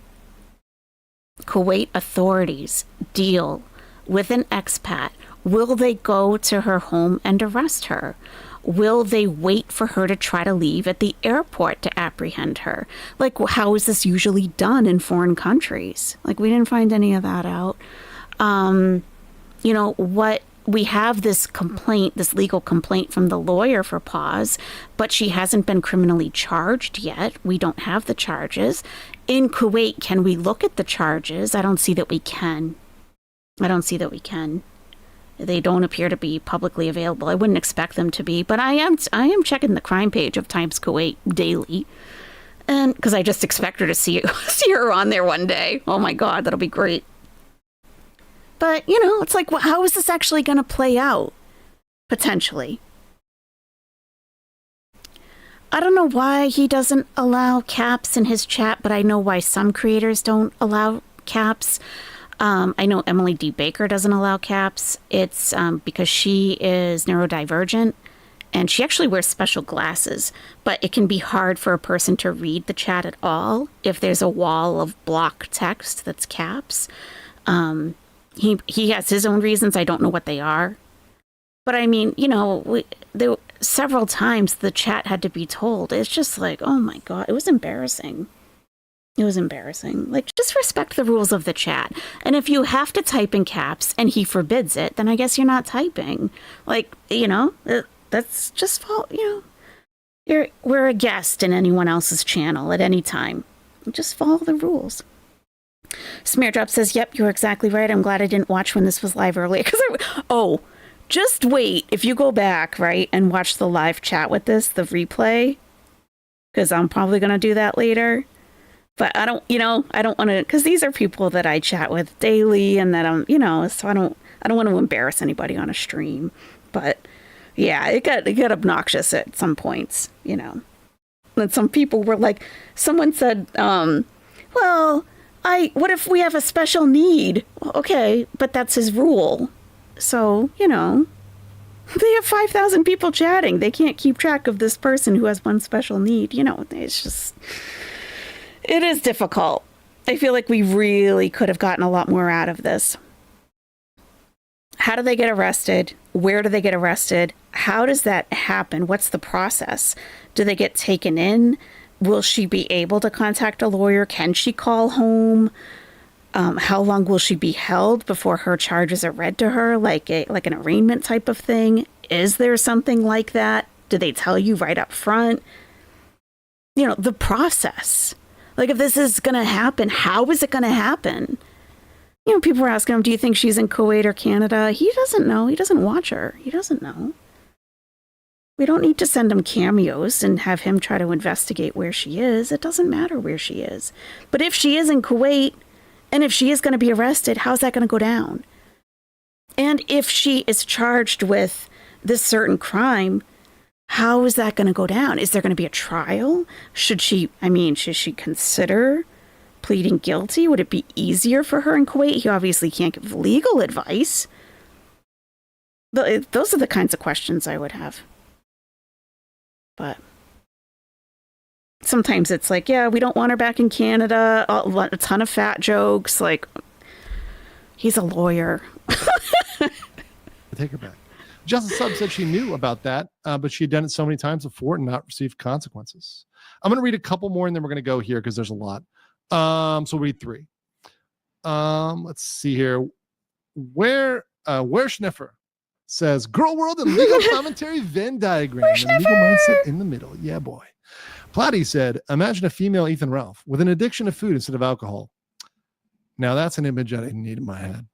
Kuwait authorities deal with an expat? Will they go to her home and arrest her? Will they wait for her to try to leave at the airport to apprehend her? Like, how is this usually done in foreign countries? Like, we didn't find any of that out. What we have this complaint, this legal complaint from the lawyer for Pause, but she hasn't been criminally charged yet. We don't have the charges. In Kuwait, can we look at the charges? I don't see that we can. They don't appear to be publicly available. I wouldn't expect them to be, but I am checking the crime page of Times Kuwait daily, and because I just expect her to see her on there one day. Oh my God, that'll be great. But it's like, well, how is this actually going to play out? Potentially, I don't know why he doesn't allow caps in his chat, but I know why some creators don't allow caps. I know Emily D. Baker doesn't allow caps. It's because she is neurodivergent and she actually wears special glasses, but it can be hard for a person to read the chat at all if there's a wall of block text that's caps. He has his own reasons. I don't know what they are. But I mean, there several times the chat had to be told. It's just like, oh my God, it was embarrassing. It was embarrassing. Like, just respect the rules of the chat. And if you have to type in caps and he forbids it, then I guess you're not typing. Like, that's just fault. We're a guest in anyone else's channel at any time. Just follow the rules. Smeardrop says, yep, you're exactly right. I'm glad I didn't watch when this was live earlier. Just wait. If you go back, right, and watch the live chat with the replay, because I'm probably going to do that later. But I don't want to, because these are people that I chat with daily and that I'm, so I don't want to embarrass anybody on a stream. But yeah, it got obnoxious at some points, And some people were like, someone said, what if we have a special need? Well, okay, but that's his rule. So, they have 5,000 people chatting. They can't keep track of this person who has one special need. It's just... It is difficult. I feel like we really could have gotten a lot more out of this. How do they get arrested? Where do they get arrested? How does that happen? What's the process? Do they get taken in? Will she be able to contact a lawyer? Can she call home? How long will she be held before her charges are read to her? Like an arraignment type of thing? Is there something like that? Do they tell you right up front? The process. Like, if this is going to happen, how is it going to happen? People were asking him, do you think she's in Kuwait or Canada? He doesn't know. He doesn't watch her. He doesn't know. We don't need to send him cameos and have him try to investigate where she is. It doesn't matter where she is. But if she is in Kuwait, and if she is going to be arrested, how's that going to go down? And if she is charged with this certain crime, how is that going to go down? Is there going to be a trial? Should she consider pleading guilty? Would it be easier for her in Kuwait? He obviously can't give legal advice. But those are the kinds of questions I would have. But sometimes it's like, yeah, we don't want her back in Canada. A ton of fat jokes. Like, he's a lawyer. Take her back. Justice Sub said she knew about that, but she had done it so many times before and not received consequences. I'm going to read a couple more and then we're going to go here because there's a lot. So we'll read 3. Let's see here. Where Schneffer says, Girl World and legal commentary Venn diagram and legal mindset in the middle. Yeah, boy. Platy said, imagine a female Ethan Ralph with an addiction to food instead of alcohol. Now that's an image I didn't need in my head.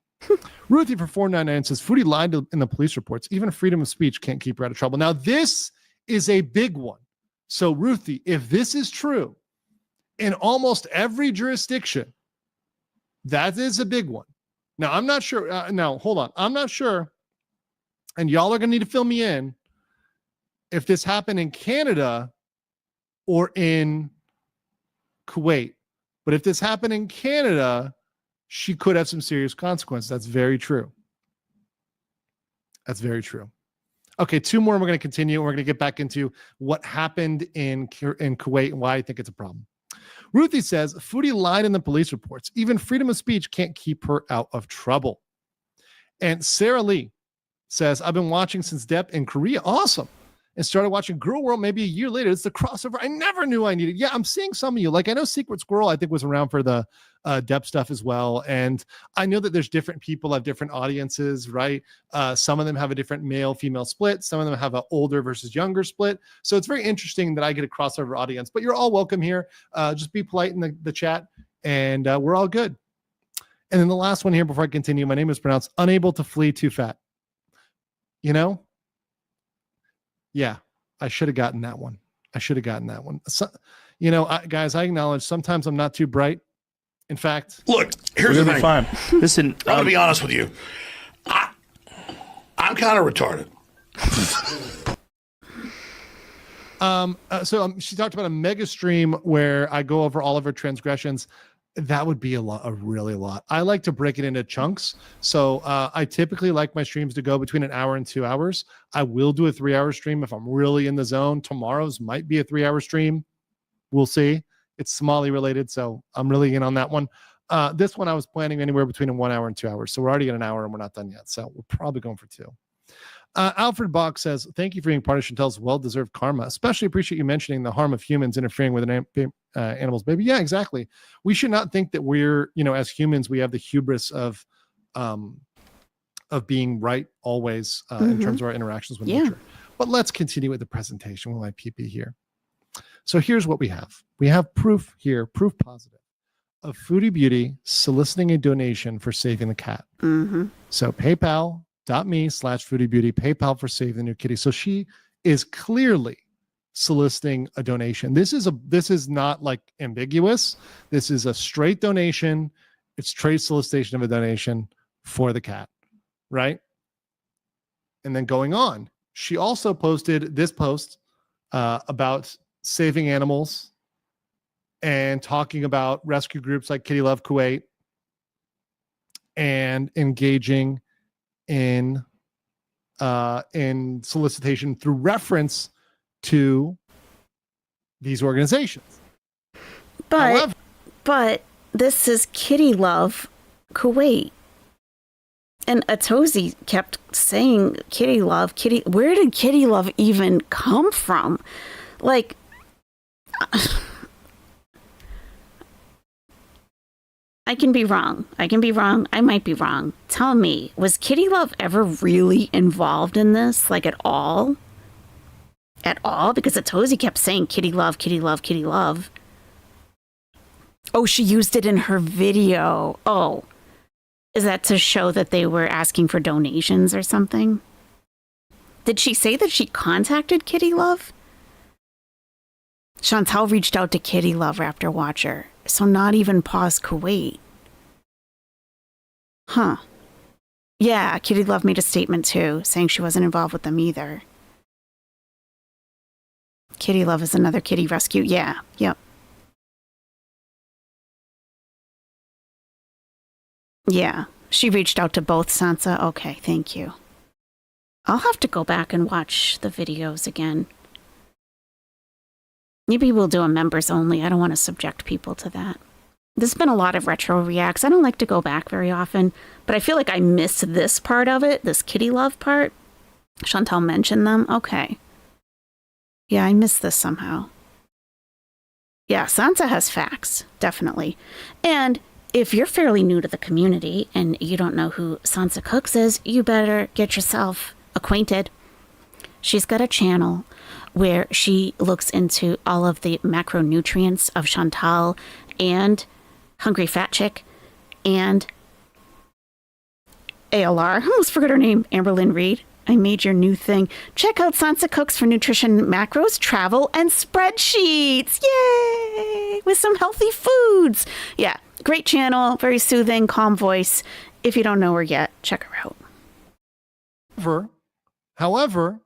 Ruthie for 499 says, Foodie lied in the police reports. Even freedom of speech can't keep her out of trouble. Now this is a big one. So Ruthie, if this is true, in almost every jurisdiction, That is a big one. Now, I'm not sure. Now, hold on. I'm not sure. And y'all are going to need to fill me in if this happened in Canada or in Kuwait. But if this happened in Canada, she could have some serious consequences. That's very true. That's very true. Okay, 2 more, and we're going to continue. We're going to get back into what happened in Kuwait and why I think it's a problem. Ruthie says, Foodie lied in the police reports. Even freedom of speech can't keep her out of trouble. And Sarah Lee says, I've been watching since Depp in Korea. Awesome. And started watching Girl World maybe a year later. It's the crossover I never knew I needed. Yeah, I'm seeing some of you. Like, I know Secret Squirrel, I think, was around for the Depp stuff as well. And I know that there's different people have different audiences, right? Some of them have a different male-female split. Some of them have an older versus younger split. So it's very interesting that I get a crossover audience. But you're all welcome here. Just be polite in the chat, and we're all good. And then the last one here before I continue, my name is pronounced unable to flee too fat. You know? Yeah, I should have gotten that one. So, you know, guys, I acknowledge sometimes I'm not too bright. In fact, look, here's the thing. Fine. Listen, I'm going to be honest with you. I'm kind of retarded. So she talked about a mega stream where I go over all of her transgressions. That would be really a lot. I like to break it into chunks. So I typically like my streams to go between an hour and 2 hours. I will do a 3-hour stream if I'm really in the zone. Tomorrow's might be a 3-hour stream. We'll see. It's Somali related, so I'm really in on that one. This one I was planning anywhere between a 1 hour and 2 hours. So we're already at an hour and we're not done yet. So we're probably going for 2. Alfred Bach says, thank you for being part of Chantel's well-deserved karma. Especially appreciate you mentioning the harm of humans interfering with an animal's baby. Yeah, exactly. We should not think that we're, as humans, we have the hubris of being right always in terms of our interactions with nature. But let's continue with the presentation with my PP here. So here's what we have. We have proof here, proof positive, of Foodie Beauty soliciting a donation for saving the cat. So PayPal.me/Foodie Beauty, PayPal for Save the New Kitty. So she is clearly soliciting a donation. This is not like ambiguous. This is a straight donation. It's trade solicitation of a donation for the cat, right? And then going on, she also posted this post about saving animals and talking about rescue groups like Kitty Love Kuwait and engaging in solicitation through reference to these organizations. But this is Kitty Love Kuwait. And Atozi kept saying Kitty Love, Kitty. Where did Kitty Love even come from? Like, I can be wrong. I might be wrong. Tell me, was Kitty Love ever really involved in this? Like, at all? At all? Because Atozi kept saying Kitty Love, Kitty Love, Kitty Love. Oh, she used it in her video. Oh. Is that to show that they were asking for donations or something? Did she say that she contacted Kitty Love? Chantal reached out to Kitty Love after Watcher. So not even Pause Kuwait. Huh. Yeah, Kitty Love made a statement too, saying she wasn't involved with them either. Kitty Love is another kitty rescue. Yeah, yep. Yeah, she reached out to both, Sansa. Okay, thank you. I'll have to go back and watch the videos again. Maybe we'll do a members only. I don't want to subject people to that. There's been a lot of retro reacts. I don't like to go back very often, but I feel like I missed this part of it, this Kitty Love part. Chantal mentioned them. Okay. Yeah, I missed this somehow. Yeah, Sansa has facts, definitely. And if you're fairly new to the community and you don't know who Sansa Cooks is, you better get yourself acquainted. She's got a channel where she looks into all of the macronutrients of Chantal and Hungry Fat Chick and ALR. I almost forgot her name, Amberlynn Reed. I made your new thing. Check out Sansa Cooks for nutrition, macros, travel, and spreadsheets. Yay! With some healthy foods. Yeah, Great channel, very soothing, calm voice. If you don't know her yet, check her out. However,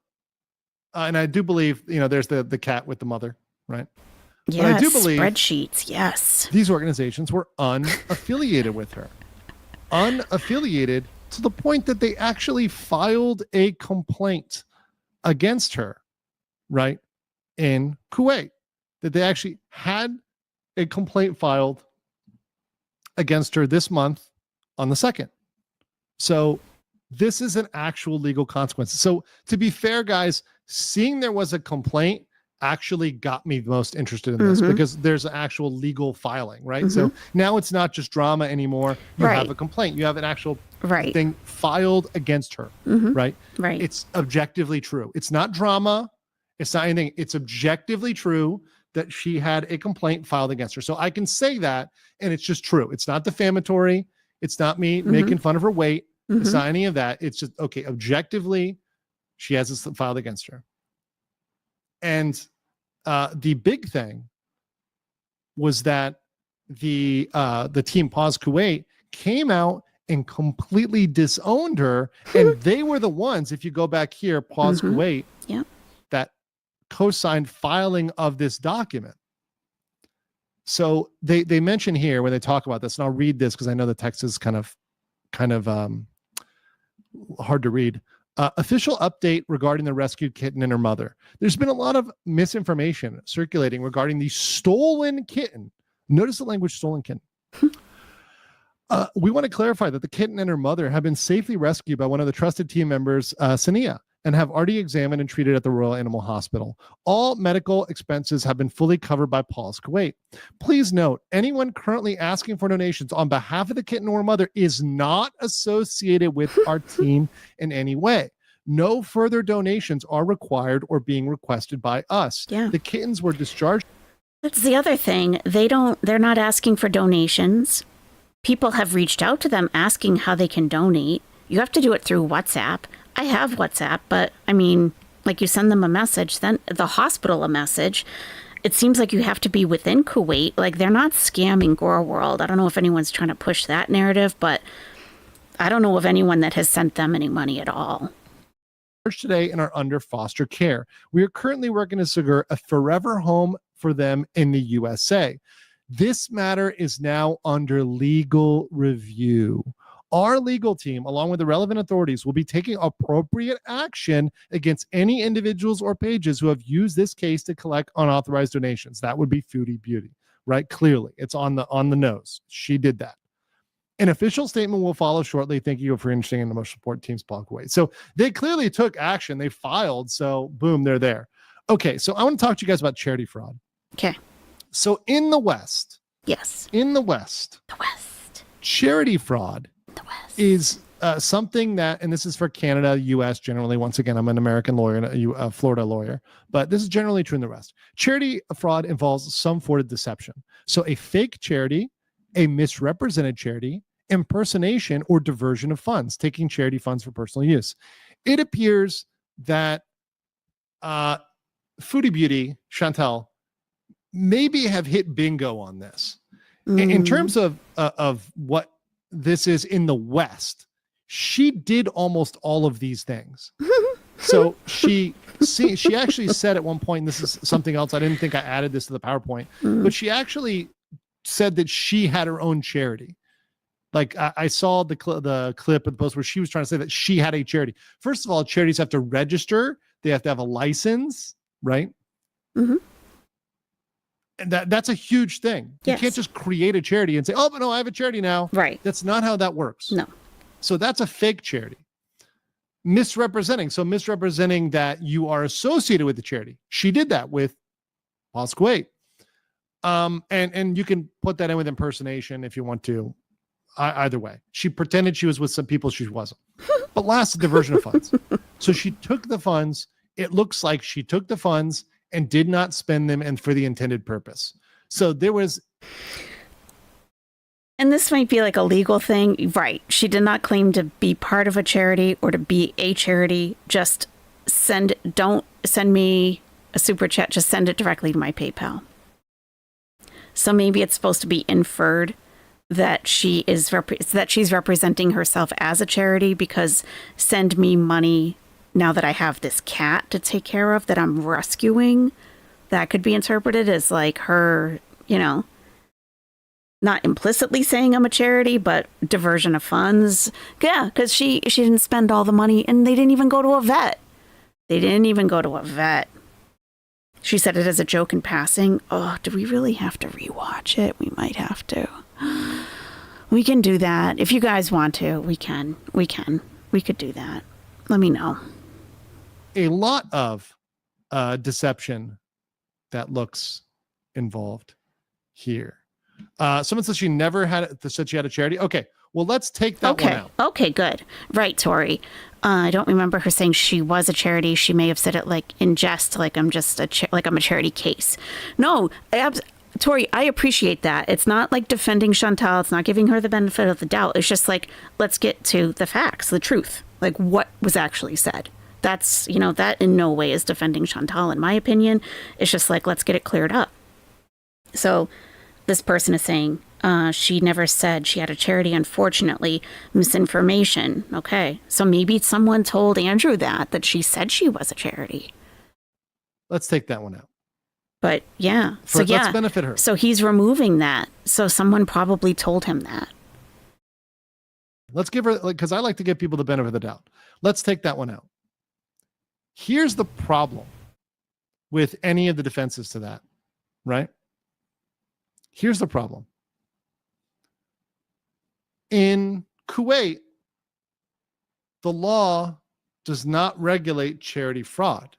and I do believe, there's the cat with the mother, right? Yes, but I do believe spreadsheets, yes. These organizations were unaffiliated with her. Unaffiliated to the point that they actually filed a complaint against her, right, in Kuwait. That they actually had a complaint filed against her this month on the 2nd. So this is an actual legal consequence. So to be fair, guys, seeing there was a complaint actually got me the most interested in this because there's an actual legal filing, right? So now it's not just drama anymore. You have a complaint. You have an actual thing filed against her, right? Right. It's objectively true. It's not drama. It's not anything. It's objectively true that she had a complaint filed against her. So I can say that, and it's just true. It's not defamatory. It's not me making fun of her weight. It's not any of that. It's just, okay, objectively, she has this filed against her. And the big thing was that the team Pause Kuwait came out and completely disowned her. And they were the ones, if you go back here, Pause Kuwait, that co-signed filing of this document. So they mention here when they talk about this, and I'll read this because I know the text is kind of hard to read. Official update regarding the rescued kitten and her mother. There's been a lot of misinformation circulating regarding the stolen kitten. Notice the language, stolen kitten. We want to clarify that the kitten and her mother have been safely rescued by one of the trusted team members, Sania, and have already examined and treated at the Royal Animal Hospital. All medical expenses have been fully covered by Pause Kuwait. Please note, anyone currently asking for donations on behalf of the kitten or mother is not associated with our team in any way. No further donations are required or being requested by us. Yeah. The kittens were discharged. That's the other thing. They're not asking for donations. People have reached out to them asking how they can donate. You have to do it through WhatsApp. I have WhatsApp, but I mean, like you send them a message, then the hospital a message. It seems like you have to be within Kuwait. Like they're not scamming Gore World. I don't know if anyone's trying to push that narrative, but I don't know of anyone that has sent them any money at all. Today and are under foster care. We are currently working to secure a forever home for them in the USA. This matter is now under legal review. Our legal team, along with the relevant authorities, will be taking appropriate action against any individuals or pages who have used this case to collect unauthorized donations. That would be Foodie Beauty, right? Clearly, it's on the nose. She did that. An official statement will follow shortly. Thank you for interesting and emotional support teams Parkway. So they clearly took action. They filed. So boom, they're there. Okay, so I want to talk to you guys about charity fraud. Okay. So in the West, in the West, charity fraud is something that, and this is for Canada, US generally. Once again, I'm an American lawyer and a Florida lawyer, but this is generally true in the West. Charity fraud involves some form of deception. So a fake charity, a misrepresented charity, impersonation, or diversion of funds, taking charity funds for personal use. It appears that Foodie Beauty, Chantal, maybe have hit bingo on this. In terms of what this is in the West, she did almost all of these things. So she actually said at one point, and this is something else, I didn't think I added this to the PowerPoint, but she actually said that she had her own charity. Like I saw the clip of the post where she was trying to say that she had a charity. First of all, charities have to register. They have to have a license, right? And that's a huge thing. Yes. You can't just create a charity and say, oh, but no, I have a charity now. Right. That's not how that works. No. So that's a fake charity. Misrepresenting. So misrepresenting that you are associated with the charity. She did that with Pause Kuwait. And you can put that in with impersonation if you want to. Either way. She pretended she was with some people she wasn't. But last, diversion of funds. So she took the funds. It looks like she took the funds and did not spend them and for the intended purpose. So there was... And this might be like a legal thing. Right. She did not claim to be part of a charity or to be a charity. Just don't send me a super chat. Just send it directly to my PayPal. So maybe it's supposed to be inferred that she's representing herself as a charity because send me money now that I have this cat to take care of that I'm rescuing. That could be interpreted as like her, not implicitly saying I'm a charity, but diversion of funds. Yeah, because she didn't spend all the money and they didn't even go to a vet. She said it as a joke in passing. Oh, do we really have to rewatch it? We might have to. We can do that. If you guys want to, we can. We could do that. Let me know. A lot of deception that looks involved here. Someone says she had a charity. Okay, well, let's take that one out. Okay, good. Right, Tori. I don't remember her saying she was a charity. She may have said it like in jest, like I'm just I'm a charity case. No, Tori, I appreciate that. It's not like defending Chantal. It's not giving her the benefit of the doubt. It's just like, let's get to the facts, the truth, like what was actually said. That's, that in no way is defending Chantal, in my opinion. It's just like, let's get it cleared up. So this person is saying, she never said she had a charity, unfortunately. Misinformation. Okay. So maybe someone told Andrew that she said she was a charity. Let's take that one out. But yeah. Let's benefit her. So he's removing that. So someone probably told him that. Let's give her, because I like to give people the benefit of the doubt. Let's take that one out. Here's the problem with any of the defenses to that, right? Here's the problem. In Kuwait, the law does not regulate charity fraud.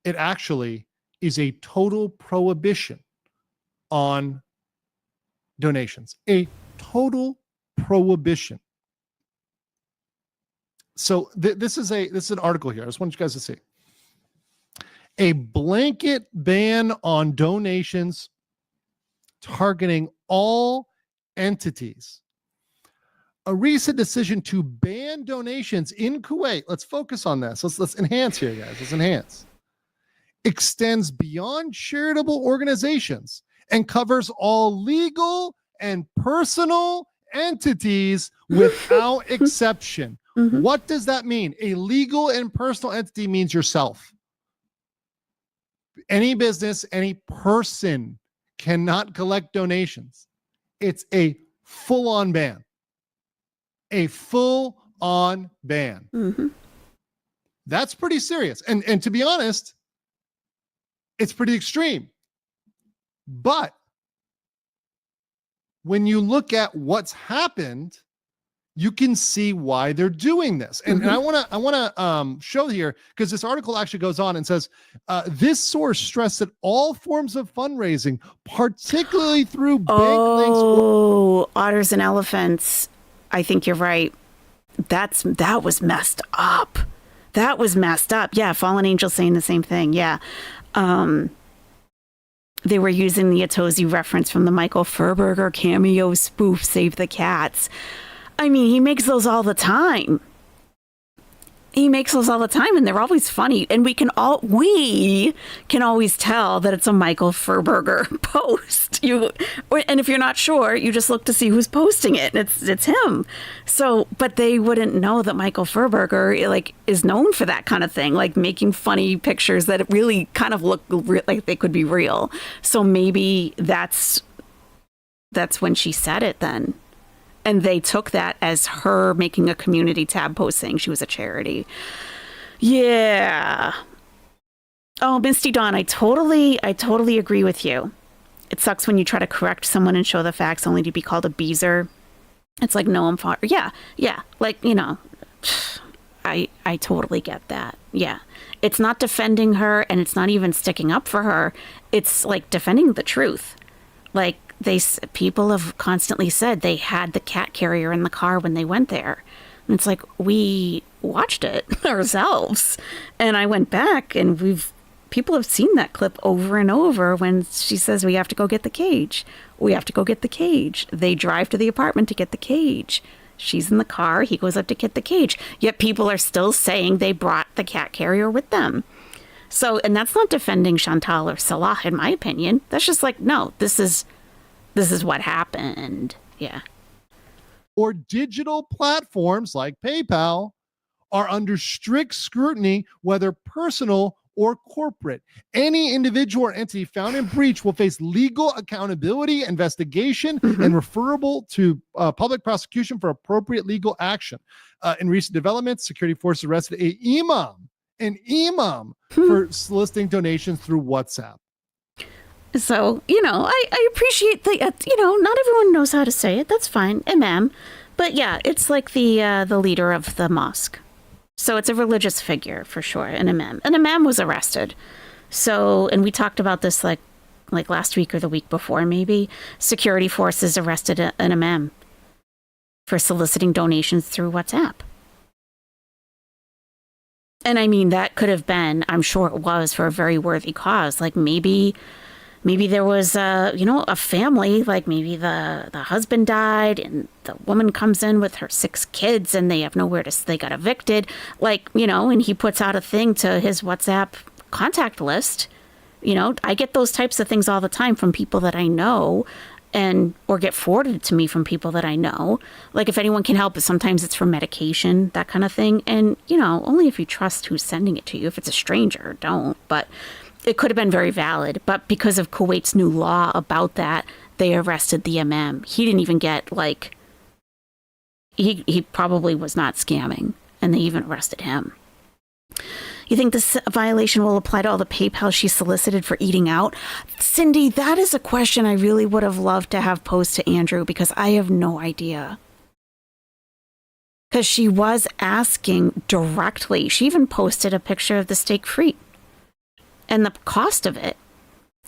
It actually is a total prohibition on donations. A total prohibition. So this is an article here. I just want you guys to see. A blanket ban on donations targeting all entities. A recent decision to ban donations in Kuwait. Let's focus on this. Let's enhance here, guys. Let's enhance. Extends beyond charitable organizations and covers all legal and personal entities without exception. Mm-hmm. What does that mean? A legal and personal entity means yourself. Any business, any person cannot collect donations. It's a full-on ban. A full-on ban. Mm-hmm. That's pretty serious. And to be honest, it's pretty extreme. But when you look at what's happened, you can see why they're doing this. And, mm-hmm. and I want to show here, because this article actually goes on and says, this source stressed that all forms of fundraising, particularly through bank links. Oh, otters and elephants. I think you're right. That was messed up. That was messed up. Yeah, Fallen Angel saying the same thing. Yeah. They were using the Atozi reference from the Michael Furberger cameo spoof, Save the Cats. I mean, he makes those all the time. And they're always funny. And we can always tell that it's a Michael Furberger post. And if you're not sure, you just look to see who's posting it. It's him. So, but they wouldn't know that Michael Furberger is known for that kind of thing, like making funny pictures that really kind of look like they could be real. So maybe that's when she said it then. And they took that as her making a community tab post saying she was a charity. Yeah. Oh, Misty Dawn, I totally agree with you. It sucks when you try to correct someone and show the facts only to be called a beezer. It's like, no, I'm fine. Yeah. Like, I totally get that. Yeah. It's not defending her and it's not even sticking up for her. It's like defending the truth. Like, people have constantly said they had the cat carrier in the car when they went there. And it's like, we watched it ourselves. And I went back and people have seen that clip over and over when she says, we have to go get the cage. We have to go get the cage. They drive to the apartment to get the cage. She's in the car. He goes up to get the cage. Yet people are still saying they brought the cat carrier with them. So, and that's not defending Chantal or Salah, in my opinion. That's just like, no, this is what happened. Yeah. or digital platforms like PayPal are under strict scrutiny, whether personal or corporate. Any individual or entity found in breach will face legal accountability, investigation, and referable to public prosecution for appropriate legal action. In recent developments, security forces arrested an imam for soliciting donations through WhatsApp. So, I appreciate not everyone knows how to say it. That's fine. Imam. But yeah, it's like the leader of the mosque. So it's a religious figure for sure, an imam. An imam was arrested. So, and we talked about this like last week or the week before, maybe. Security forces arrested an imam for soliciting donations through WhatsApp. And I mean, that could have been, I'm sure it was, for a very worthy cause. Like maybe there was a family, like maybe the husband died and the woman comes in with her 6 kids and they have nowhere to, they got evicted, and he puts out a thing to his WhatsApp contact list. I get those types of things all the time from people that I know or get forwarded to me from people that I know. Like if anyone can help, sometimes it's for medication, that kind of thing. And, only if you trust who's sending it to you. If it's a stranger, don't. But it could have been very valid, but because of Kuwait's new law about that, they arrested the imam. He didn't even get, he probably was not scamming, and they even arrested him. You think this violation will apply to all the PayPal she solicited for eating out? Cindy, that is a question I really would have loved to have posed to Andrew, because I have no idea. Because she was asking directly. She even posted a picture of the steak frite and the cost of it,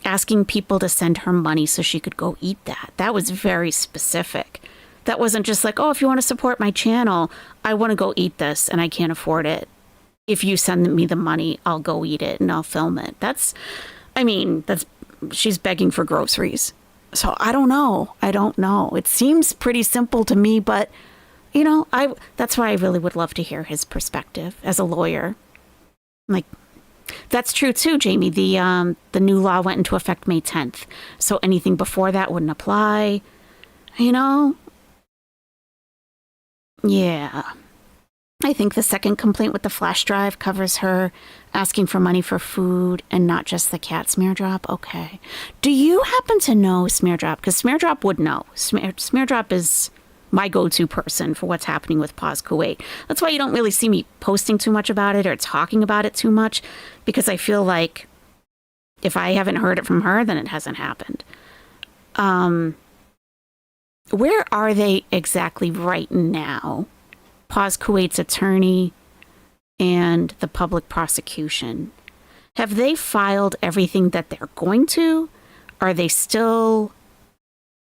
asking people to send her money so she could go eat that. That was very specific. That wasn't just like, oh, if you want to support my channel, I want to go eat this and I can't afford it. If you send me the money, I'll go eat it and I'll film it. She's begging for groceries. So I don't know. It seems pretty simple to me, but that's why I really would love to hear his perspective as a lawyer. That's true too, Jamie. The new law went into effect May 10th. So anything before that wouldn't apply. Yeah. I think the second complaint with the flash drive covers her asking for money for food and not just the cat smear drop. Okay. Do you happen to know Smear Drop? Because Smear Drop would know. Smear Drop is my go-to person for what's happening with Pause Kuwait. That's why you don't really see me posting too much about it or talking about it too much, because I feel like if I haven't heard it from her, then it hasn't happened. Where are they exactly right now? Pause Kuwait's attorney and the public prosecution. Have they filed everything that they're going to? Are they still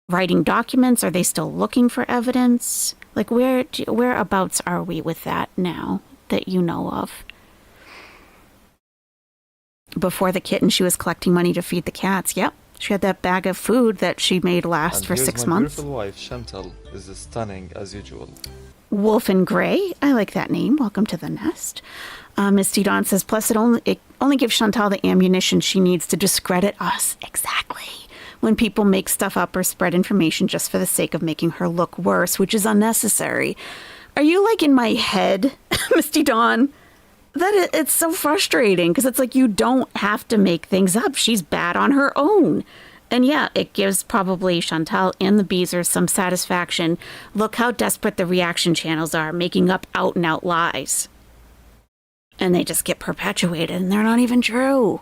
writing documents? Are they still looking for evidence? Whereabouts are we with that now that you know of? Before the kitten, she was collecting money to feed the cats. Yep. She had that bag of food that she made last for 6 months. My beautiful wife, Chantal, is stunning as usual. Wolf in Gray. I like that name. Welcome to the nest. Misty Dawn says, plus it only gives Chantal the ammunition she needs to discredit us. Exactly. When people make stuff up or spread information just for the sake of making her look worse, which is unnecessary. Are you in my head, Misty Dawn? That it's so frustrating because it's like you don't have to make things up. She's bad on her own. And yeah, it gives probably Chantal and the Beezers some satisfaction. Look how desperate the reaction channels are, making up out and out lies. And they just get perpetuated and they're not even true.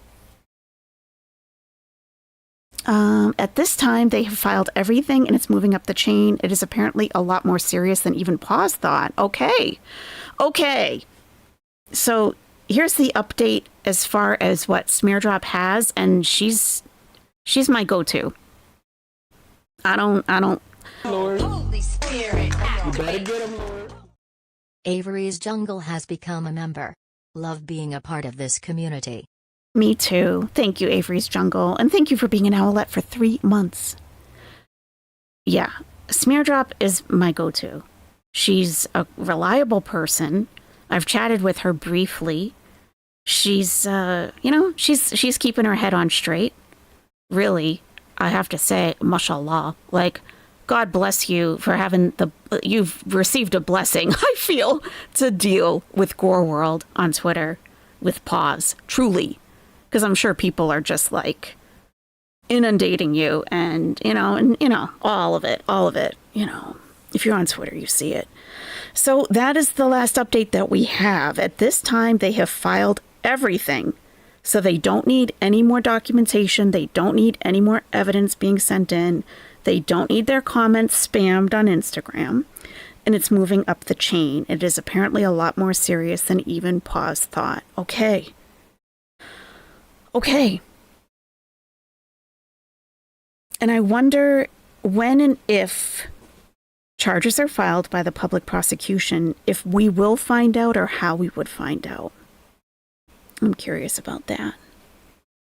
At this time, they have filed everything and it's moving up the chain. It is apparently a lot more serious than even Pause thought. Okay. So here's the update as far as what Smear Drop has, and she's my go-to. I don't. Lord. Holy Spirit. You better get him, Lord. Avery's Jungle has become a member. Love being a part of this community. Me too. Thank you, Avery's Jungle. And thank you for being an Owlette for 3 months. Yeah, Smear Drop is my go-to. She's a reliable person. I've chatted with her briefly. She's, she's keeping her head on straight. Really, I have to say, mashallah. God bless you for having you've received a blessing, I feel, to deal with Gore World on Twitter with pause, truly. Because I'm sure people are just like inundating you and all of it, if you're on Twitter, you see it. So that is the last update that we have. At this time, they have filed everything. So they don't need any more documentation. They don't need any more evidence being sent in. They don't need their comments spammed on Instagram. And it's moving up the chain. It is apparently a lot more serious than even Pause thought. Okay. And I wonder when and if charges are filed by the public prosecution, if we will find out or how we would find out. I'm curious about that.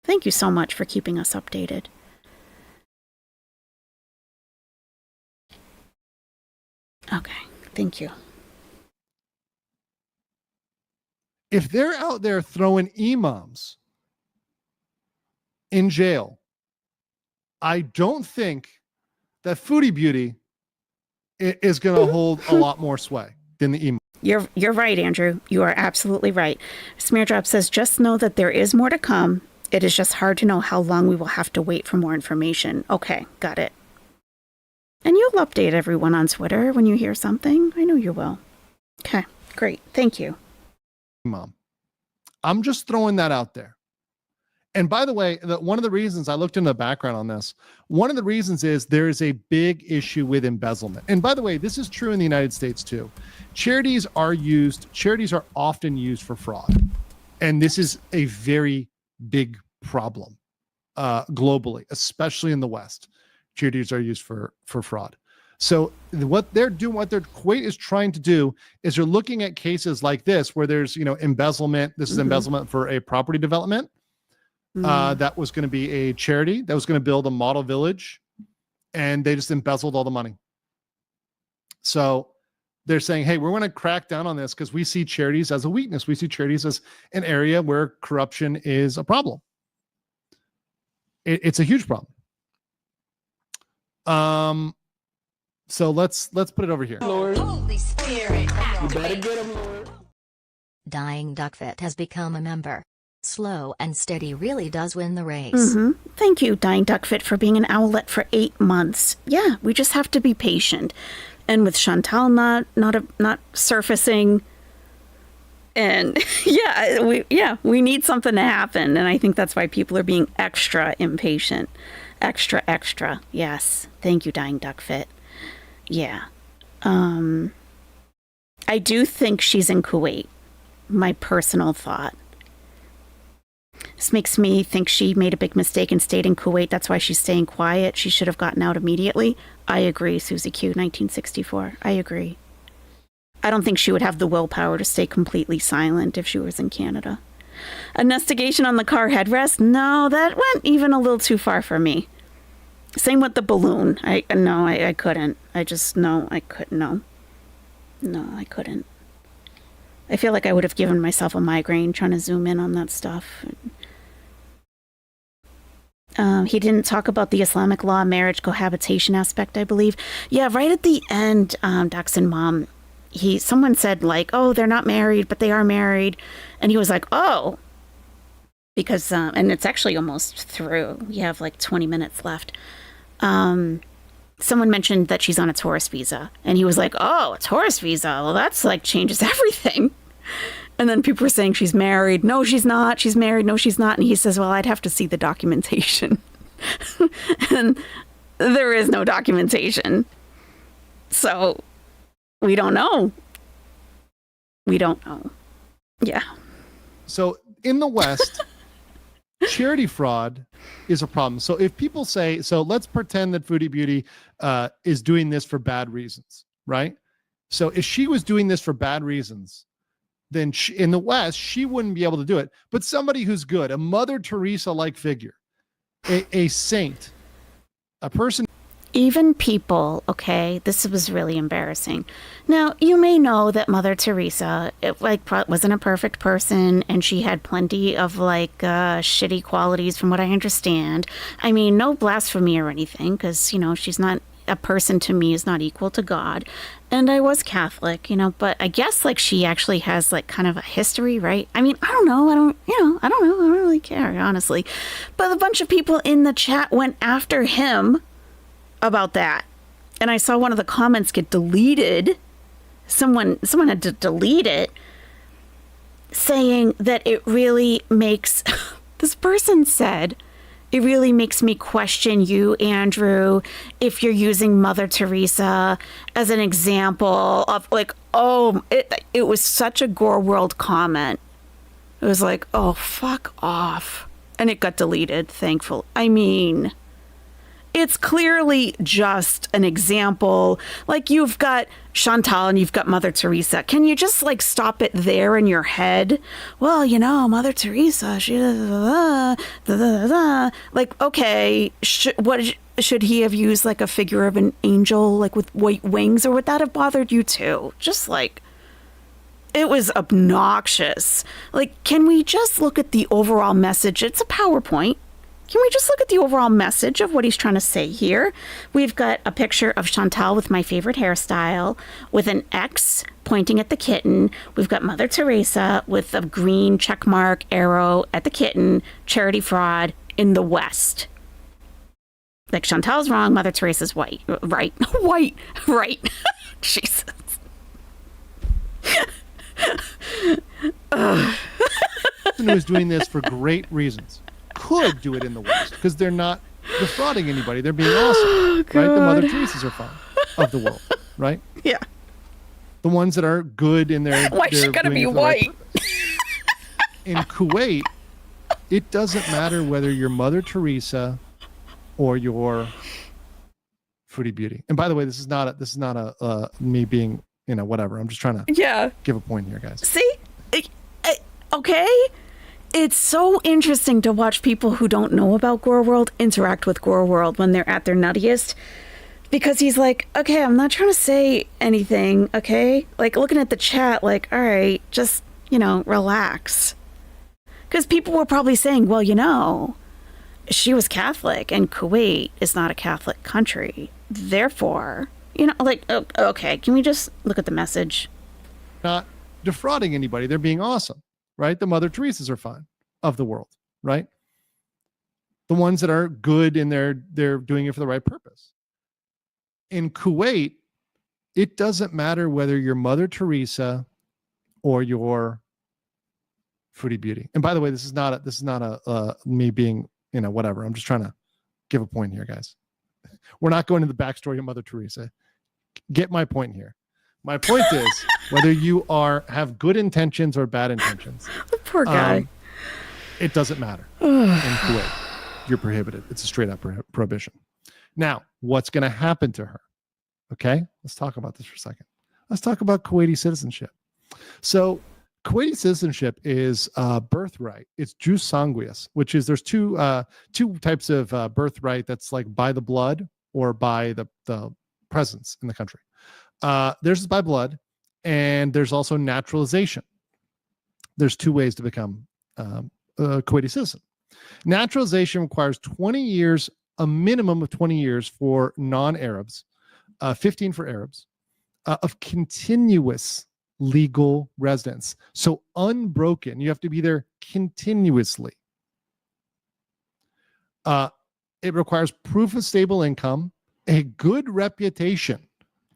Thank you so much for keeping us updated. Okay, thank you. If they're out there throwing imams in jail, I don't think that Foodie Beauty is going to hold a lot more sway than the imam. You're right, Andrew. You are absolutely right. Smeardrop says, just know that there is more to come. It is just hard to know how long we will have to wait for more information. Okay, got it. And you'll update everyone on Twitter when you hear something. I know you will. Okay, great. Thank you. Mom, I'm just throwing that out there. And by the way, one of the reasons I looked into the background on this, one of the reasons is there is a big issue with embezzlement. And by the way, this is true in the United States too. Charities are often used for fraud. And this is a very big problem globally, especially in the West. Charities are used for fraud. So what Kuwait is trying to do is they're looking at cases like this where there's, embezzlement. This is embezzlement for a property development. That was going to be a charity that was going to build a model village, and they just embezzled all the money. So they're saying, hey, we're going to crack down on this because we see charities as a weakness. We see charities as an area where corruption is a problem. It's a huge problem. So let's put it over here. Lord. Holy Spirit. You better get him, Lord. Dying Duckfit has become a member. Slow and steady really does win the race. Thank you, Dying Duckfit, for being an owlet for 8 months. Yeah, we just have to be patient. And with Chantal not surfacing, and we need something to happen. And I think that's why people are being extra impatient. Extra. Yes. Thank you, Dying Duckfit. Yeah. I do think she's in Kuwait. My personal thought. This makes me think she made a big mistake and stayed in Kuwait. That's why she's staying quiet. She should have gotten out immediately. I agree, Susie Q, 1964. I agree. I don't think she would have the willpower to stay completely silent if she was in Canada. Investigation on the car headrest? No, that went even a little too far for me. Same with the balloon. I couldn't. I couldn't. No, I couldn't. I feel like I would have given myself a migraine trying to zoom in on that stuff. He didn't talk about the Islamic law marriage cohabitation aspect, I believe. Yeah, right at the end, Dachshund Mom, someone said like, oh, they're not married, but they are married. And he was like, oh, because, and it's actually almost through. You have like 20 minutes left. Someone mentioned that she's on a tourist visa. And he was like, oh, a tourist visa. Well, that's like changes everything. And then people were saying she's married. No, she's not. She's married. No, she's not. And he says, well, I'd have to see the documentation. And there is no documentation. So we don't know. Yeah. So in the West, charity fraud is a problem. So if people say, so let's pretend that Foodie Beauty is doing this for bad reasons, right? So if she was doing this for bad reasons, then in the West, she wouldn't be able to do it. But somebody who's good, a Mother Teresa-like figure, a saint, a person. Even people, okay, this was really embarrassing. Now, you may know that Mother Teresa, wasn't a perfect person, and she had plenty of, shitty qualities from what I understand. I mean, no blasphemy or anything, because, she's not a person to me is not equal to God. And I was Catholic, but I guess like she actually has like kind of a history, right? I mean, I don't know. I don't know. I don't really care, honestly. But a bunch of people in the chat went after him about that. And I saw one of the comments get deleted. Someone had to delete it, saying that it really makes, this person said, it really makes me question you, Andrew, if you're using Mother Teresa as an example of like, it was such a Gore World comment. It was like, oh, fuck off. And it got deleted, thankfully. I mean, it's clearly just an example. Like, you've got Chantal and you've got Mother Teresa. Can you just like stop it there in your head? Well, Mother Teresa, she like, okay, should he have used like a figure of an angel like with white wings, or would that have bothered you too? Just like, it was obnoxious. Like, can we just look at the overall message? It's a PowerPoint. Can we just look at the overall message of what he's trying to say here? We've got a picture of Chantal with my favorite hairstyle, with an X pointing at the kitten. We've got Mother Teresa with a green checkmark arrow at the kitten, charity fraud in the West. Like, Chantal's wrong, Mother Teresa's white. Right. White. Right. Jesus. Who's doing this for great reasons could do it in the West because they're not defrauding anybody. They're being awesome, right? The Mother Teresas are fine of the world, right? Yeah. The ones that are good in their. Why she gotta be white? In Kuwait, it doesn't matter whether you're Mother Teresa or you're Foodie Beauty. And by the way, this is not a me being whatever. I'm just trying to give a point here, guys. See, okay. It's so interesting to watch people who don't know about Gore World interact with Gore World when they're at their nuttiest, because he's like, okay, I'm not trying to say anything, okay? Like, looking at the chat, like, all right, just, relax. Because people were probably saying, well, she was Catholic and Kuwait is not a Catholic country. Therefore, okay, can we just look at the message? Not defrauding anybody. They're being awesome. Right? The Mother Teresas are fine of the world, right? The ones that are good and they're doing it for the right purpose. In Kuwait, it doesn't matter whether you're Mother Teresa or you're Foodie Beauty. And by the way, this is not a me being, whatever. I'm just trying to give a point here, guys. We're not going to the backstory of Mother Teresa. Get my point here. My point is, whether you have good intentions or bad intentions, the poor guy, it doesn't matter. In Kuwait, you're prohibited. It's a straight up prohibition. Now, what's going to happen to her? Okay, let's talk about this for a second. Let's talk about Kuwaiti citizenship. So, Kuwaiti citizenship is birthright. It's jus sanguinis, which is there's two types of birthright. That's like by the blood or by the presence in the country. There's by blood, and there's also naturalization. There's two ways to become a Kuwaiti citizen. Naturalization requires 20 years, a minimum of 20 years for non-Arabs, 15 for Arabs, of continuous legal residence. So unbroken. You have to be there continuously. It requires proof of stable income, a good reputation,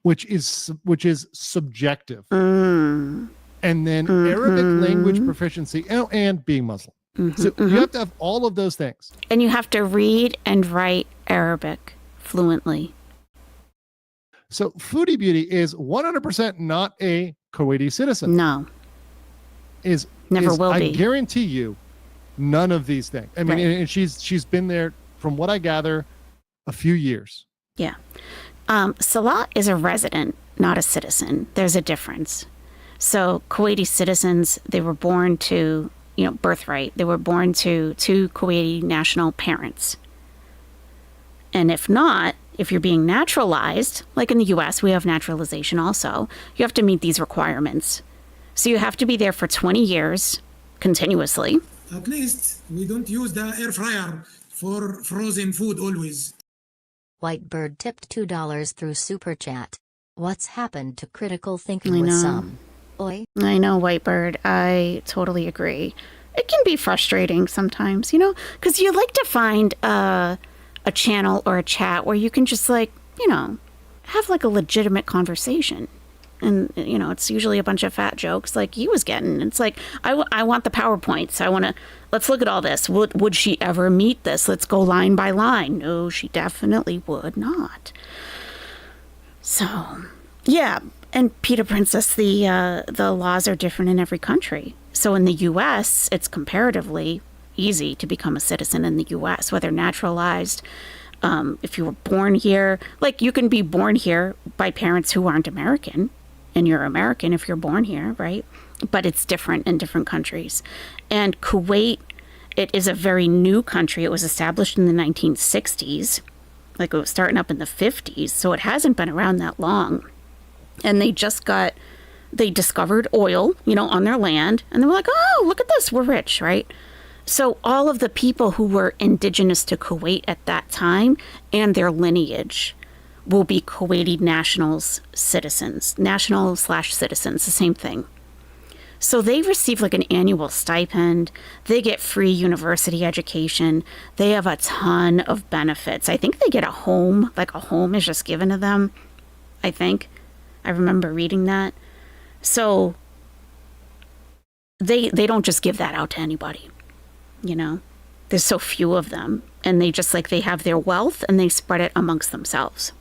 which is subjective, and then Arabic language proficiency, and being Muslim. So you have to have all of those things, and you have to read and write Arabic fluently. So Foodie Beauty is 100% not a Kuwaiti citizen. No, never will be. I guarantee you, none of these things. I mean, and she's been there, from what I gather, a few years. Yeah. Salah is a resident, not a citizen. There's a difference. So Kuwaiti citizens, they were born to, birthright. They were born to two Kuwaiti national parents. And if not, if you're being naturalized, like in the US, we have naturalization also, you have to meet these requirements. So you have to be there for 20 years continuously. At least we don't use the air fryer for frozen food always. Whitebird tipped $2 through Super Chat. What's happened to critical thinking I with know. some? Oi. I know, Whitebird. I totally agree. It can be frustrating sometimes, because you like to find a channel or a chat where you can just have like a legitimate conversation. And, it's usually a bunch of fat jokes like he was getting. It's like, I want the PowerPoints. Let's look at all this. Would she ever meet this? Let's go line by line. No, she definitely would not. So, yeah. And Peter Princess, the laws are different in every country. So in the U.S., it's comparatively easy to become a citizen in the U.S., whether naturalized, if you were born here. Like, you can be born here by parents who aren't American, and you're American if you're born here, right? But it's different in different countries. And Kuwait, it is a very new country. It was established in the 1960s. Like, it was starting up in the 50s, so it hasn't been around that long. And they discovered oil, on their land. And they were like, oh, look at this, we're rich, right? So all of the people who were indigenous to Kuwait at that time and their lineage will be Kuwaiti citizens, the same thing. So they receive like an annual stipend. They get free university education. They have a ton of benefits. I think they get a home, like a home is just given to them, I think. I remember reading that. So they don't just give that out to anybody, There's so few of them, and they have their wealth and they spread it amongst themselves.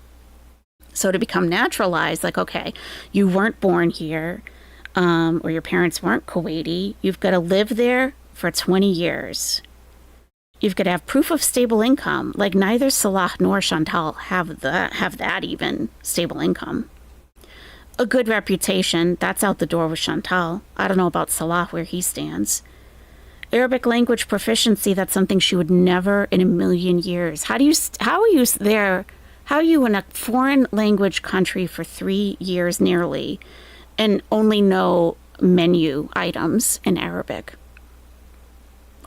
So to become naturalized, like, okay, you weren't born here, or your parents weren't Kuwaiti, you've got to live there for 20 years. You've got to have proof of stable income. Like, neither Salah nor Chantal have that even stable income. A good reputation, that's out the door with Chantal. I don't know about Salah, where he stands. Arabic language proficiency, that's something she would never in a million years. How are you in a foreign language country for 3 years nearly and only know menu items in Arabic?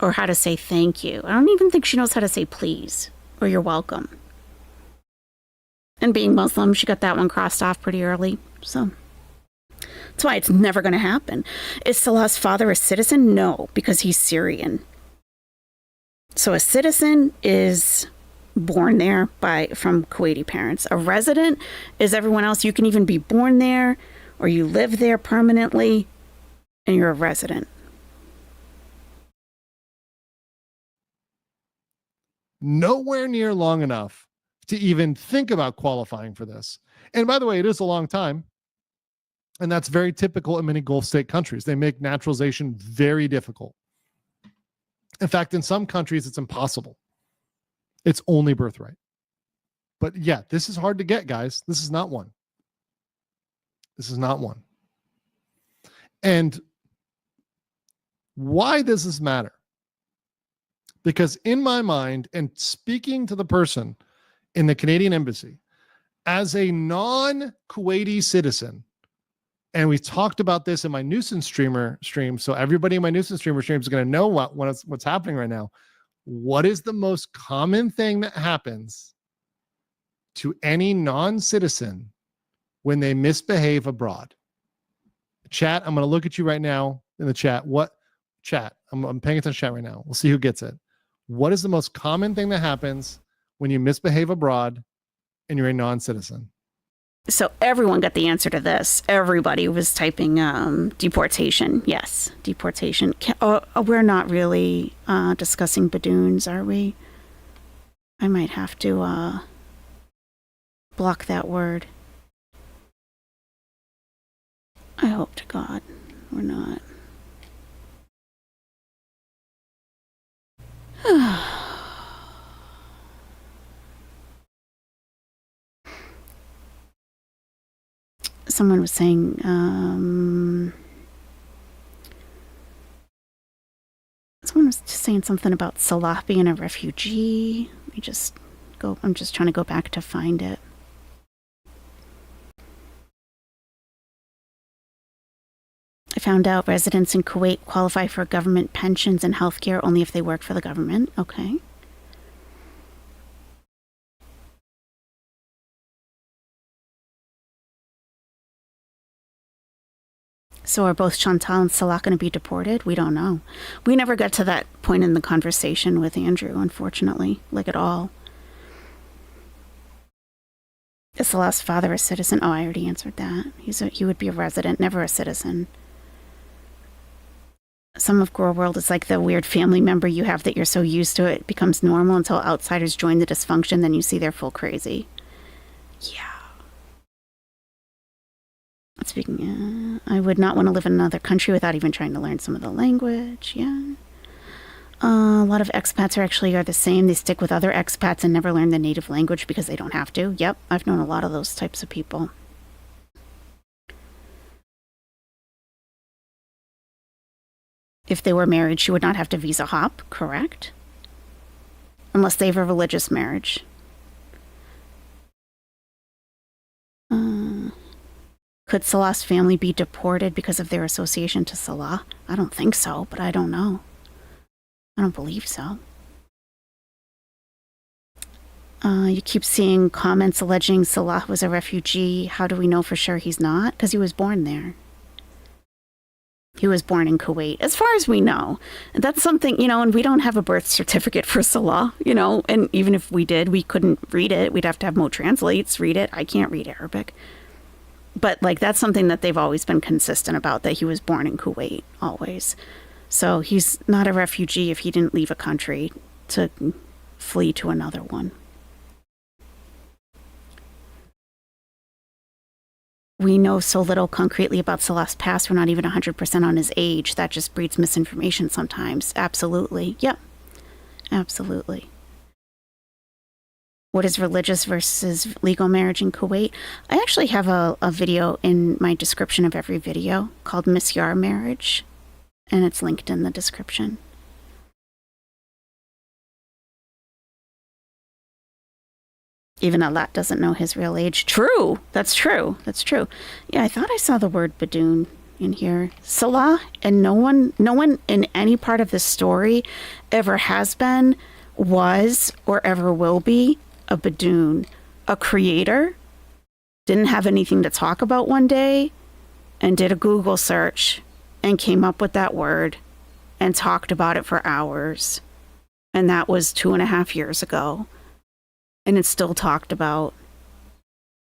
Or how to say thank you. I don't even think she knows how to say please or you're welcome. And being Muslim, she got that one crossed off pretty early. So that's why it's never going to happen. Is Salah's father a citizen? No, because he's Syrian. So a citizen is born there from Kuwaiti parents. A resident is everyone else. You can even be born there or you live there permanently and you're a resident. Nowhere near long enough to even think about qualifying for this. And by the way, it is a long time. And that's very typical in many Gulf state countries. They make naturalization very difficult. In fact, in some countries, it's impossible. It's only birthright. But yeah, this is hard to get, guys. This is not one. This is not one. And why does this matter? Because in my mind, and speaking to the person in the Canadian embassy, as a non-Kuwaiti citizen, and we talked about this in my nuisance stream, so everybody in my nuisance streamer stream is going to know what's happening right now. What is the most common thing that happens to any non-citizen when they misbehave abroad? Chat, I'm going to look at you right now in the chat. What chat? I'm paying attention to chat right now. We'll see who gets it. What is the most common thing that happens when you misbehave abroad and you're a non-citizen? So everyone got the answer to this. Everybody was typing deportation. Yes, deportation. We're not really discussing badoons, are we? I might have to block that word. I hope to God we're not. Someone was saying, someone was just saying something about Salah being a refugee. I'm just trying to go back to find it. I found out residents in Kuwait qualify for government pensions and healthcare only if they work for the government. Okay. So are both Chantal and Salah going to be deported? We don't know. We never got to that point in the conversation with Andrew, unfortunately, like at all. Is Salah's father a citizen? Oh, I already answered that. He would be a resident, never a citizen. Some of Girl World is like the weird family member you have that you're so used to it becomes normal until outsiders join the dysfunction, then you see they're full crazy. Yeah. Speaking, I would not want to live in another country without even trying to learn some of the language. Yeah. A lot of expats are the same. They stick with other expats and never learn the native language because they don't have to. Yep, I've known a lot of those types of people. If they were married, she would not have to visa hop, correct? Unless they have a religious marriage. Could Salah's family be deported because of their association to Salah? I don't think so, but I don't know. I don't believe so. You keep seeing comments alleging Salah was a refugee. How do we know for sure he's not? Because he was born there. He was born in Kuwait, as far as we know. That's something, and we don't have a birth certificate for Salah, and even if we did, we couldn't read it. We'd have to have Mo Translates read it. I can't read Arabic. But, that's something that they've always been consistent about, that he was born in Kuwait, always. So he's not a refugee if he didn't leave a country to flee to another one. We know so little concretely about Salah's past. We're not even 100% on his age. That just breeds misinformation sometimes. Absolutely. Yep. Absolutely. What is religious versus legal marriage in Kuwait? I actually have a video in my description of every video called Misyar Marriage, and it's linked in the description. Even Owlette doesn't know his real age. True. That's true. That's true. Yeah, I thought I saw the word Badoon in here. Salah and no one in any part of this story ever has been, was, or ever will be a Badoon. A creator didn't have anything to talk about one day and did a Google search and came up with that word and talked about it for hours. And that was 2.5 years ago. And it's still talked about.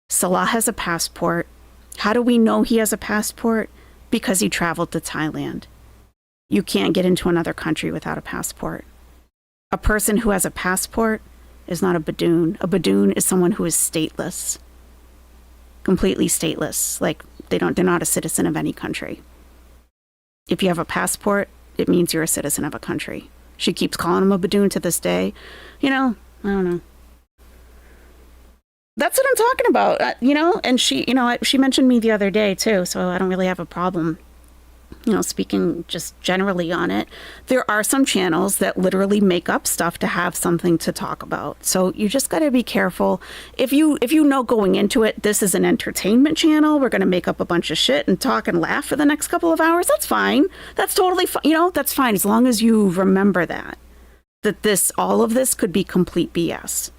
Salah has a passport. How do we know he has a passport? Because he traveled to Thailand. You can't get into another country without a passport. A person who has a passport is not a Badoon. A Badoon is someone who is stateless. Completely stateless. Like they're not a citizen of any country. If you have a passport, it means you're a citizen of a country. She keeps calling him a Badoon to this day. I don't know. That's what I'm talking about, and she mentioned me the other day too, so I don't really have a problem, speaking just generally on it. There are some channels that literally make up stuff to have something to talk about. So you just got to be careful. If you know going into it, this is an entertainment channel, we're going to make up a bunch of shit and talk and laugh for the next couple of hours, that's fine. That's totally fine. That's fine as long as you remember that all of this could be complete BS.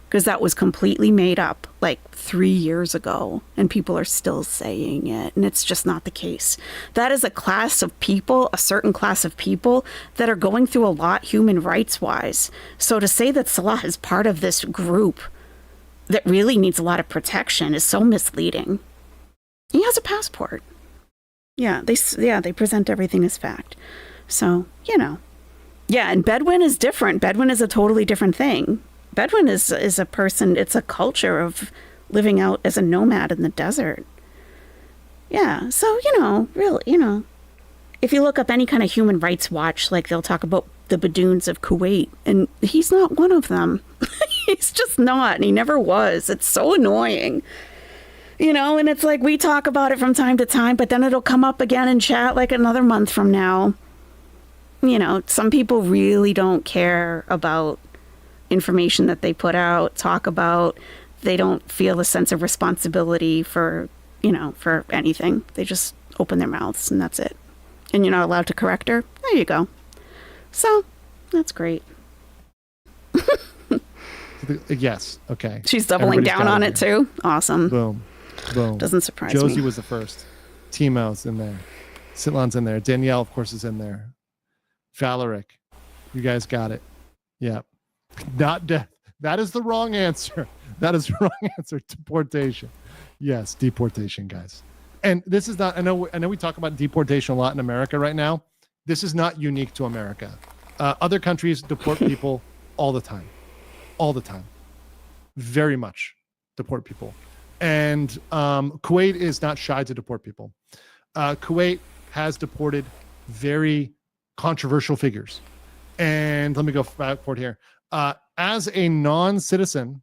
Because that was completely made up like 3 years ago and people are still saying it. And it's just not the case. That is a class of people, a certain class of people that are going through a lot human rights wise. So to say that Salah is part of this group that really needs a lot of protection is so misleading. He has a passport. Yeah, they present everything as fact. So, Yeah, and Bedouin is different. Bedouin is a totally different thing. Bedouin is a person, it's a culture of living out as a nomad in the desert. Yeah, so, really, if you look up any kind of human rights watch, like they'll talk about the Badoons of Kuwait, and he's not one of them. He's just not, and he never was. It's so annoying. And it's like we talk about it from time to time, but then it'll come up again in chat like another month from now. Some people really don't care about information that they put out, talk about. They don't feel a sense of responsibility for anything. They just open their mouths and that's it. And you're not allowed to correct her. There you go. So that's great. Yes. Okay. She's doubling down on it too. Awesome. Boom. Doesn't surprise me. Josie was the first. Timo's in there. Sitlan's in there. Danielle, of course, is in there. Valeric, you guys got it. Yeah. Not death. That is the wrong answer. That is the wrong answer. Deportation. Yes, deportation, guys. And this is not, I know we talk about deportation a lot in America right now. This is not unique to America. Other countries deport people all the time. All the time. Very much deport people. And Kuwait is not shy to deport people. Kuwait has deported very controversial figures. And let me go forward here. As a non-citizen,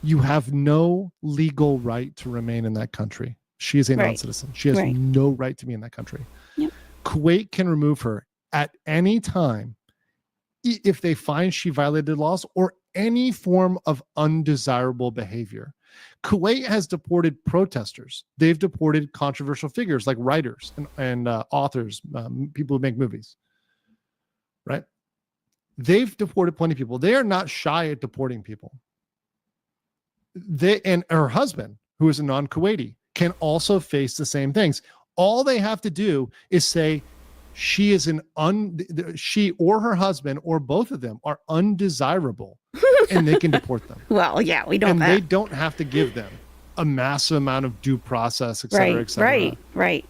you have no legal right to remain in that country. She is a non-citizen. She has no right to be in that country. Yep. Kuwait can remove her at any time if they find she violated laws or any form of undesirable behavior. Kuwait has deported protesters. They've deported controversial figures like writers and authors, people who make movies, right? They've deported plenty of people. They are not shy at deporting people. And her husband, who is a non-Kuwaiti, can also face the same things. All they have to do is say she is she or her husband or both of them are undesirable, and they can deport them. Well, yeah, we don't. And they don't have to give them a massive amount of due process, et cetera, et cetera. Right.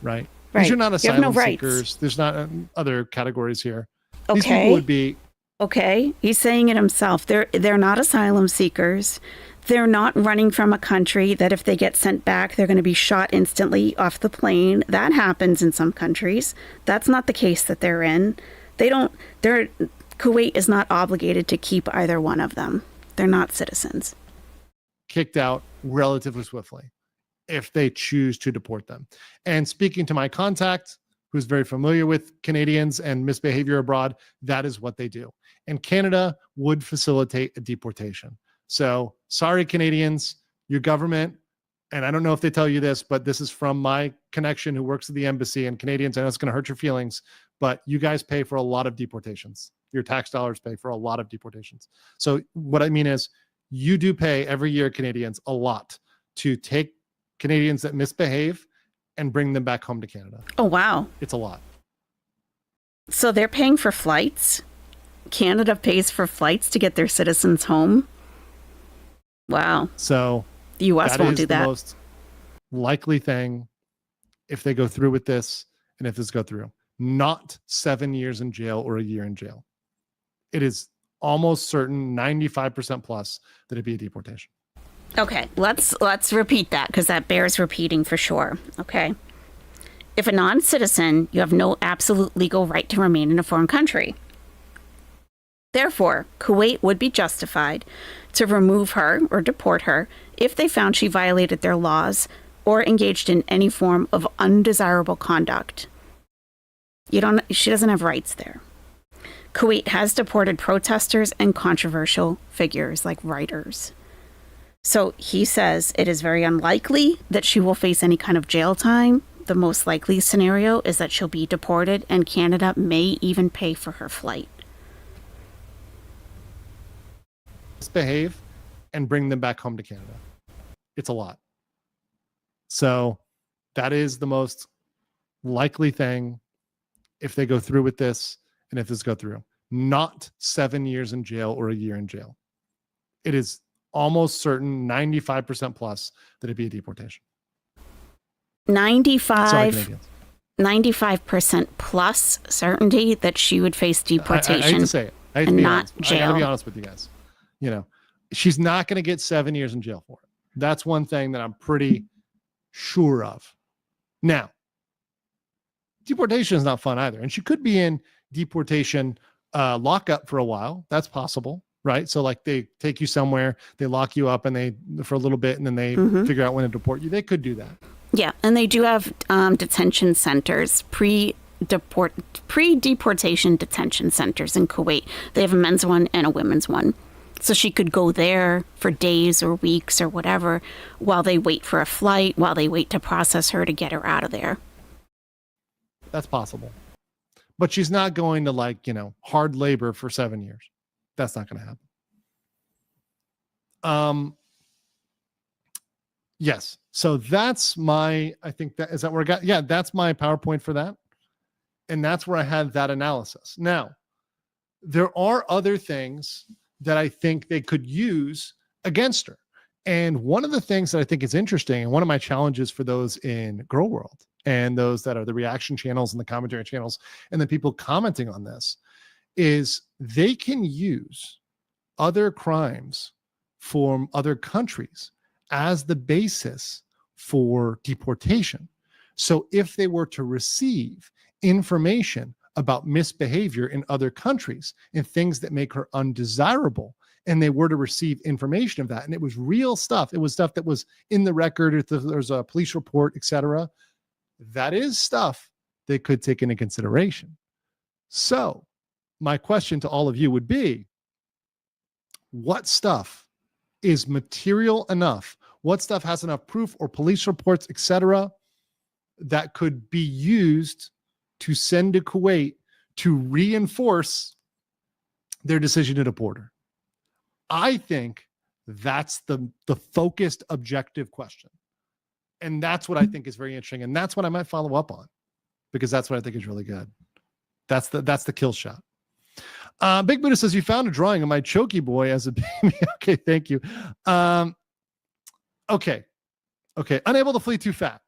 These are not asylum seekers. There's not other categories here. These people would be. Okay, he's saying it himself. They're not asylum seekers. They're not running from a country that if they get sent back, they're going to be shot instantly off the plane. That happens in some countries. That's not the case that they're in. Kuwait is not obligated to keep either one of them. They're not citizens. Kicked out relatively swiftly if they choose to deport them. And speaking to my contact, who's very familiar with Canadians and misbehavior abroad, that is what they do. And Canada would facilitate a deportation. So sorry, Canadians, your government, and I don't know if they tell you this, but this is from my connection who works at the embassy, and Canadians, I know it's going to hurt your feelings, but you guys pay for a lot of deportations. Your tax dollars pay for a lot of deportations. So what I mean is you do pay every year, Canadians, a lot to take Canadians that misbehave and bring them back home to Canada. Oh, wow. It's a lot. So they're paying for flights? Canada pays for flights to get their citizens home? Wow. So the U.S. won't do that. The most likely thing if they go through with this, and if this go through, not 7 years in jail or a year in jail. It is almost certain, 95% plus, that it'd be a deportation. Okay, let's repeat that because that bears repeating for sure. Okay. If a non-citizen, you have no absolute legal right to remain in a foreign country. Therefore, Kuwait would be justified to remove her or deport her if they found she violated their laws or engaged in any form of undesirable conduct. She doesn't have rights there. Kuwait has deported protesters and controversial figures like writers. So he says it is very unlikely that she will face any kind of jail time. The most likely scenario is that she'll be deported, and Canada may even pay for her flight. Misbehave and bring them back home to Canada. It's a lot. So that is the most likely thing if they go through with this, and if this go through. Not 7 years in jail or a year in jail. It is almost certain, 95% plus, that it'd be a deportation. 95% plus certainty that she would face deportation. I hate to say it. I hate to and be not honest. jail. I gotta be honest with you guys. She's not going to get 7 years in jail for it. That's one thing that I'm pretty sure of. Now, deportation is not fun either. And she could be in deportation lockup for a while. That's possible, right? So like they take you somewhere, they lock you up for a little bit, and then they figure out when to deport you. They could do that. Yeah. And they do have detention centers, pre-deportation detention centers in Kuwait. They have a men's one and a women's one. So she could go there for days or weeks or whatever while they wait for a flight, while they wait to process her to get her out of there. That's possible. But she's not going to hard labor for 7 years. That's not going to happen. Yes. So that's my, I think that, is that where I got? Yeah, that's my PowerPoint for that. And that's where I had that analysis. Now, there are other things that I think they could use against her. And one of the things that I think is interesting, and one of my challenges for those in Girl World and those that are the reaction channels and the commentary channels and the people commenting on this, is they can use other crimes from other countries as the basis for deportation. So if they were to receive information about misbehavior in other countries and things that make her undesirable, and they were to receive information of that, and it was real stuff, it was stuff that was in the record, if there's a police report, etc., that is stuff they could take into consideration. So my question to all of you would be, what stuff is material enough? What stuff has enough proof or police reports, etc., that could be used to send to Kuwait to reinforce their decision to deport her? I think that's the focused, objective question. And that's what I think is very interesting. And that's what I might follow up on, because that's what I think is really good. That's the kill shot. Big Buddha says, you found a drawing of my Choky boy as a baby. Okay, thank you. Okay. Unable to flee too fat.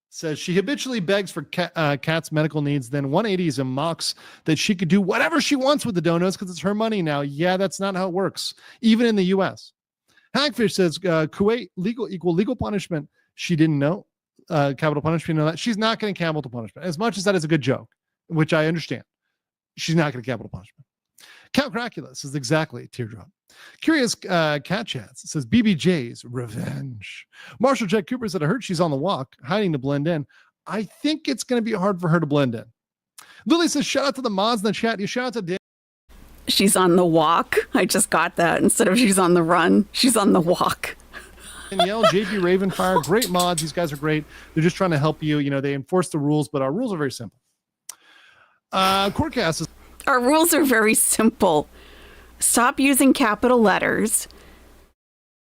Says she habitually begs for Kat's medical needs, then 180s and mocks that she could do whatever she wants with the donuts because it's her money now. Yeah, that's not how it works, even in the U.S. Hagfish says Kuwait legal punishment. She didn't know. Capital punishment. You know that. She's not getting capital punishment. As much as that is a good joke, which I understand, she's not getting capital punishment. Count Cracula says exactly, teardrop. Curious Cat Chats says BBJ's revenge. Marshall Jack Cooper said, I heard she's on the walk, hiding to blend in. I think it's going to be hard for her to blend in. Lily says, shout out to the mods in the chat. You shout out to Dan. She's on the walk. I just got that. Instead of she's on the run, she's on the walk. Danielle, JP Ravenfire, great mods. These guys are great. They're just trying to help you. You know, they enforce the rules, but our rules are very simple. Courtcast is, our rules are very simple. Stop using capital letters.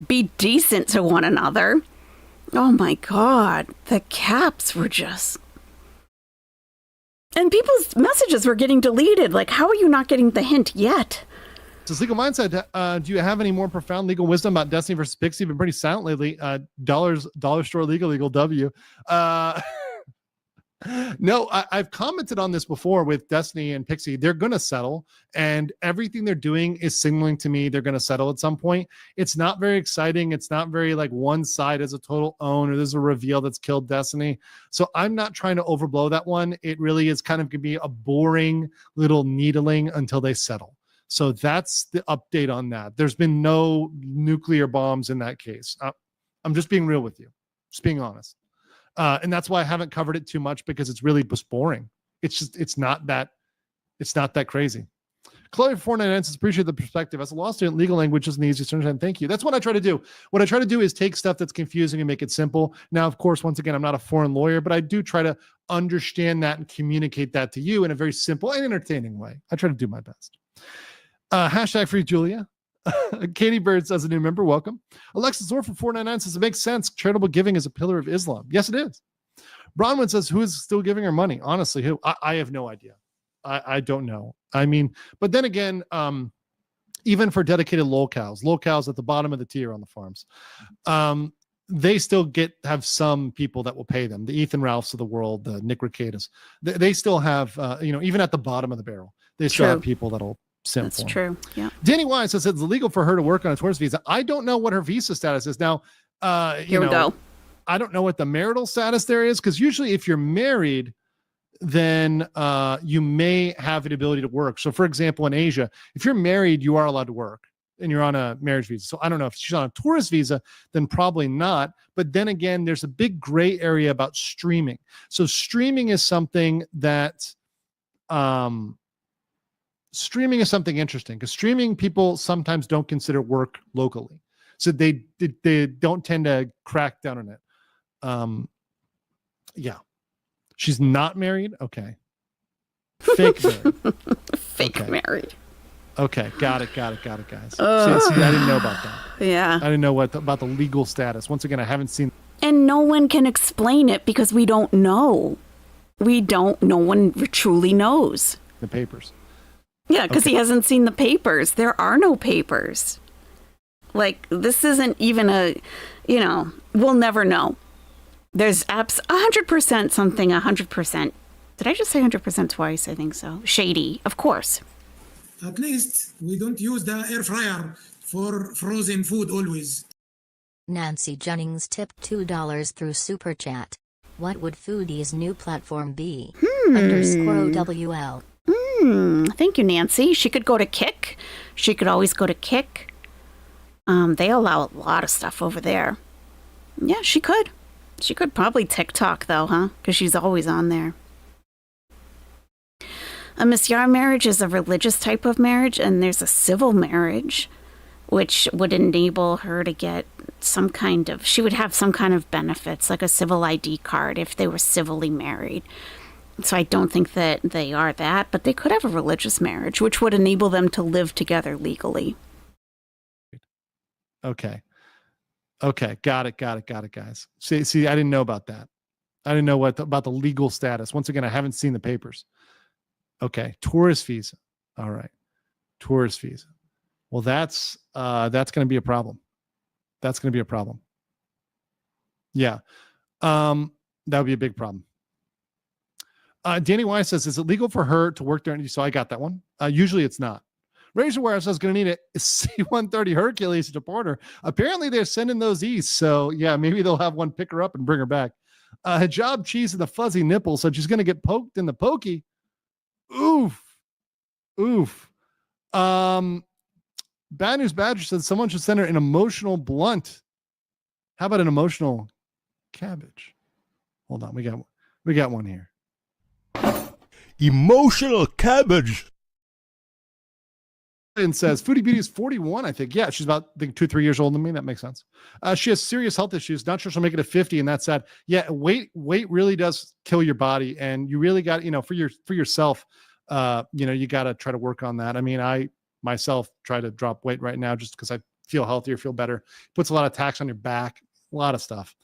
Be decent to one another. Oh my God. The caps were just... And people's messages were getting deleted. Like, how are you not getting the hint yet? Says Legal Mindset, do you have any more profound legal wisdom about Destiny versus Pixie? Been pretty silent lately. Dollar Store Legal W. No, I've commented on this before with Destiny and Pixie. They're going to settle, and everything they're doing is signaling to me they're going to settle at some point. It's not very exciting. It's not very like one side has a total own or there's a reveal that's killed Destiny. So I'm not trying to overblow that one. It really is kind of going to be a boring little needling until they settle. So that's the update on that. There's been no nuclear bombs in that case. I'm just being real with you, just being honest. And that's why I haven't covered it too much, because it's really just boring. It's not that crazy. Chloe 499 says, appreciate the perspective. As a law student, legal language isn't the easiest to understand. Thank you. That's what I try to do. What I try to do is take stuff that's confusing and make it simple. Now, of course, once again, I'm not a foreign lawyer, but I do try to understand that and communicate that to you in a very simple and entertaining way. I try to do my best. Hashtag free Julia. Katie Bird says, a new member, welcome. Alexis Orr for 499 says, it makes sense. Charitable giving is a pillar of Islam. Yes, it is. Bronwyn says, who is still giving her money? Honestly, who? I have no idea. I don't know. I mean, but then again, even for dedicated locals at the bottom of the tier on the farms, they still have some people that will pay them. The Ethan Ralphs of the world, the Nick Ricadas, they still have, even at the bottom of the barrel, they still have people that'll send. That's true. Yeah. Danny Wise says it's illegal for her to work on a tourist visa. I don't know what her visa status is now. Here we go. I don't know what the marital status there is, because usually if you're married, then you may have the ability to work. So for example, in Asia, if you're married, you are allowed to work and you're on a marriage visa. So I don't know if she's on a tourist visa, then probably not. But then again, there's a big gray area about streaming. So streaming is something that, streaming is something interesting, because streaming people sometimes don't consider work locally. So they don't tend to crack down on it. Yeah. She's not married? Okay. Fake married. Fake married. Okay, got it, guys. See, I didn't know about that. Yeah. I didn't know about the legal status. Once again, I haven't seen. And no one can explain it because we don't know. No one truly knows. The papers. Yeah, because he hasn't seen the papers. There are no papers. Like, this isn't even we'll never know. There's 100% something, 100%. Did I just say 100% twice? I think so. Shady, of course. At least we don't use the air fryer for frozen food always. Nancy Jennings tipped $2 through Super Chat. What would Foodie's new platform be? _WL. Thank you, Nancy. She could go to Kick. She could always go to Kick. They allow a lot of stuff over there. Yeah, she could. She could probably TikTok, though, huh? Because she's always on there. A misyar marriage is a religious type of marriage, and there's a civil marriage, which would enable her to get she would have some kind of benefits, like a civil ID card if they were civilly married. So I don't think that they are that, but they could have a religious marriage, which would enable them to live together legally. Okay, got it, guys. See, I didn't know about that. I didn't know about the legal status. Once again, I haven't seen the papers. Okay, tourist visa. All right, tourist visa. Well, that's going to be a problem. That's going to be a problem. Yeah, that would be a big problem. Danny Wise says, is it legal for her to work there? So I got that one. Usually it's not. Razor Wire says, going to need a C-130 Hercules to deport her. Apparently they're sending those east. So yeah, maybe they'll have one pick her up and bring her back. Hijab cheese and the fuzzy nipple. So she's going to get poked in the pokey. Oof. Bad News Badger says someone should send her an emotional blunt. How about an emotional cabbage? Hold on. We got one here. Emotional cabbage. And says Foodie Beauty is 41, I think. Yeah, she's about 2-3 years older than me. That makes sense. She has serious health issues. Not sure she'll make it to 50, and that's sad. Yeah, weight really does kill your body, and you really got, for yourself, you got to try to work on that. I mean, I myself try to drop weight right now just because I feel healthier, feel better. Puts a lot of tax on your back, a lot of stuff.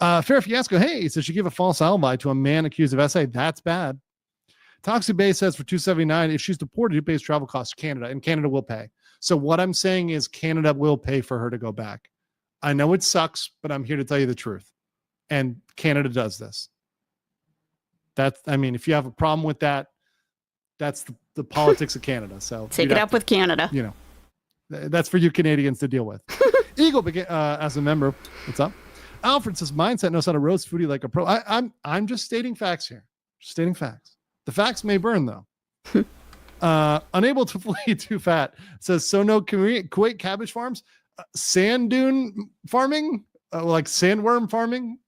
Fair Fiasco, hey, so she gave a false alibi to a man accused of SA. That's bad. Toxic Bay says for $279, if she's deported, who pays travel costs to Canada? And Canada will pay. So what I'm saying is Canada will pay for her to go back. I know it sucks, but I'm here to tell you the truth. And Canada does this. If you have a problem with that, that's the politics of Canada. So take it up with Canada. That's for you Canadians to deal with. Eagle as a member. What's up? Alfred says mindset knows how to roast Foodie like a pro. I'm just stating facts here. Stating facts. The facts may burn though. Unable to flee too fat says so no Kuwait cabbage farms, sand dune farming, like sandworm farming.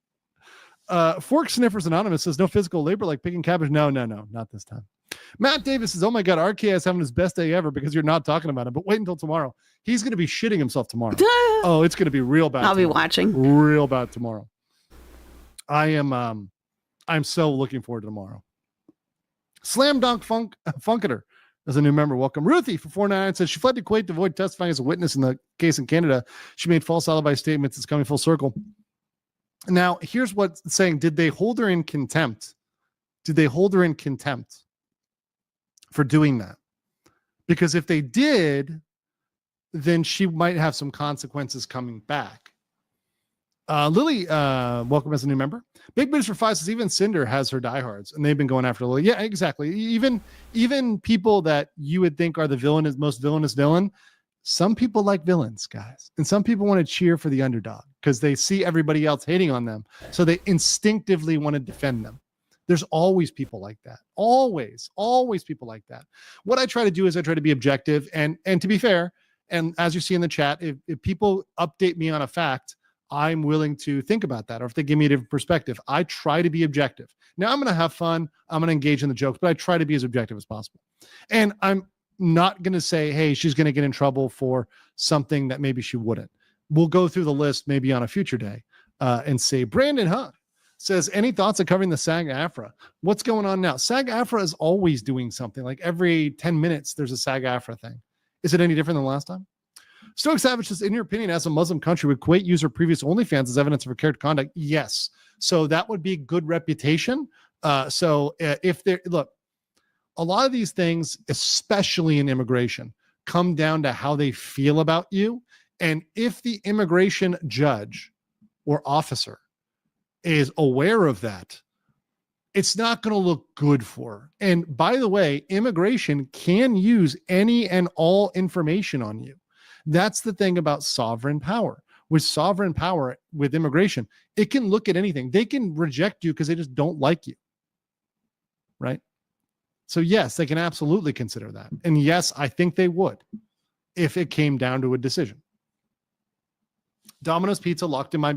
Fork Sniffers Anonymous says no physical labor like picking cabbage. No, not this time. Matt Davis says, oh my God, RK is having his best day ever because you're not talking about it. But wait until tomorrow. He's going to be shitting himself tomorrow. Oh, it's going to be real bad. I'll be watching. Real bad tomorrow. I'm so looking forward to tomorrow. Slam Dunk Funketer as a new member. Welcome. Ruthie for $4.99 says she fled to Kuwait to avoid testifying as a witness in the case in Canada. She made false alibi statements. It's coming full circle. Now, here's what's saying. Did they hold her in contempt? For doing that? Because if they did, then she might have some consequences coming back. Lily, welcome as a new member. Big Boots for 5 says even Cinder has her diehards, and they've been going after Lily. Yeah, exactly. Even people that you would think are the most villainous villain, some people like villains, guys. And some people want to cheer for the underdog because they see everybody else hating on them. So they instinctively want to defend them. There's always people like that. Always people like that. What I try to do is I try to be objective and to be fair. And as you see in the chat, if people update me on a fact, I'm willing to think about that. Or if they give me a different perspective, I try to be objective. Now I'm going to have fun. I'm going to engage in the jokes, but I try to be as objective as possible. And I'm not going to say, hey, she's going to get in trouble for something that maybe she wouldn't. We'll go through the list maybe on a future day and say, Brandon Hunt says, any thoughts on covering the SAG-AFTRA? What's going on now? SAG-AFTRA is always doing something. Like every 10 minutes, there's a SAG-AFTRA thing. Is it any different than last time? Stoic Savage says, in your opinion, as a Muslim country, would Kuwait use her previous OnlyFans as evidence of her character conduct? Yes. So that would be good reputation. If there, look, a lot of these things, especially in immigration, come down to how they feel about you. And if the immigration judge or officer is aware of that, it's not going to look good for her. And by the way, immigration can use any and all information on you. That's the thing about sovereign power. With sovereign power, with immigration, it can look at anything. They can reject you because they just don't like you. Right? So yes, they can absolutely consider that. And yes, I think they would if it came down to a decision. Domino's Pizza locked in my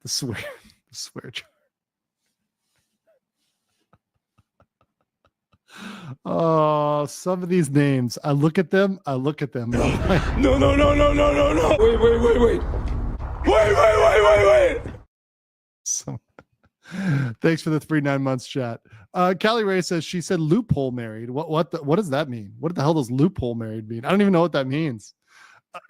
the swear jar. Oh, some of these names. I look at them. And I'm like, No. Wait. So, thanks for the 3-9 months, chat. Callie Ray says she said loophole married. What does that mean? What the hell does loophole married mean? I don't even know what that means.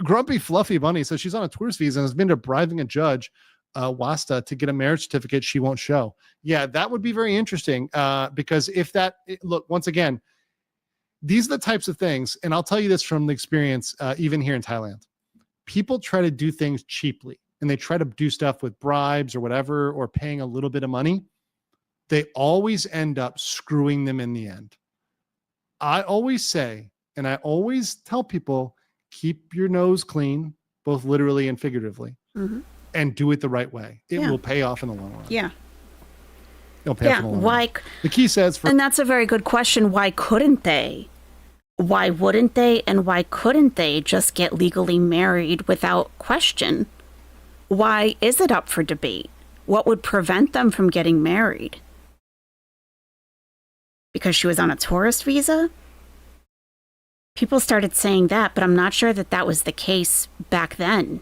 Grumpy Fluffy Bunny says she's on a tourist visa and has been to bribing a judge, Wasta, to get a marriage certificate she won't show. Yeah, that would be very interesting because if that, look, once again, these are the types of things, and I'll tell you this from the experience, even here in Thailand. People try to do things cheaply, and they try to do stuff with bribes or whatever, or paying a little bit of money. They always end up screwing them in the end. I always say, and I always tell people, keep your nose clean, both literally and figuratively, and do it the right way. It will pay off in the long run. Yeah. It'll pay off in the long run. The key says and that's a very good question. Why couldn't they? Why wouldn't they? And why couldn't they just get legally married without question? Why is it up for debate? What would prevent them from getting married? Because she was on a tourist visa? People started saying that, but I'm not sure that that was the case back then.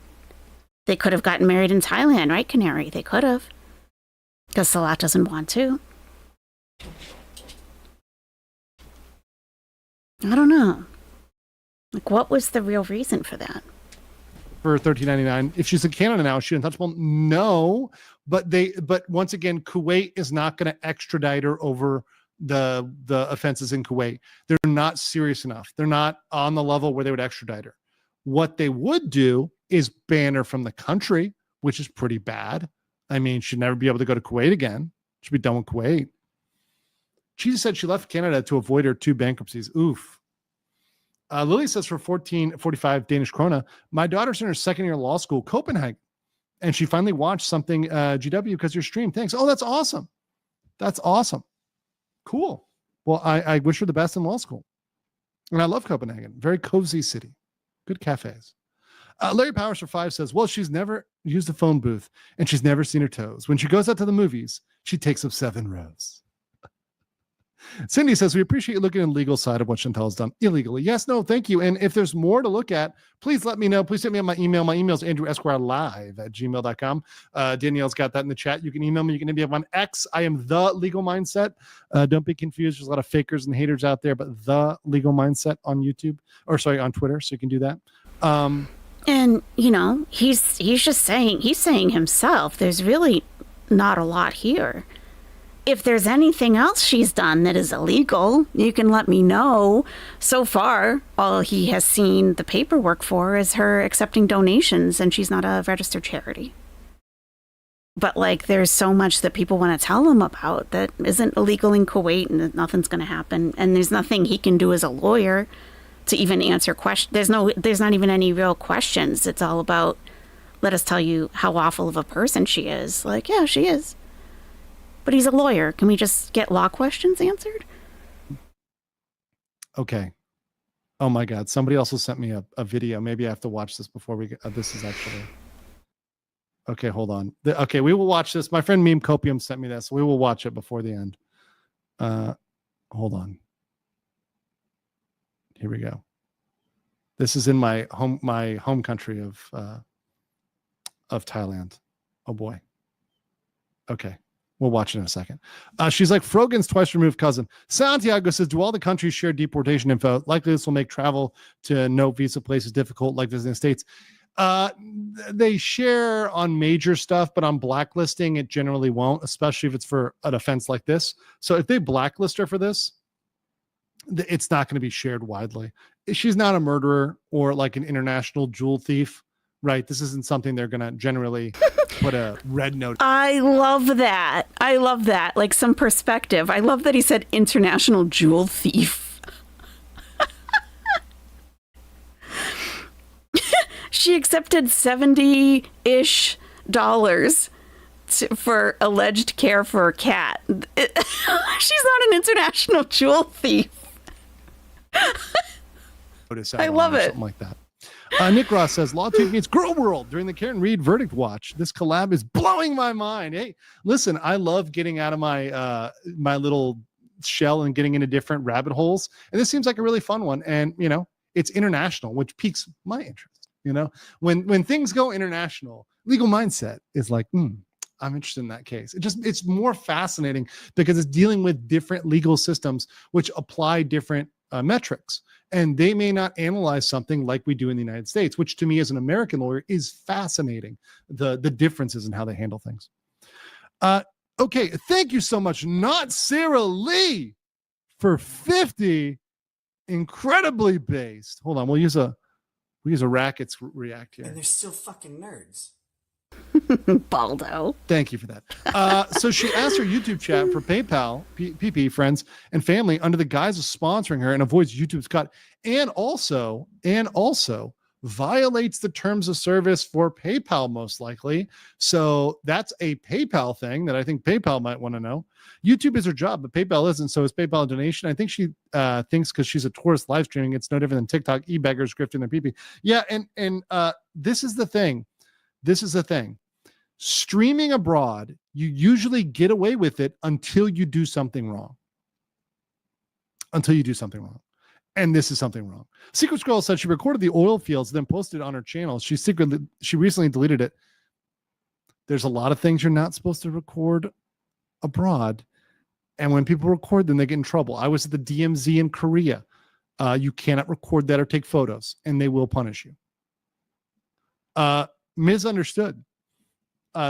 They could have gotten married in Thailand, right, Canary? They could have. Because Salat doesn't want to. I don't know. Like, what was the real reason for that? For $13.99. If she's in Canada now, is she untouchable? No, but once again, Kuwait is not going to extradite her over the offenses in Kuwait. They're not serious enough. They're not on the level where they would extradite her. What they would do is ban her from the country, which is pretty bad. I mean, she'd never be able to go to Kuwait again. She'd be done with Kuwait. She just said she left Canada to avoid her 2 bankruptcies. Oof. Lily says for 14.45 Danish krona, my daughter's in her second year of law school, Copenhagen, and she finally watched something GW because your stream. Thanks. Oh, that's awesome. That's awesome. Cool. Well, I wish her the best in law school. And I love Copenhagen. Very cozy city. Good cafes. Larry Powers for 5 says, well, she's never used a phone booth and she's never seen her toes. When she goes out to the movies, she takes up 7 rows. Cindy says, we appreciate you looking at the legal side of what Chantal has done illegally. Yes, no, thank you. And if there's more to look at, please let me know. Please send me on my email. My email is andrewesquirelive@gmail.com. Danielle's got that in the chat. You can email me. You can be on X. I am The Legal Mindset. Don't be confused. There's a lot of fakers and haters out there, but The Legal Mindset on YouTube, or sorry, on Twitter. So you can do that. And, you know, he's saying himself, there's really not a lot here. If there's anything else she's done that is illegal, you can let me know. So far, all he has seen the paperwork for is her accepting donations, and she's not a registered charity. But, like, there's so much that people want to tell him about that isn't illegal in Kuwait, and that nothing's going to happen. And there's nothing he can do as a lawyer to even answer questions. There's not even any real questions. It's all about, let us tell you how awful of a person she is. Like, yeah, she is. But he's a lawyer. Can we just get law questions answered? Okay. Oh my God. Somebody also sent me a video. Maybe I have to watch this before we get, this is actually, okay, hold on. Okay. We will watch this. My friend Meme Copium sent me this. We will watch it before the end. Hold on. Here we go. This is in my home country of Thailand. Oh boy. Okay. We'll watch it in a second. She's like Frogan's twice removed cousin. Santiago says, do all the countries share deportation info? Likely this will make travel to no visa places difficult, like visiting the States. They share on major stuff, but on blacklisting, it generally won't, especially if it's for an offense like this. So if they blacklist her for this, it's not going to be shared widely. She's not a murderer or like an international jewel thief, right? This isn't something they're going to generally put a red note. I love that. I love that. Like some perspective. I love that he said international jewel thief. She accepted $70-ish for alleged care for a cat. She's not an international jewel thief. I love it. Something like that. Nick Ross says, Law Take meets Girl World during the Karen Reed verdict watch. This collab is blowing my mind. Hey, listen, I love getting out of my my little shell and getting into different rabbit holes. And this seems like a really fun one. And, you know, it's international, which piques my interest. You know, when things go international, Legal Mindset is like, I'm interested in that case. It's more fascinating because it's dealing with different legal systems which apply different metrics, and they may not analyze something like we do in the United States, which to me as an American lawyer is fascinating. The differences in how they handle things. Okay, thank you so much, Not Sarah Lee, for 50. Incredibly based. Hold on, we'll use a Rackets react here. And they're still fucking nerds. Baldo. Thank you for that. So she asked her YouTube chat for PayPal, PP, friends, and family under the guise of sponsoring her and avoids YouTube's cut, and also violates the terms of service for PayPal, most likely. So that's a PayPal thing that I think PayPal might want to know. YouTube is her job, but PayPal isn't. So is PayPal a donation? I think she thinks because she's a tourist live streaming, it's no different than TikTok e-beggars grifting their PP. Yeah, and this is the thing. Streaming abroad, you usually get away with it until you do something wrong. And this is something wrong. Secret Scroll said she recorded the oil fields, then posted it on her channel. She recently deleted it. There's a lot of things you're not supposed to record abroad. And when people record them, they get in trouble. I was at the DMZ in Korea. You cannot record that or take photos, and they will punish you. Misunderstood.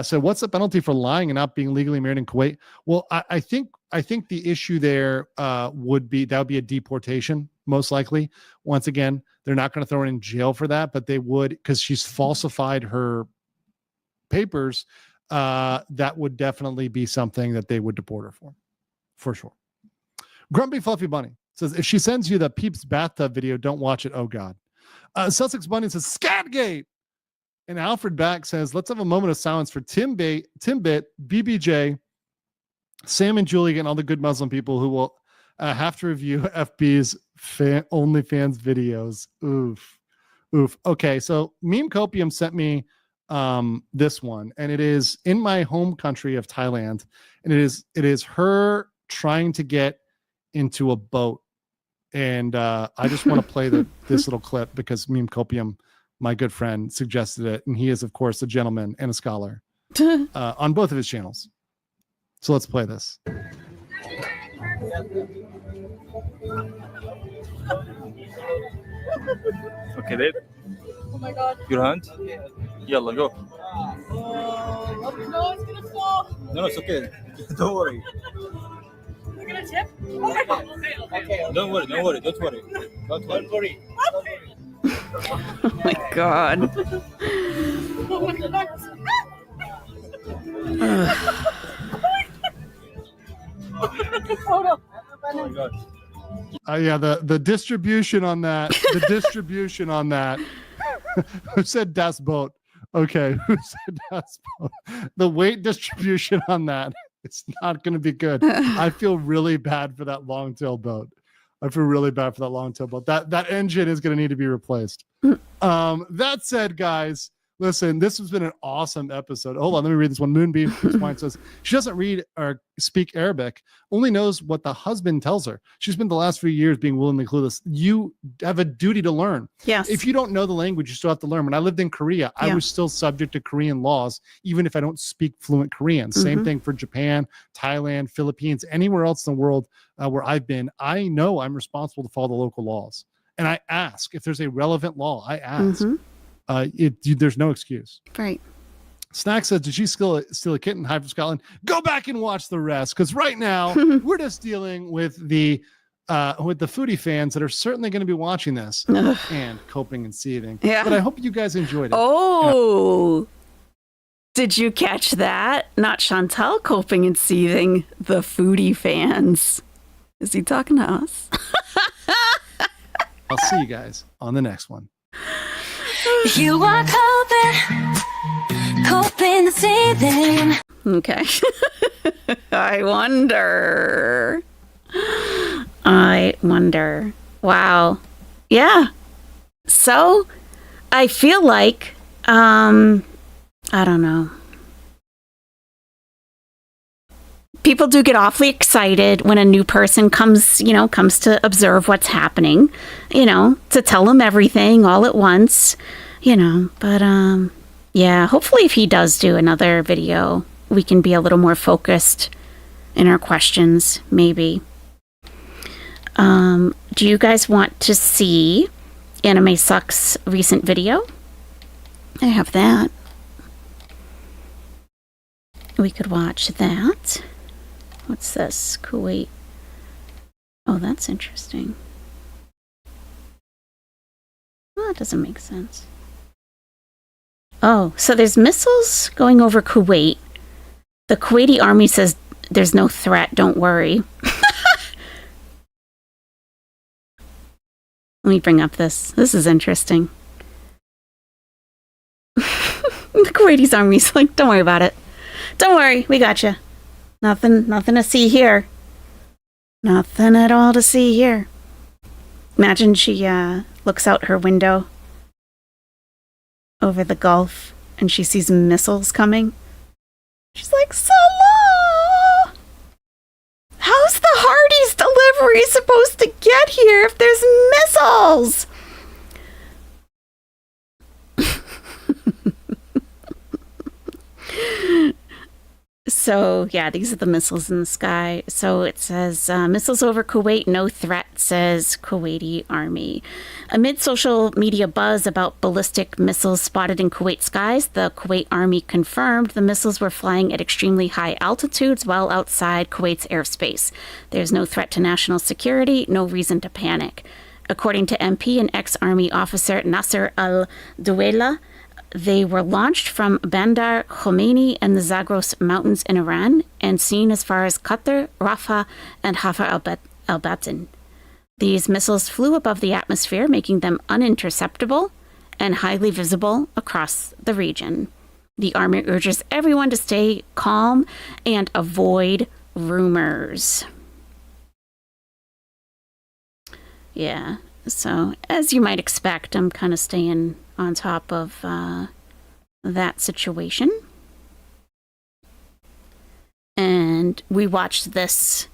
So what's the penalty for lying and not being legally married in Kuwait? Well, I think the issue there would be a deportation, most likely. Once again, they're not going to throw her in jail for that, but they would, because she's falsified her papers. That would definitely be something that they would deport her for sure. Grumpy Fluffy Bunny says, if she sends you the Peeps bathtub video, don't watch it. Oh God. Sussex Bunny says, Scatgate. And Alfred Back says, let's have a moment of silence for Timbit, BBJ, Sam and Julie, and all the good Muslim people who will have to review FB's OnlyFans videos. Oof. Okay, so Meme Copium sent me this one, and it is in my home country of Thailand, and it is her trying to get into a boat. And I just want to play this little clip because Meme Copium, my good friend, suggested it, and he is, of course, a gentleman and a scholar on both of his channels. So let's play this. Okay, babe. Oh my god. Your hand? Yalla, go. No, it's gonna fall. No, it's okay. Don't worry. We're gonna tip? Okay. Don't worry. Oh my God. Oh my god. Photo. Oh my God. Yeah, the distribution on that. Who said Das Boat? Okay, who said Das Boat? The weight distribution on that, it's not going to be good. I feel really bad for that long-tail boat. That engine is going to need to be replaced. That said, guys, Listen, this has been an awesome episode. Hold on, let me read this one. Moonbeam Swine says she doesn't read or speak Arabic, only knows what the husband tells her. She spent the last few years being willingly clueless. You have a duty to learn. Yes. If you don't know the language, you still have to learn. When I lived in Korea, I was still subject to Korean laws, even if I don't speak fluent Korean. Same thing for Japan, Thailand, Philippines, anywhere else in the world where I've been. I know I'm responsible to follow the local laws. And I ask if there's a relevant law. I ask. There's no excuse. Right. Snack says, did she steal a kitten? Hi from Scotland. Go back and watch the rest, because right now we're just dealing with the foodie fans that are certainly going to be watching this and coping and seething. Yeah. But I hope you guys enjoyed it. Oh, did you catch that? Not Chantal coping and seething. The foodie fans. Is he talking to us? I'll see you guys on the next one. You are coping, seething. Okay. I wonder. Wow. Yeah. So I feel like, I don't know. People do get awfully excited when a new person comes to observe what's happening, to tell them everything all at once, but yeah, hopefully if he does do another video, we can be a little more focused in our questions, maybe. Do you guys want to see Anime Sucks' recent video? I have that. We could watch that. What's this? Kuwait. Oh, that's interesting. Well, that doesn't make sense. Oh, so there's missiles going over Kuwait. The Kuwaiti army says there's no threat, don't worry. Let me bring up this. This is interesting. The Kuwaiti's army's like, don't worry about it. Don't worry, we got you. Nothing to see here. Nothing at all to see here. Imagine she looks out her window over the Gulf and she sees missiles coming. She's like, Salah! How's the Hardee's delivery supposed to get here if there's missiles? So, yeah, these are the missiles in the sky. So it says, missiles over Kuwait, no threat, says Kuwaiti army. Amid social media buzz about ballistic missiles spotted in Kuwait skies, the Kuwait army confirmed the missiles were flying at extremely high altitudes well outside Kuwait's airspace. There's no threat to national security, no reason to panic. According to MP and ex-army officer Nasser al-Douela, they were launched from Bandar Khomeini and the Zagros Mountains in Iran and seen as far as Qatar, Rafah, and Hafar al-Batin. These missiles flew above the atmosphere, making them uninterceptable and highly visible across the region. The army urges everyone to stay calm and avoid rumors. Yeah, so as you might expect, I'm kind of staying on top of that situation. And we watched this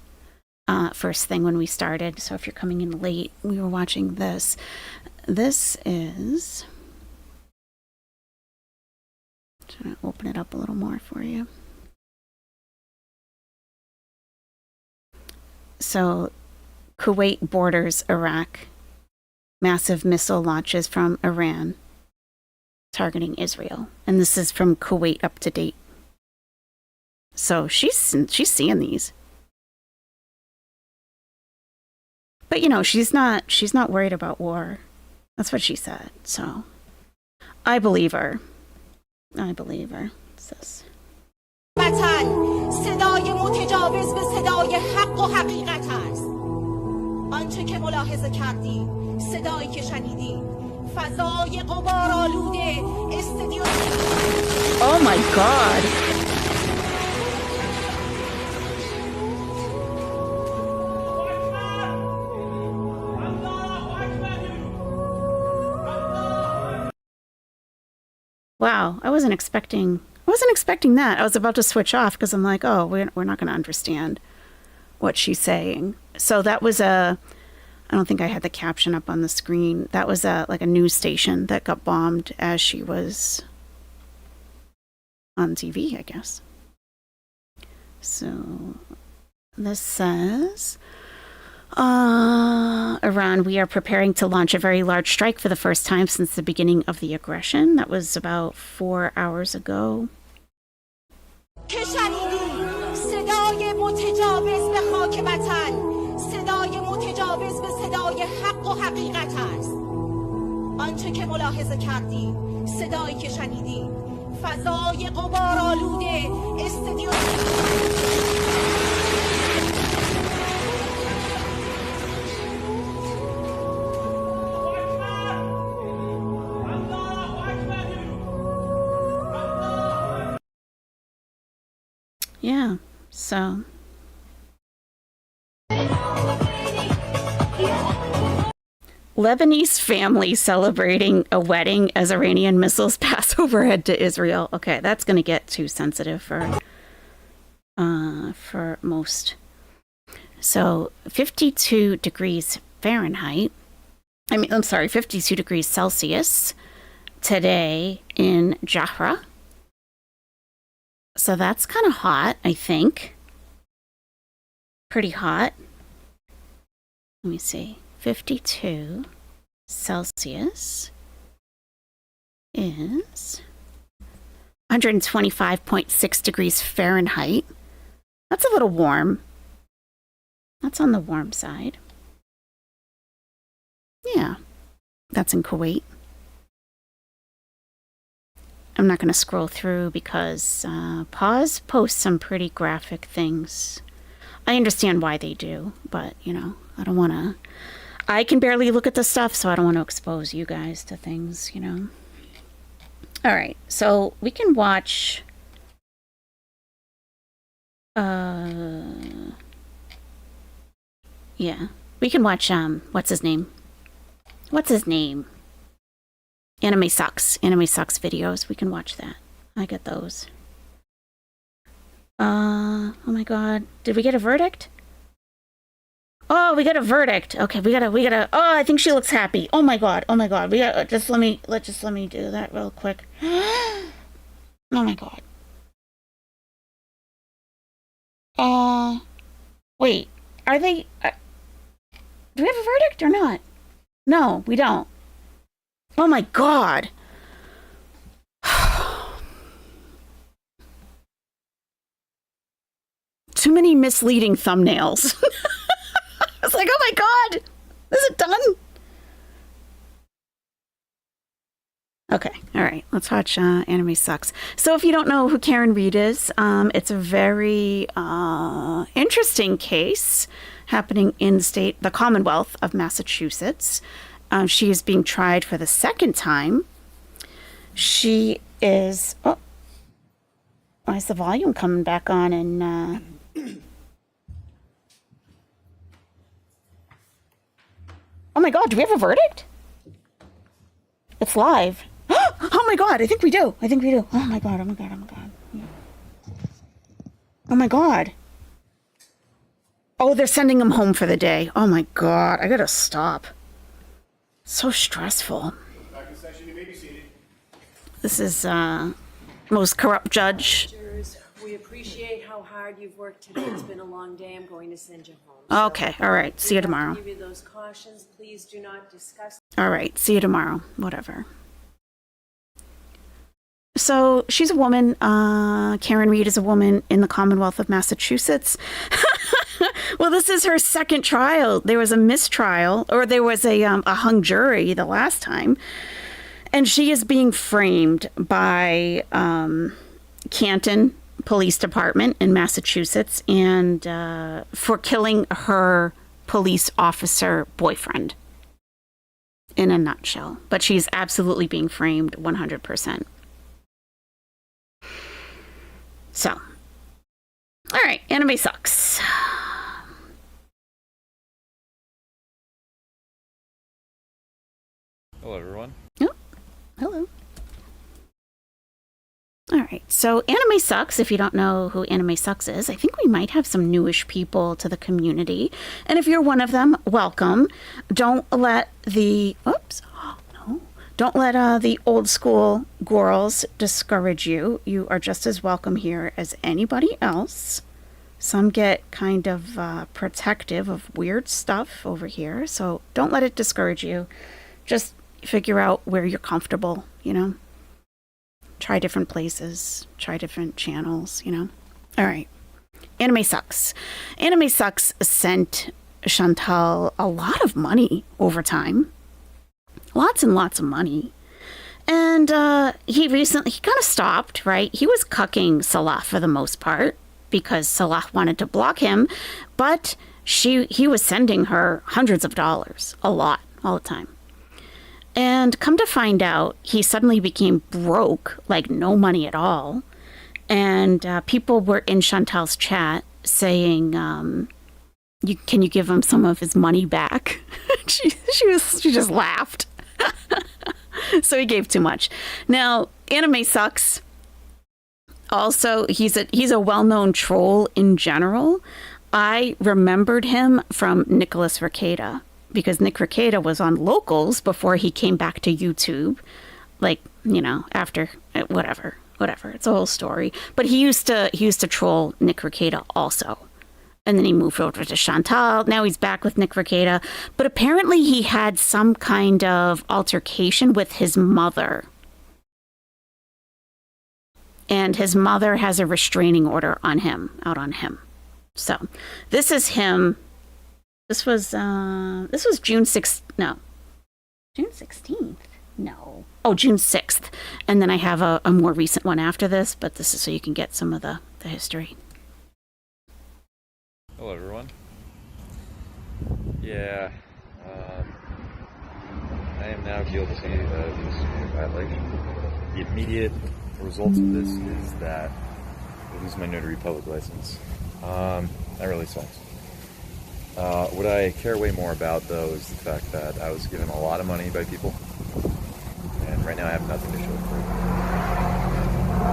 first thing when we started. So if you're coming in late, we were watching this. This is... I'm trying to open it up a little more for you. So Kuwait borders Iraq. Massive missile launches from Iran targeting Israel. And this is from Kuwait Up to Date. So she's seeing these. But she's not worried about war. That's what she said. So I believe her. What's this? صدای متجاوز به صدای حق و حقیقت است. آنچه که ملاحظه کردی، صدایی که شنیدی، فضای غبارآلوده استودیو. Oh my God. Wow, I wasn't expecting that. I was about to switch off because I'm like, oh, we're not going to understand what she's saying. So that was I don't think I had the caption up on the screen. That was like a news station that got bombed as she was on TV, I guess. So this says, Iran, we are preparing to launch a very large strike for the first time since the beginning of the aggression. That was about 4 hours ago. که شنیدی صدای متجاوز به خاک وطن، صدای متجاوز به صدای حق و حقیقت است. آنچه که ملاحظه کردی، صدایی که شنیدی، فضای غبارآلوده استودیو. Yeah, so. Lebanese family celebrating a wedding as Iranian missiles pass overhead to Israel. Okay, that's going to get too sensitive for most. So 52 degrees Fahrenheit. I'm sorry, 52 degrees Celsius today in Jafra. So that's kind of hot, I think. Pretty hot. Let me see. 52 Celsius is 125.6 degrees Fahrenheit. That's a little warm. That's on the warm side. Yeah, that's in Kuwait. I'm not going to scroll through because Pause posts some pretty graphic things. I understand why they do, but, you know, I don't want to... I can barely look at the stuff, so I don't want to expose you guys to things, you know. All right, so we can watch... yeah, we can watch, what's his name? Anime Sucks videos. We can watch that. I get those. Oh my god. Did we get a verdict? Oh, we got a verdict. Okay, we gotta, oh, I think she looks happy. Oh my god. We gotta, let me do that real quick. Oh my god. Wait, are they, do we have a verdict or not? No, we don't. Oh my god. Too many misleading thumbnails. I was like, oh my god. Is it done? Okay, all right. Let's watch Anime Sucks. So if you don't know who Karen Reed is, it's a very interesting case happening in the Commonwealth of Massachusetts. She is being tried for the second time. She is... Oh, why is the volume coming back on? And oh my god, do we have a verdict? It's live. Oh my god, I think we do. Oh my god. Oh my god. Oh, they're sending him home for the day. Oh my god, I gotta stop. So stressful. This is most corrupt judge. Jurors, we appreciate how hard you've worked today. It's been a long day. I'm going to send you home. Okay, all right. See you tomorrow. Give you those cautions. Please do not discuss. All right, see you tomorrow. Whatever. So she's a woman. Karen Reed is a woman in the Commonwealth of Massachusetts. Well, this is her second trial. There was a mistrial, or there was a hung jury the last time. And she is being framed by Canton Police Department in Massachusetts and for killing her police officer boyfriend, in a nutshell. But she's absolutely being framed 100%. So, all right, Anime Sucks. Hello, everyone. Oh, hello. All right. So Anime Sucks, if you don't know who Anime Sucks is, I think we might have some newish people to the community. And if you're one of them, welcome. Don't let the... Oops. Oh, no. Don't let the old school girls discourage you. You are just as welcome here as anybody else. Some get kind of protective of weird stuff over here. So don't let it discourage you. Just figure out where you're comfortable, you know? Try different places, try different channels, you know? All right. Anime Sucks. Anime Sucks sent Chantal a lot of money over time. Lots and lots of money. And he kind of stopped, right? He was cucking Salah for the most part because Salah wanted to block him, but he was sending her hundreds of dollars, a lot, all the time. And come to find out, he suddenly became broke, like no money at all. And people were in Chantal's chat saying, can you give him some of his money back? she just laughed. So he gave too much. Now, Anime Sucks. Also, he's a well-known troll in general. I remembered him from Nicholas Rekieta, because Nick Rekieta was on Locals before he came back to YouTube. Like, you know, after whatever. It's a whole story. But he used to troll Nick Rekieta also. And then he moved over to Chantal. Now he's back with Nick Rekieta. But apparently he had some kind of altercation with his mother. And his mother has a restraining order on him, out on him. So this is him. This was June 6th. No. June 16th? No. Oh, June 6th. And then I have a more recent one after this, but this is so you can get some of the history. Hello, everyone. Yeah, I am now guilty of this violation. The immediate result of this is that I lose my notary public license. That really sucks. What I care way more about, though, is the fact that I was given a lot of money by people, and right now I have nothing to show for it.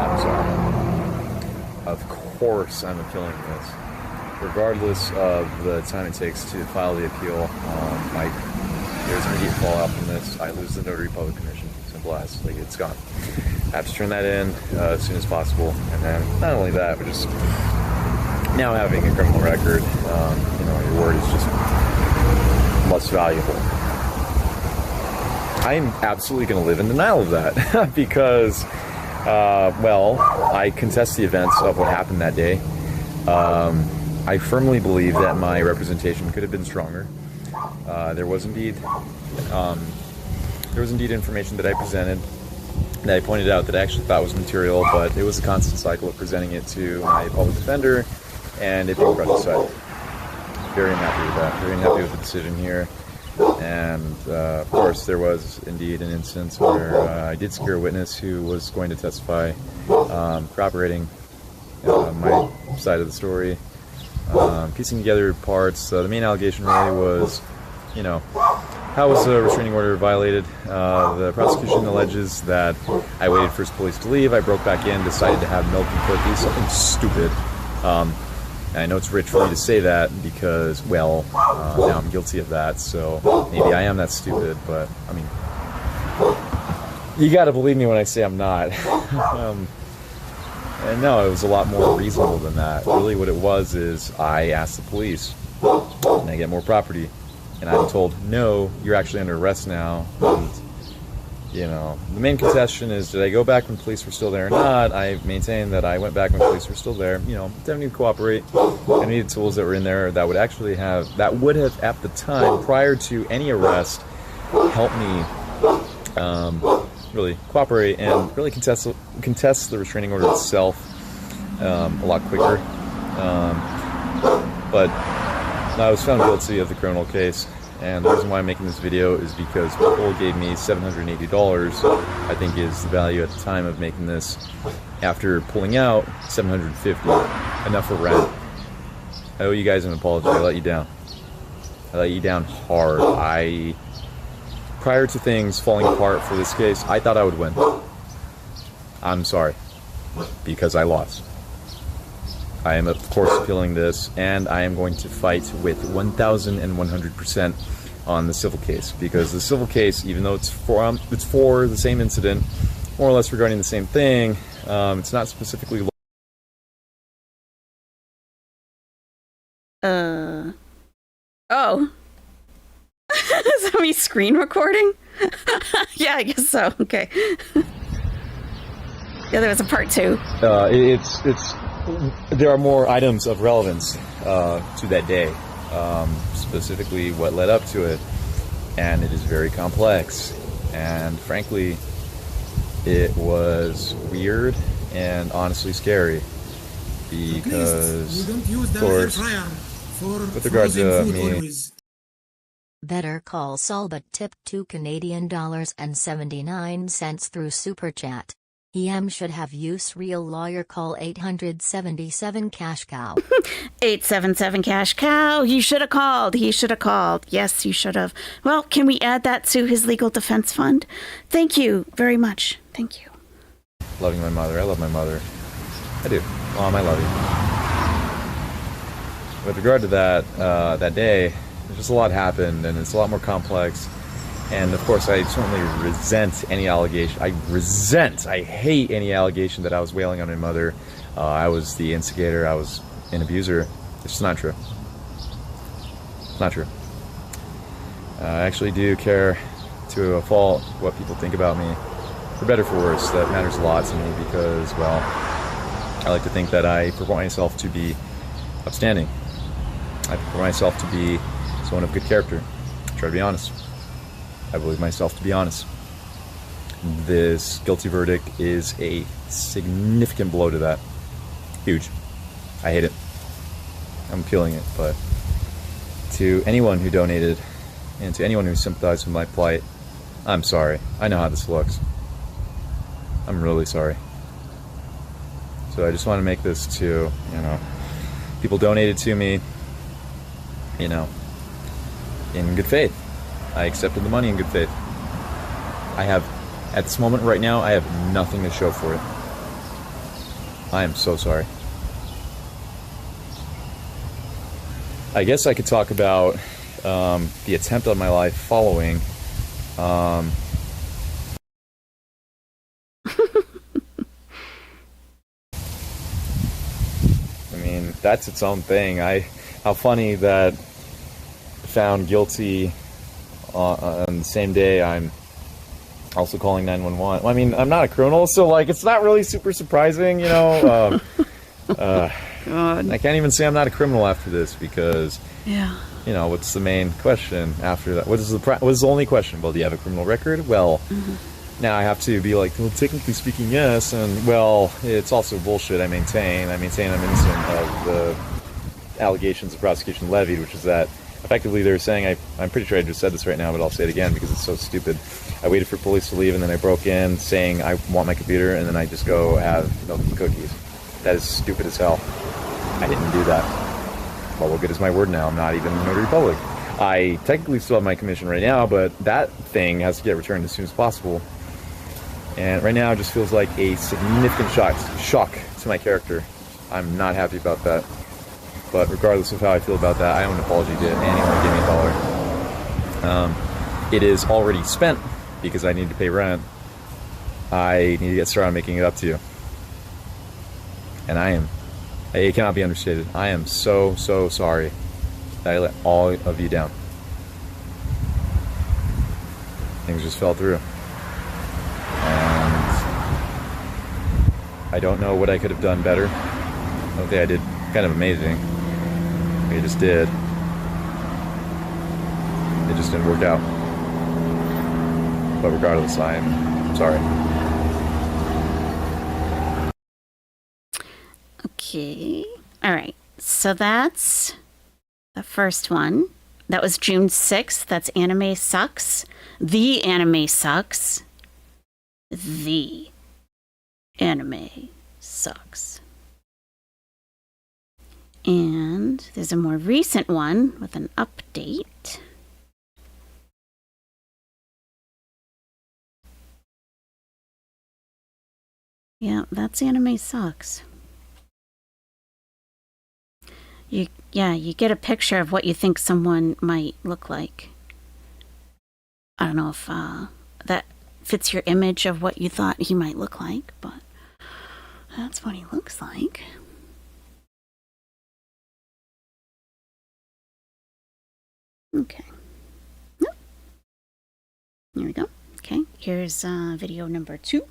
I'm sorry. Of course I'm appealing this. Regardless of the time it takes to file the appeal, there's immediate fallout from this. I lose the notary public commission. Simple as. Like, it's gone. I have to turn that in as soon as possible, and then not only that, but just now having a criminal record, your word is just less valuable. I'm absolutely going to live in denial of that because, I contest the events of what happened that day. I firmly believe that my representation could have been stronger. There was indeed information that I presented that I pointed out that I actually thought was material, but it was a constant cycle of presenting it to my public defender, and it being brushed aside. Very unhappy with that. Very unhappy with the decision here. And of course, there was indeed an instance where I did secure a witness who was going to testify, corroborating my side of the story, piecing together parts. The main allegation really was, how was the restraining order violated? The prosecution alleges that I waited for police to leave. I broke back in, decided to have milk and cookies, something stupid. And I know it's rich for me to say that because, now I'm guilty of that, so maybe I am that stupid, but, you gotta believe me when I say I'm not. And no, it was a lot more reasonable than that. Really what it was is I asked the police, can I get more property? And I'm told, no, you're actually under arrest now. And, the main contestation is, did I go back when police were still there or not? I maintain that I went back when police were still there. Didn't need to cooperate. I needed tools that were in there that would have, at the time, prior to any arrest, help me really cooperate and really contest the restraining order itself a lot quicker. But I was found guilty of the criminal case, and the reason why I'm making this video is because people gave me $780, I think is the value at the time of making this. After pulling out, $750, enough for rent. I owe you guys an apology. I let you down. I let you down hard. Prior to things falling apart for this case, I thought I would win. I'm sorry. because I lost. I am, of course, appealing this, and I am going to fight with 1,100% on the civil case, because the civil case, even though it's for the same incident, more or less regarding the same thing, it's not specifically. Oh. Is that me screen recording? Yeah, I guess so. Okay. Yeah, there was a part 2. There are more items of relevance to that day, specifically what led up to it, and it is very complex. And frankly, it was weird and honestly scary because, we don't use the of air course, fryer for with regard frozen to food me. always. Better call Saul but tip $2.79 through Super Chat. EM should have used real lawyer, call 877 cash cow. 877 cash cow. You should have called. He should have called. Yes, you should have. Well, can we add that to his legal defense fund? Thank you very much. Thank you. Loving my mother. I love my mother. I do. Mom, I love you. With regard to that day, just a lot happened, and it's a lot more complex. And of course, I certainly resent any allegation. I hate any allegation that I was wailing on my mother. I was the instigator. I was an abuser. It's just not true. It's not true. I actually do care to a fault what people think about me. For better or for worse, that matters a lot to me because, well, I like to think that I purport myself to be upstanding. I purport myself to be someone of good character. I try to be honest. I believe myself to be honest. This guilty verdict is a significant blow to that. Huge. I hate it. I'm appealing it, but to anyone who donated and to anyone who sympathized with my plight, I'm sorry. I know how this looks. I'm really sorry. So I just want to make this to, people donated to me, in good faith. I accepted the money in good faith. At this moment right now, I have nothing to show for it. I am so sorry. I guess I could talk about the attempt on my life following. I mean, that's its own thing. How funny that found guilty on the same day I'm also calling 911. I mean, I'm not a criminal, so it's not really super surprising, God. I can't even say I'm not a criminal after this because, what's the main question after that? What is the only question? Well, do you have a criminal record? Well, now I have to be like, well, technically speaking, yes, and well, it's also bullshit. I maintain I'm innocent of the allegations the prosecution levied, which is that effectively they're saying, I'm pretty sure I just said this right now, but I'll say it again because it's so stupid. I waited for police to leave and then I broke in saying I want my computer and then I just go have milk and cookies. That is stupid as hell. I didn't do that. Well, what good is my word now? I'm not even a notary public. I technically still have my commission right now, but that thing has to get returned as soon as possible. And right now it just feels like a significant shock to my character. I'm not happy about that. But regardless of how I feel about that, I owe an apology to anyone who gave me $1. It is already spent because I need to pay rent. I need to get started on making it up to you. And it cannot be understated. I am so, so sorry that I let all of you down. Things just fell through. And I don't know what I could have done better. I don't think I did kind of amazing. I just did. It just didn't work out. But regardless, I'm sorry. Okay. All right. So that's the first one. That was June 6th. That's Anime Sucks. The Anime Sucks. The Anime Sucks. And there's a more recent one with an update. Yeah, that's Anime Sucks. You get a picture of what you think someone might look like. I don't know if that fits your image of what you thought he might look like, but that's what he looks like. Okay. Yep. Here we go. Okay, here's video number 2.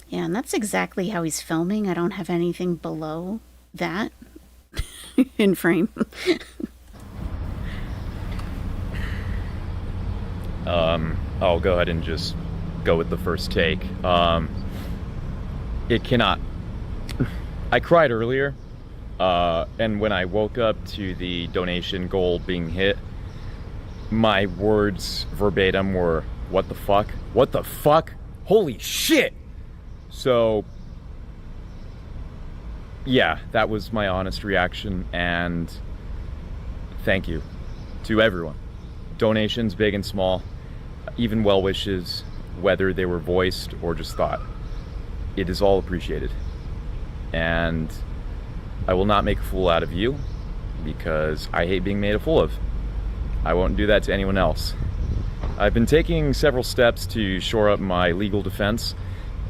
Yeah, and that's exactly how he's filming. I don't have anything below that in frame. I'll go ahead and just go with the first take. It cannot. I cried earlier, and when I woke up to the donation goal being hit, my words verbatim were, "What the fuck? What the fuck? Holy shit!" So, yeah, that was my honest reaction, and thank you to everyone. Donations, big and small, even well wishes, whether they were voiced or just thought. It is all appreciated. And I will not make a fool out of you, because I hate being made a fool of. I won't do that to anyone else. I've been taking several steps to shore up my legal defense,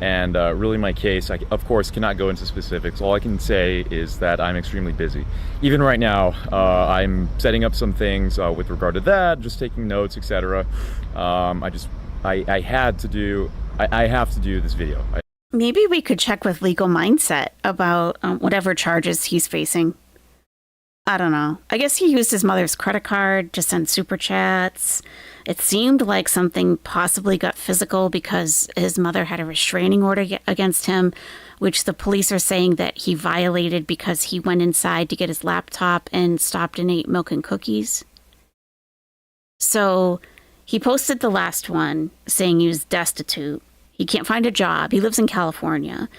and really my case. I, of course, cannot go into specifics. All I can say is that I'm extremely busy. Even right now, I'm setting up some things with regard to that, just taking notes, etc. I have to do this video. Maybe we could check with Legal Mindset about whatever charges he's facing. I don't know. I guess he used his mother's credit card to send super chats. It seemed like something possibly got physical because his mother had a restraining order against him, which the police are saying that he violated because he went inside to get his laptop and stopped and ate milk and cookies. So he posted the last one saying he was destitute. He can't find a job. He lives in California.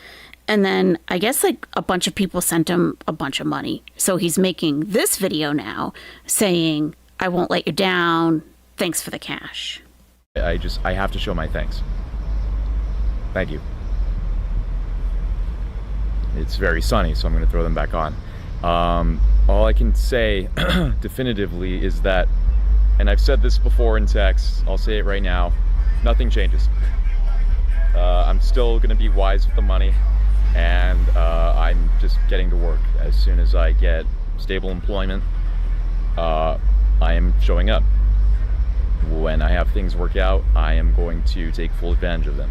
And then I guess like a bunch of people sent him a bunch of money. So he's making this video now saying, "I won't let you down. Thanks for the cash." I have to show my thanks. Thank you. It's very sunny, so I'm going to throw them back on. All I can say definitively is that, and I've said this before in text, I'll say it right now, nothing changes. I'm still going to be wise with the money, and I'm just getting to work. As soon as I get stable employment, I am showing up. When I have things work out, I am going to take full advantage of them.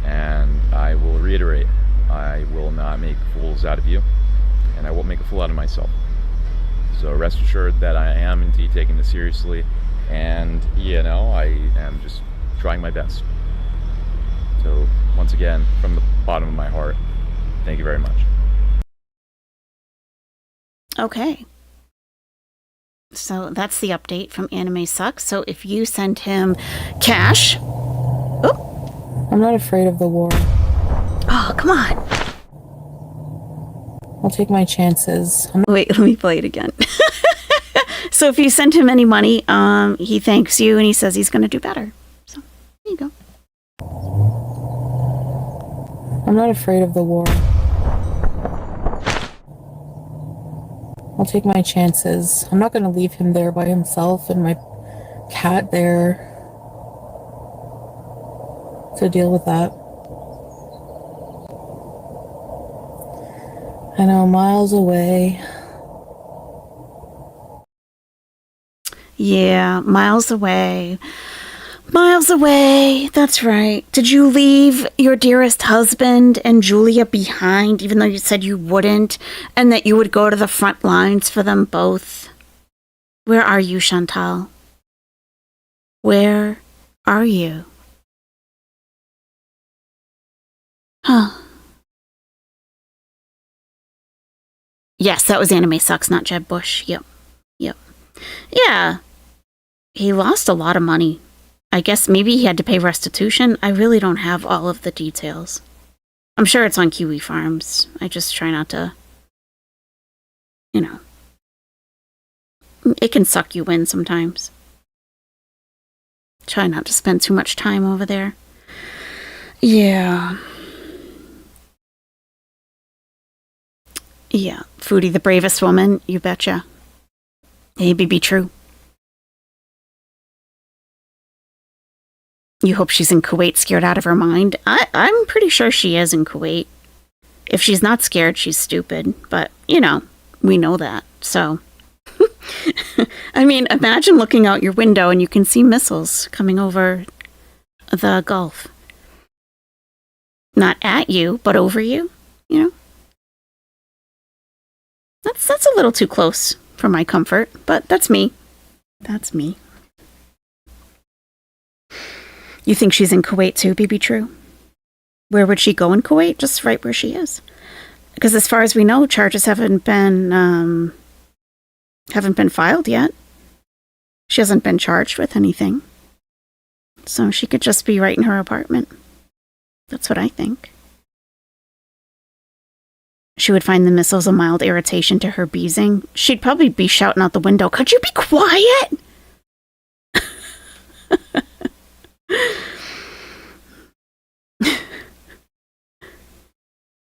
And I will reiterate, I will not make fools out of you, and I won't make a fool out of myself. So rest assured that I am indeed taking this seriously, and you know, I am just trying my best. So once again, from the bottom of my heart, thank you very much. Okay. So that's the update from Anime Sucks. So if you send him cash... Oh! I'm not afraid of the war. Oh, come on! I'll take my chances. Wait, let me play it again. So if you send him any money, he thanks you and he says he's going to do better. So there you go. I'm not afraid of the war. I'll take my chances. I'm not going to leave him there by himself and my cat there to deal with that. I know, miles away. Yeah, miles away. Miles away. That's right. Did you leave your dearest husband and Julia behind, even though you said you wouldn't, and that you would go to the front lines for them both? Where are you, Chantal? Where are you? Huh. Yes, that was Anime Sucks, not Jeb Bush. Yep. Yeah. He lost a lot of money. I guess maybe he had to pay restitution. I really don't have all of the details. I'm sure it's on Kiwi Farms. I just try not to, you know. It can suck you in sometimes. Try not to spend too much time over there. Yeah. Yeah. Foodie, the bravest woman, you betcha. Maybe be true. You hope she's in Kuwait scared out of her mind. I'm pretty sure she is in Kuwait. If she's not scared, she's stupid. But, you know, we know that. So, I mean, imagine looking out your window and you can see missiles coming over the Gulf. Not at you, but over you, you know? That's a little too close for my comfort, but that's me. That's me. You think she's in Kuwait too, BB True? Where would she go in Kuwait? Just right where she is. Because as far as we know, charges haven't been filed yet. She hasn't been charged with anything. So she could just be right in her apartment. That's what I think. She would find the missiles a mild irritation to her beezing. She'd probably be shouting out the window, "Could you be quiet?"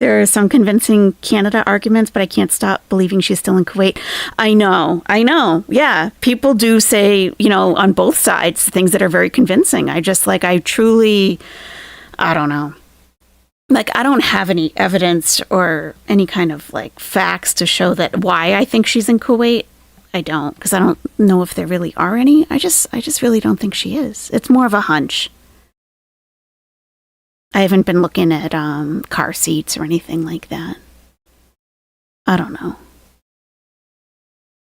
There are some convincing Canada arguments, but I can't stop believing she's still in Kuwait. I know. Yeah, people do say, you know, on both sides, things that are very convincing. I don't know. Like, I don't have any evidence or any kind of, like, facts to show that why I think she's in Kuwait. I don't, because I don't know if there really are any. I just really don't think she is. It's more of a hunch. I haven't been looking at car seats or anything like that. I don't know.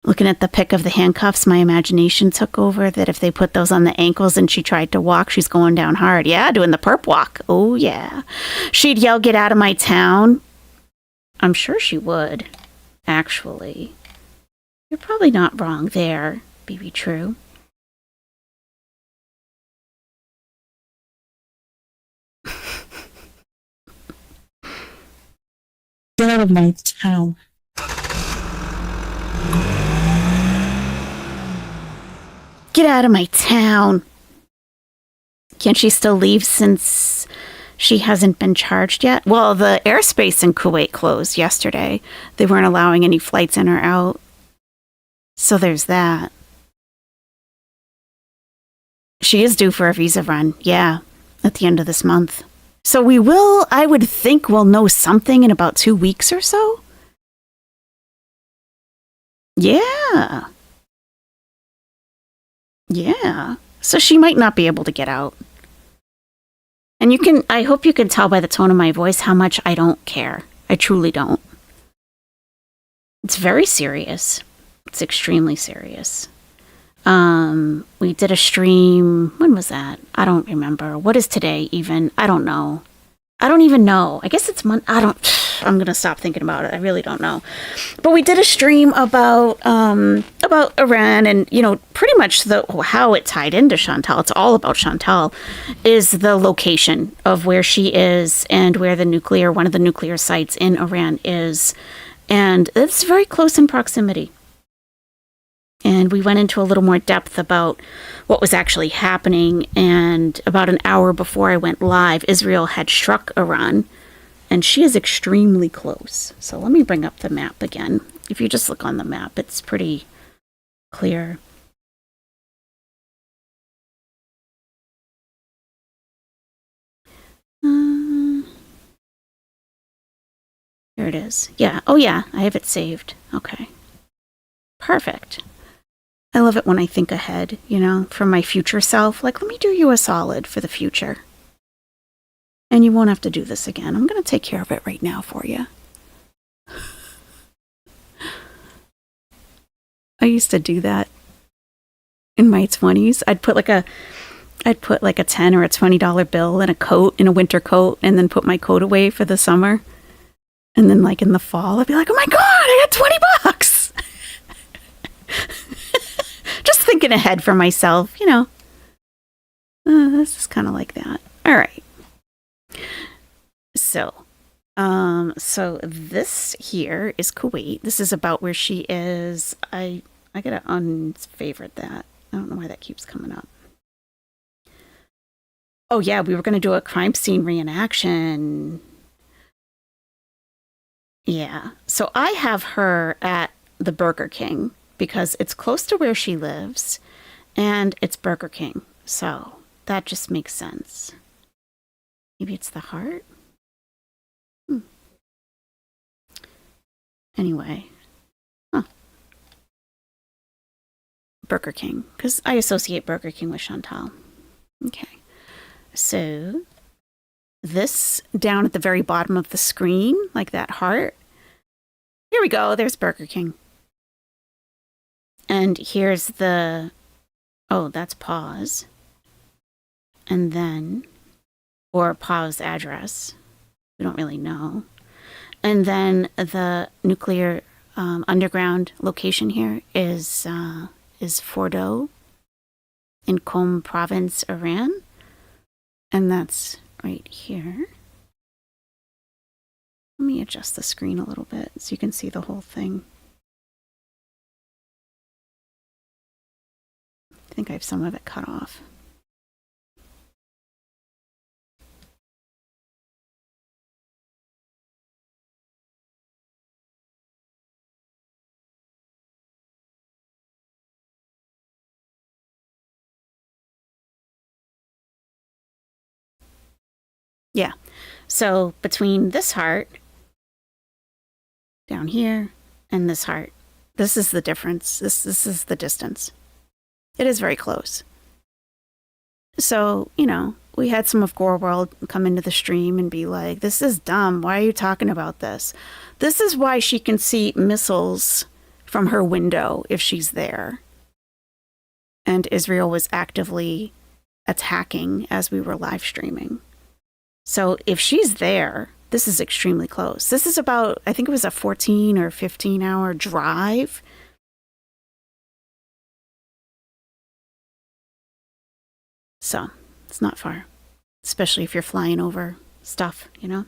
Looking at the pic of the handcuffs, my imagination took over that if they put those on the ankles and she tried to walk, she's going down hard. Yeah, doing the perp walk. Oh, yeah. She'd yell, "Get out of my town." I'm sure she would, actually. You're probably not wrong there, BB True. Get out of my town. Get out of my town. Can't she still leave since she hasn't been charged yet? Well, the airspace in Kuwait closed yesterday. They weren't allowing any flights in or out. So there's that. She is due for a visa run, yeah, at the end of this month. So I would think we'll know something in about 2 weeks or so. Yeah. Yeah. So she might not be able to get out. And I hope you can tell by the tone of my voice how much I don't care. I truly don't. It's very serious. It's extremely serious. We did a stream. When was that? I don't remember. What is today even? I don't know. I don't even know. I guess it's Monday. I'm going to stop thinking about it. I really don't know. But we did a stream about Iran and, you know, pretty much how it tied into Chantal. It's all about Chantal, is the location of where she is and where one of the nuclear sites in Iran is. And it's very close in proximity. And we went into a little more depth about what was actually happening. And about an hour before I went live, Israel had struck Iran. And she is extremely close. So let me bring up the map again. If you just look on the map, it's pretty clear. There it is. Yeah. Oh, yeah. I have it saved. Okay. Perfect. I love it when I think ahead, you know, for my future self. Like, let me do you a solid for the future. And you won't have to do this again. I'm going to take care of it right now for you. I used to do that in my 20s. I'd put like a $10 or a $20 bill in a winter coat, and then put my coat away for the summer. And then like in the fall, I'd be like, "Oh my God, I got $20. Just thinking ahead for myself, you know. This is kind of like that. All right. So this here is Kuwait. This is about where she is. I gotta unfavorite that. I don't know why that keeps coming up. Oh, yeah, we were going to do a crime scene reenaction. Yeah. So I have her at the Burger King because it's close to where she lives and it's Burger King. So that just makes sense. Maybe it's the heart? Anyway. Huh. Burger King, because I associate Burger King with Chantal. Okay. So this down at the very bottom of the screen, like that heart. Here we go. There's Burger King. And here's the, oh, that's pause. And then, or pause address. We don't really know. And then the nuclear underground location here is Fordo in Qom province, Iran. And that's right here. Let me adjust the screen a little bit so you can see the whole thing. I think I have some of it cut off. Yeah. So between this heart down here and this heart, this is the difference. This is the distance. It is very close. So, you know, we had some of Gore World come into the stream and be like, this is dumb. Why are you talking about this? This is why she can see missiles from her window if she's there. And Israel was actively attacking as we were live streaming. So if she's there, this is extremely close. This is about, I think it was a 14 or 15 hour drive. So it's not far, especially if you're flying over stuff, you know.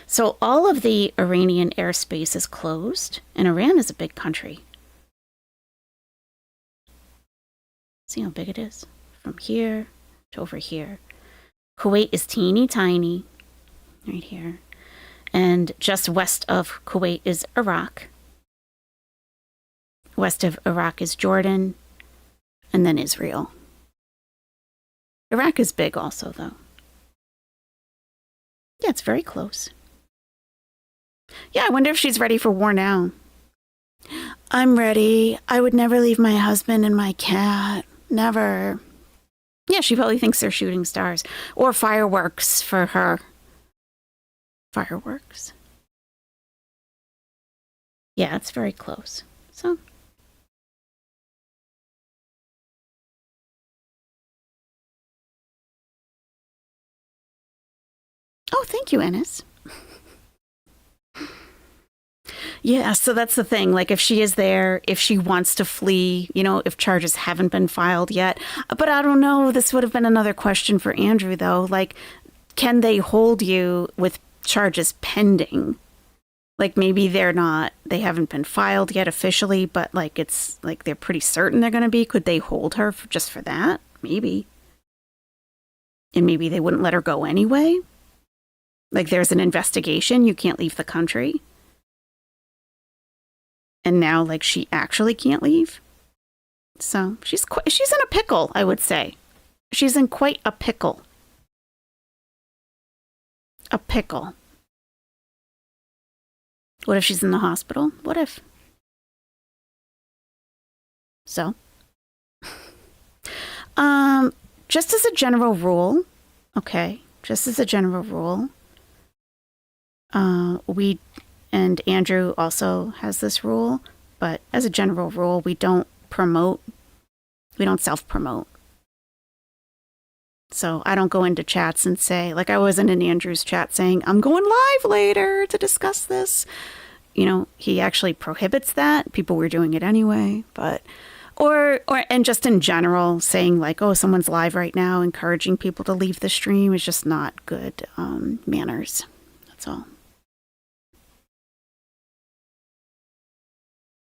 So all of the Iranian airspace is closed, and Iran is a big country. See how big it is? From here to over here. Kuwait is teeny tiny, right here. And just west of Kuwait is Iraq. West of Iraq is Jordan, and then Israel. Iraq is big also, though. Yeah, it's very close. Yeah, I wonder if she's ready for war now. I'm ready. I would never leave my husband and my cat. Never. Yeah, she probably thinks they're shooting stars. Or fireworks for her. Fireworks. Yeah, it's very close. So. Oh, thank you, Ennis. Yeah, so that's the thing. Like, if she is there, if she wants to flee, you know, if charges haven't been filed yet. But I don't know. This would have been another question for Andrew, though. Like, can they hold you with charges pending? Like, maybe they haven't been filed yet officially, but like, it's like they're pretty certain they're going to be. Could they hold her just for that? Maybe. And maybe they wouldn't let her go anyway. Like, there's an investigation. You can't leave the country. And now, like, she actually can't leave. So she's in a pickle, I would say. She's in quite a pickle. A pickle. What if she's in the hospital? What if? So, just as a general rule, okay, just as a general rule, we, and Andrew also has this rule, but as a general rule, we don't self-promote. So I don't go into chats and say, like I wasn't in Andrew's chat saying, I'm going live later to discuss this. You know, he actually prohibits that. People were doing it anyway, but, and just in general saying like, oh, someone's live right now, encouraging people to leave the stream is just not good manners. That's all.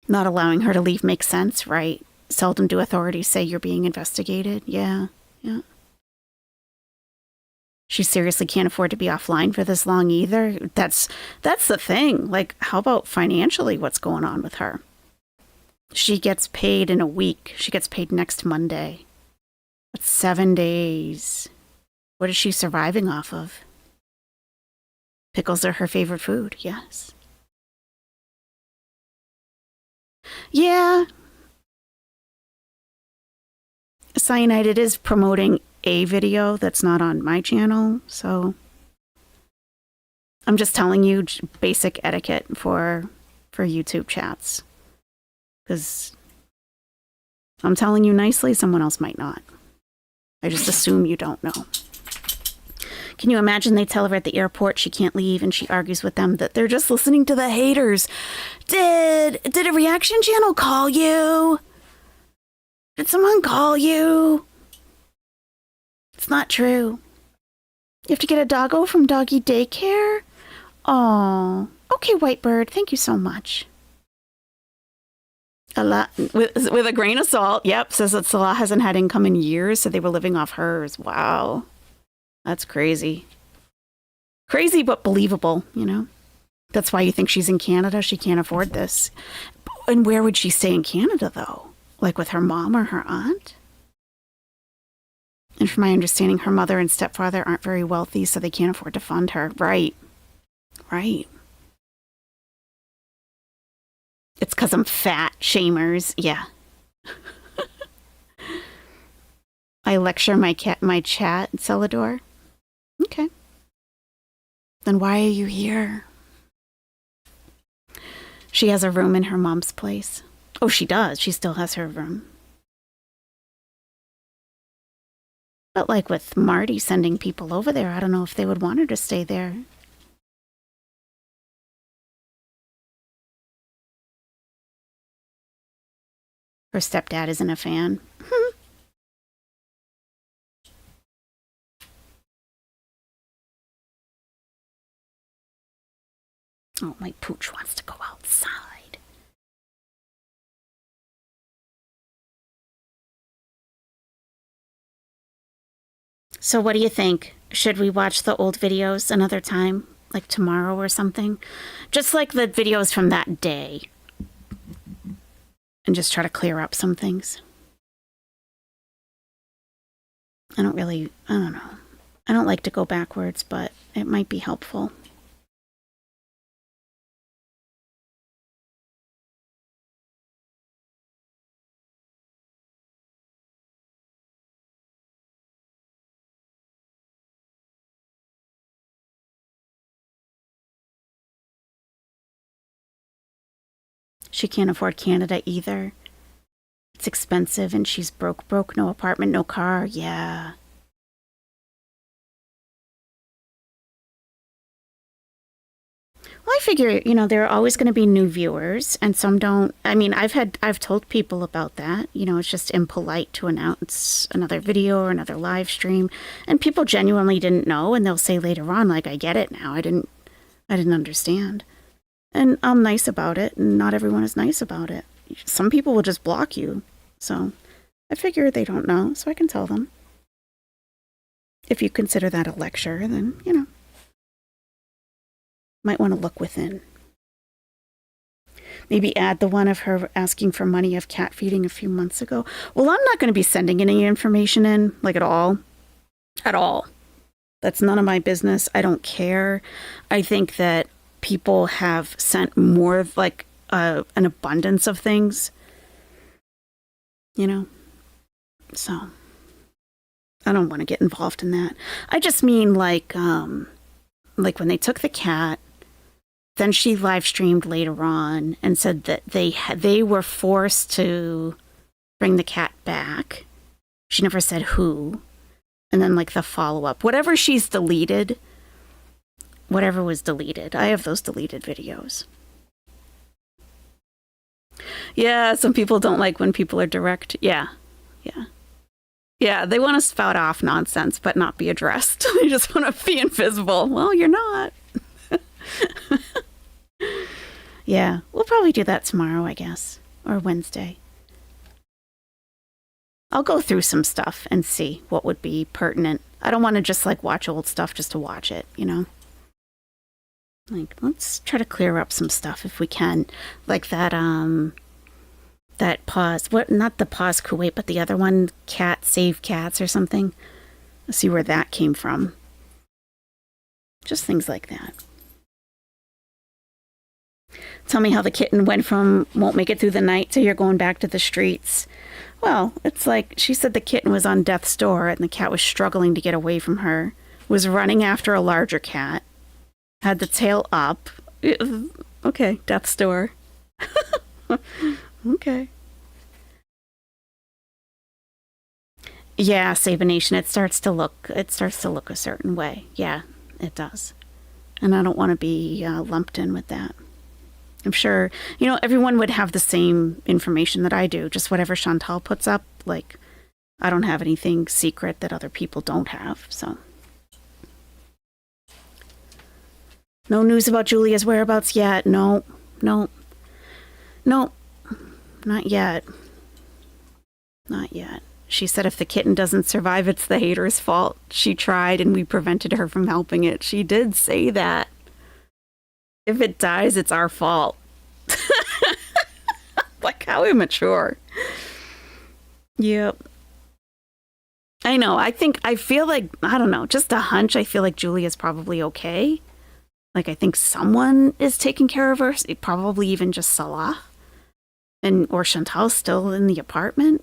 Not allowing her to leave makes sense, right? Seldom do authorities say you're being investigated. Yeah, yeah. She seriously can't afford to be offline for this long either. That's the thing. Like, how about financially what's going on with her? She gets paid in a week. She gets paid next Monday. That's 7 days. What is she surviving off of? Pickles are her favorite food, yes. Yeah. Cyanide, it is promoting a video that's not on my channel, so I'm just telling you basic etiquette for YouTube chats. Because I'm telling you nicely, someone else might not. I just assume you don't know. Can you imagine they tell her at the airport she can't leave and she argues with them that they're just listening to the haters? Did a reaction channel call you? Did someone call you? It's not true. You have to get a doggo from doggy daycare? Oh, okay, Whitebird. Thank you so much. A lot with a grain of salt. Yep, says that Salah hasn't had income in years, so they were living off hers. Wow. That's crazy. Crazy, but believable, you know? That's why you think she's in Canada. She can't afford this. And where would she stay in Canada, though? Like with her mom or her aunt? And from my understanding, her mother and stepfather aren't very wealthy, so they can't afford to fund her. Right. Right. It's because I'm fat, shamers. Yeah. I lecture my chat, Celador. Okay. Then why are you here? She has a room in her mom's place. Oh, she does. She still has her room. But like with Marty sending people over there, I don't know if they would want her to stay there. Her stepdad isn't a fan. Oh, my pooch wants to go outside. So what do you think? Should we watch the old videos another time? Like tomorrow or something? Just like the videos from that day. And just try to clear up some things. I don't know. I don't like to go backwards, but it might be helpful. She can't afford Canada either. It's expensive and she's broke, no apartment, no car. Yeah. Well, I figure, there are always going to be new viewers and some don't. I mean, I've told people about that. It's just impolite to announce another video or another live stream. And people genuinely didn't know and they'll say later on, like, I get it now. I didn't understand. And I'm nice about it, and not everyone is nice about it. Some people will just block you. So I figure they don't know, so I can tell them. If you consider that a lecture, then, might want to look within. Maybe add the one of her asking for money of cat feeding a few months ago. Well, I'm not going to be sending any information in, like at all. At all. That's none of my business. I don't care. I think that people have sent more of like an abundance of things, so I don't want to get involved in that. I just mean like when they took the cat, then she live streamed later on and said that they were forced to bring the cat back. She never said who. And then like the follow-up, whatever she's deleted, whatever was deleted. I have those deleted videos. Yeah, some people don't like when people are direct. Yeah. Yeah, they want to spout off nonsense, but not be addressed. They just want to be invisible. Well, you're not. Yeah, we'll probably do that tomorrow, I guess. Or Wednesday. I'll go through some stuff and see what would be pertinent. I don't want to just like watch old stuff just to watch it, you know? Like, let's try to clear up some stuff if we can. Like that pause, what, not the pause Kuwait, but the other one, cat save cats or something. Let's see where that came from. Just things like that. Tell me how the kitten went from won't make it through the night to you're going back to the streets. Well, it's like she said the kitten was on death's door and the cat was struggling to get away from her, was running after a larger cat, had the tail up. Okay, death's door. Okay. Yeah, Saban Nation, it starts to look a certain way. Yeah, it does. And I don't want to be lumped in with that. I'm sure, you know, everyone would have the same information that I do, just whatever Chantal puts up. Like, I don't have anything secret that other people don't have, so. No news about Julia's whereabouts yet. No, not yet. Not yet. She said if the kitten doesn't survive, it's the hater's fault. She tried and we prevented her from helping it. She did say that. If it dies, it's our fault. Like, how immature. Yep. I know. I feel like, I don't know, just a hunch. I feel like Julia's probably okay. Like, I think someone is taking care of her. Probably even just Salah. Or Chantal's still in the apartment.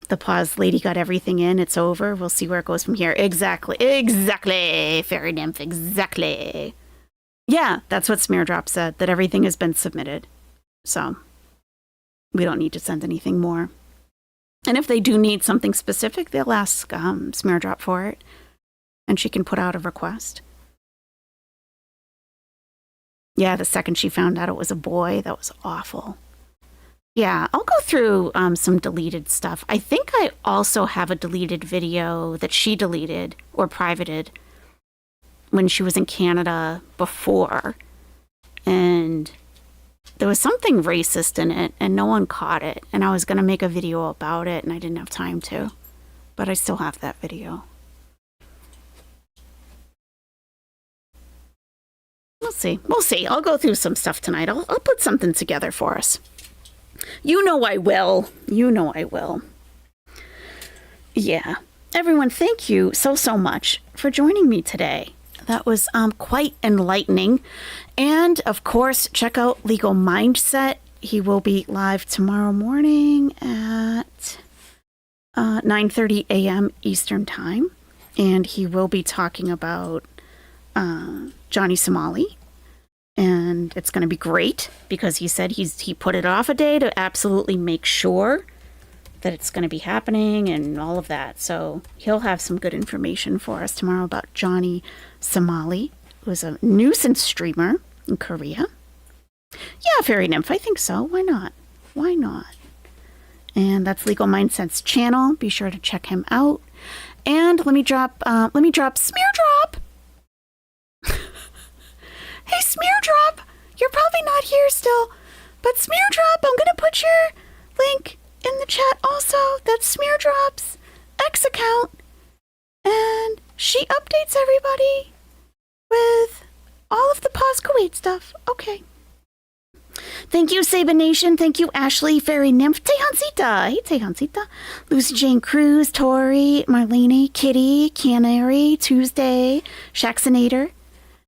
The pause lady got everything in. It's over. We'll see where it goes from here. Exactly. Fairy nymph. Exactly. Yeah, that's what Smeardrop said, that everything has been submitted. So we don't need to send anything more. And if they do need something specific, they'll ask Smeardrop for it. And she can put out a request. Yeah, the second she found out it was a boy, that was awful. Yeah, I'll go through some deleted stuff. I think I also have a deleted video that she deleted or privated when she was in Canada before. And there was something racist in it and no one caught it. And I was going to make a video about it and I didn't have time to. But I still have that video. We'll see. We'll see. I'll go through some stuff tonight. I'll put something together for us. You know I will. You know I will. Yeah. Everyone, thank you so much for joining me today. That was quite enlightening. And, of course, check out Legal Mindset. He will be live tomorrow morning at 9:30 a.m. Eastern Time. And he will be talking about Johnny Somali. And it's going to be great because he said he put it off a day to absolutely make sure that it's going to be happening and all of that. So he'll have some good information for us tomorrow about Johnny Somali, who's a nuisance streamer in Korea. Yeah, Fairy Nymph, I think so. Why not? Why not? And that's Legal Mindset's channel. Be sure to check him out. And let me drop Smeardrop. Hey, Smeardrop, you're probably not here still, but Smeardrop, I'm going to put your link in the chat also. That's Smeardrop's X account, and she updates everybody with all of the Pause Kuwait stuff. Okay. Thank you, Saban Nation. Thank you, Ashley, Fairy Nymph, Tehansita. Hey, Tehansita. Lucy Jane Cruz, Tori, Marlene, Kitty, Canary, Tuesday, Shaxinator,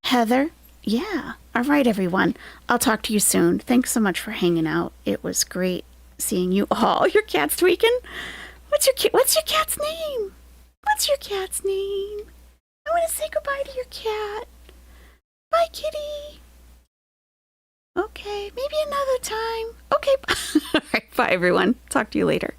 Heather. Yeah. All right, everyone. I'll talk to you soon. Thanks so much for hanging out. It was great seeing you all. Your cat's tweaking? What's your cat's name? What's your cat's name? I want to say goodbye to your cat. Bye, kitty. Okay, maybe another time. Okay. All right, bye, everyone. Talk to you later.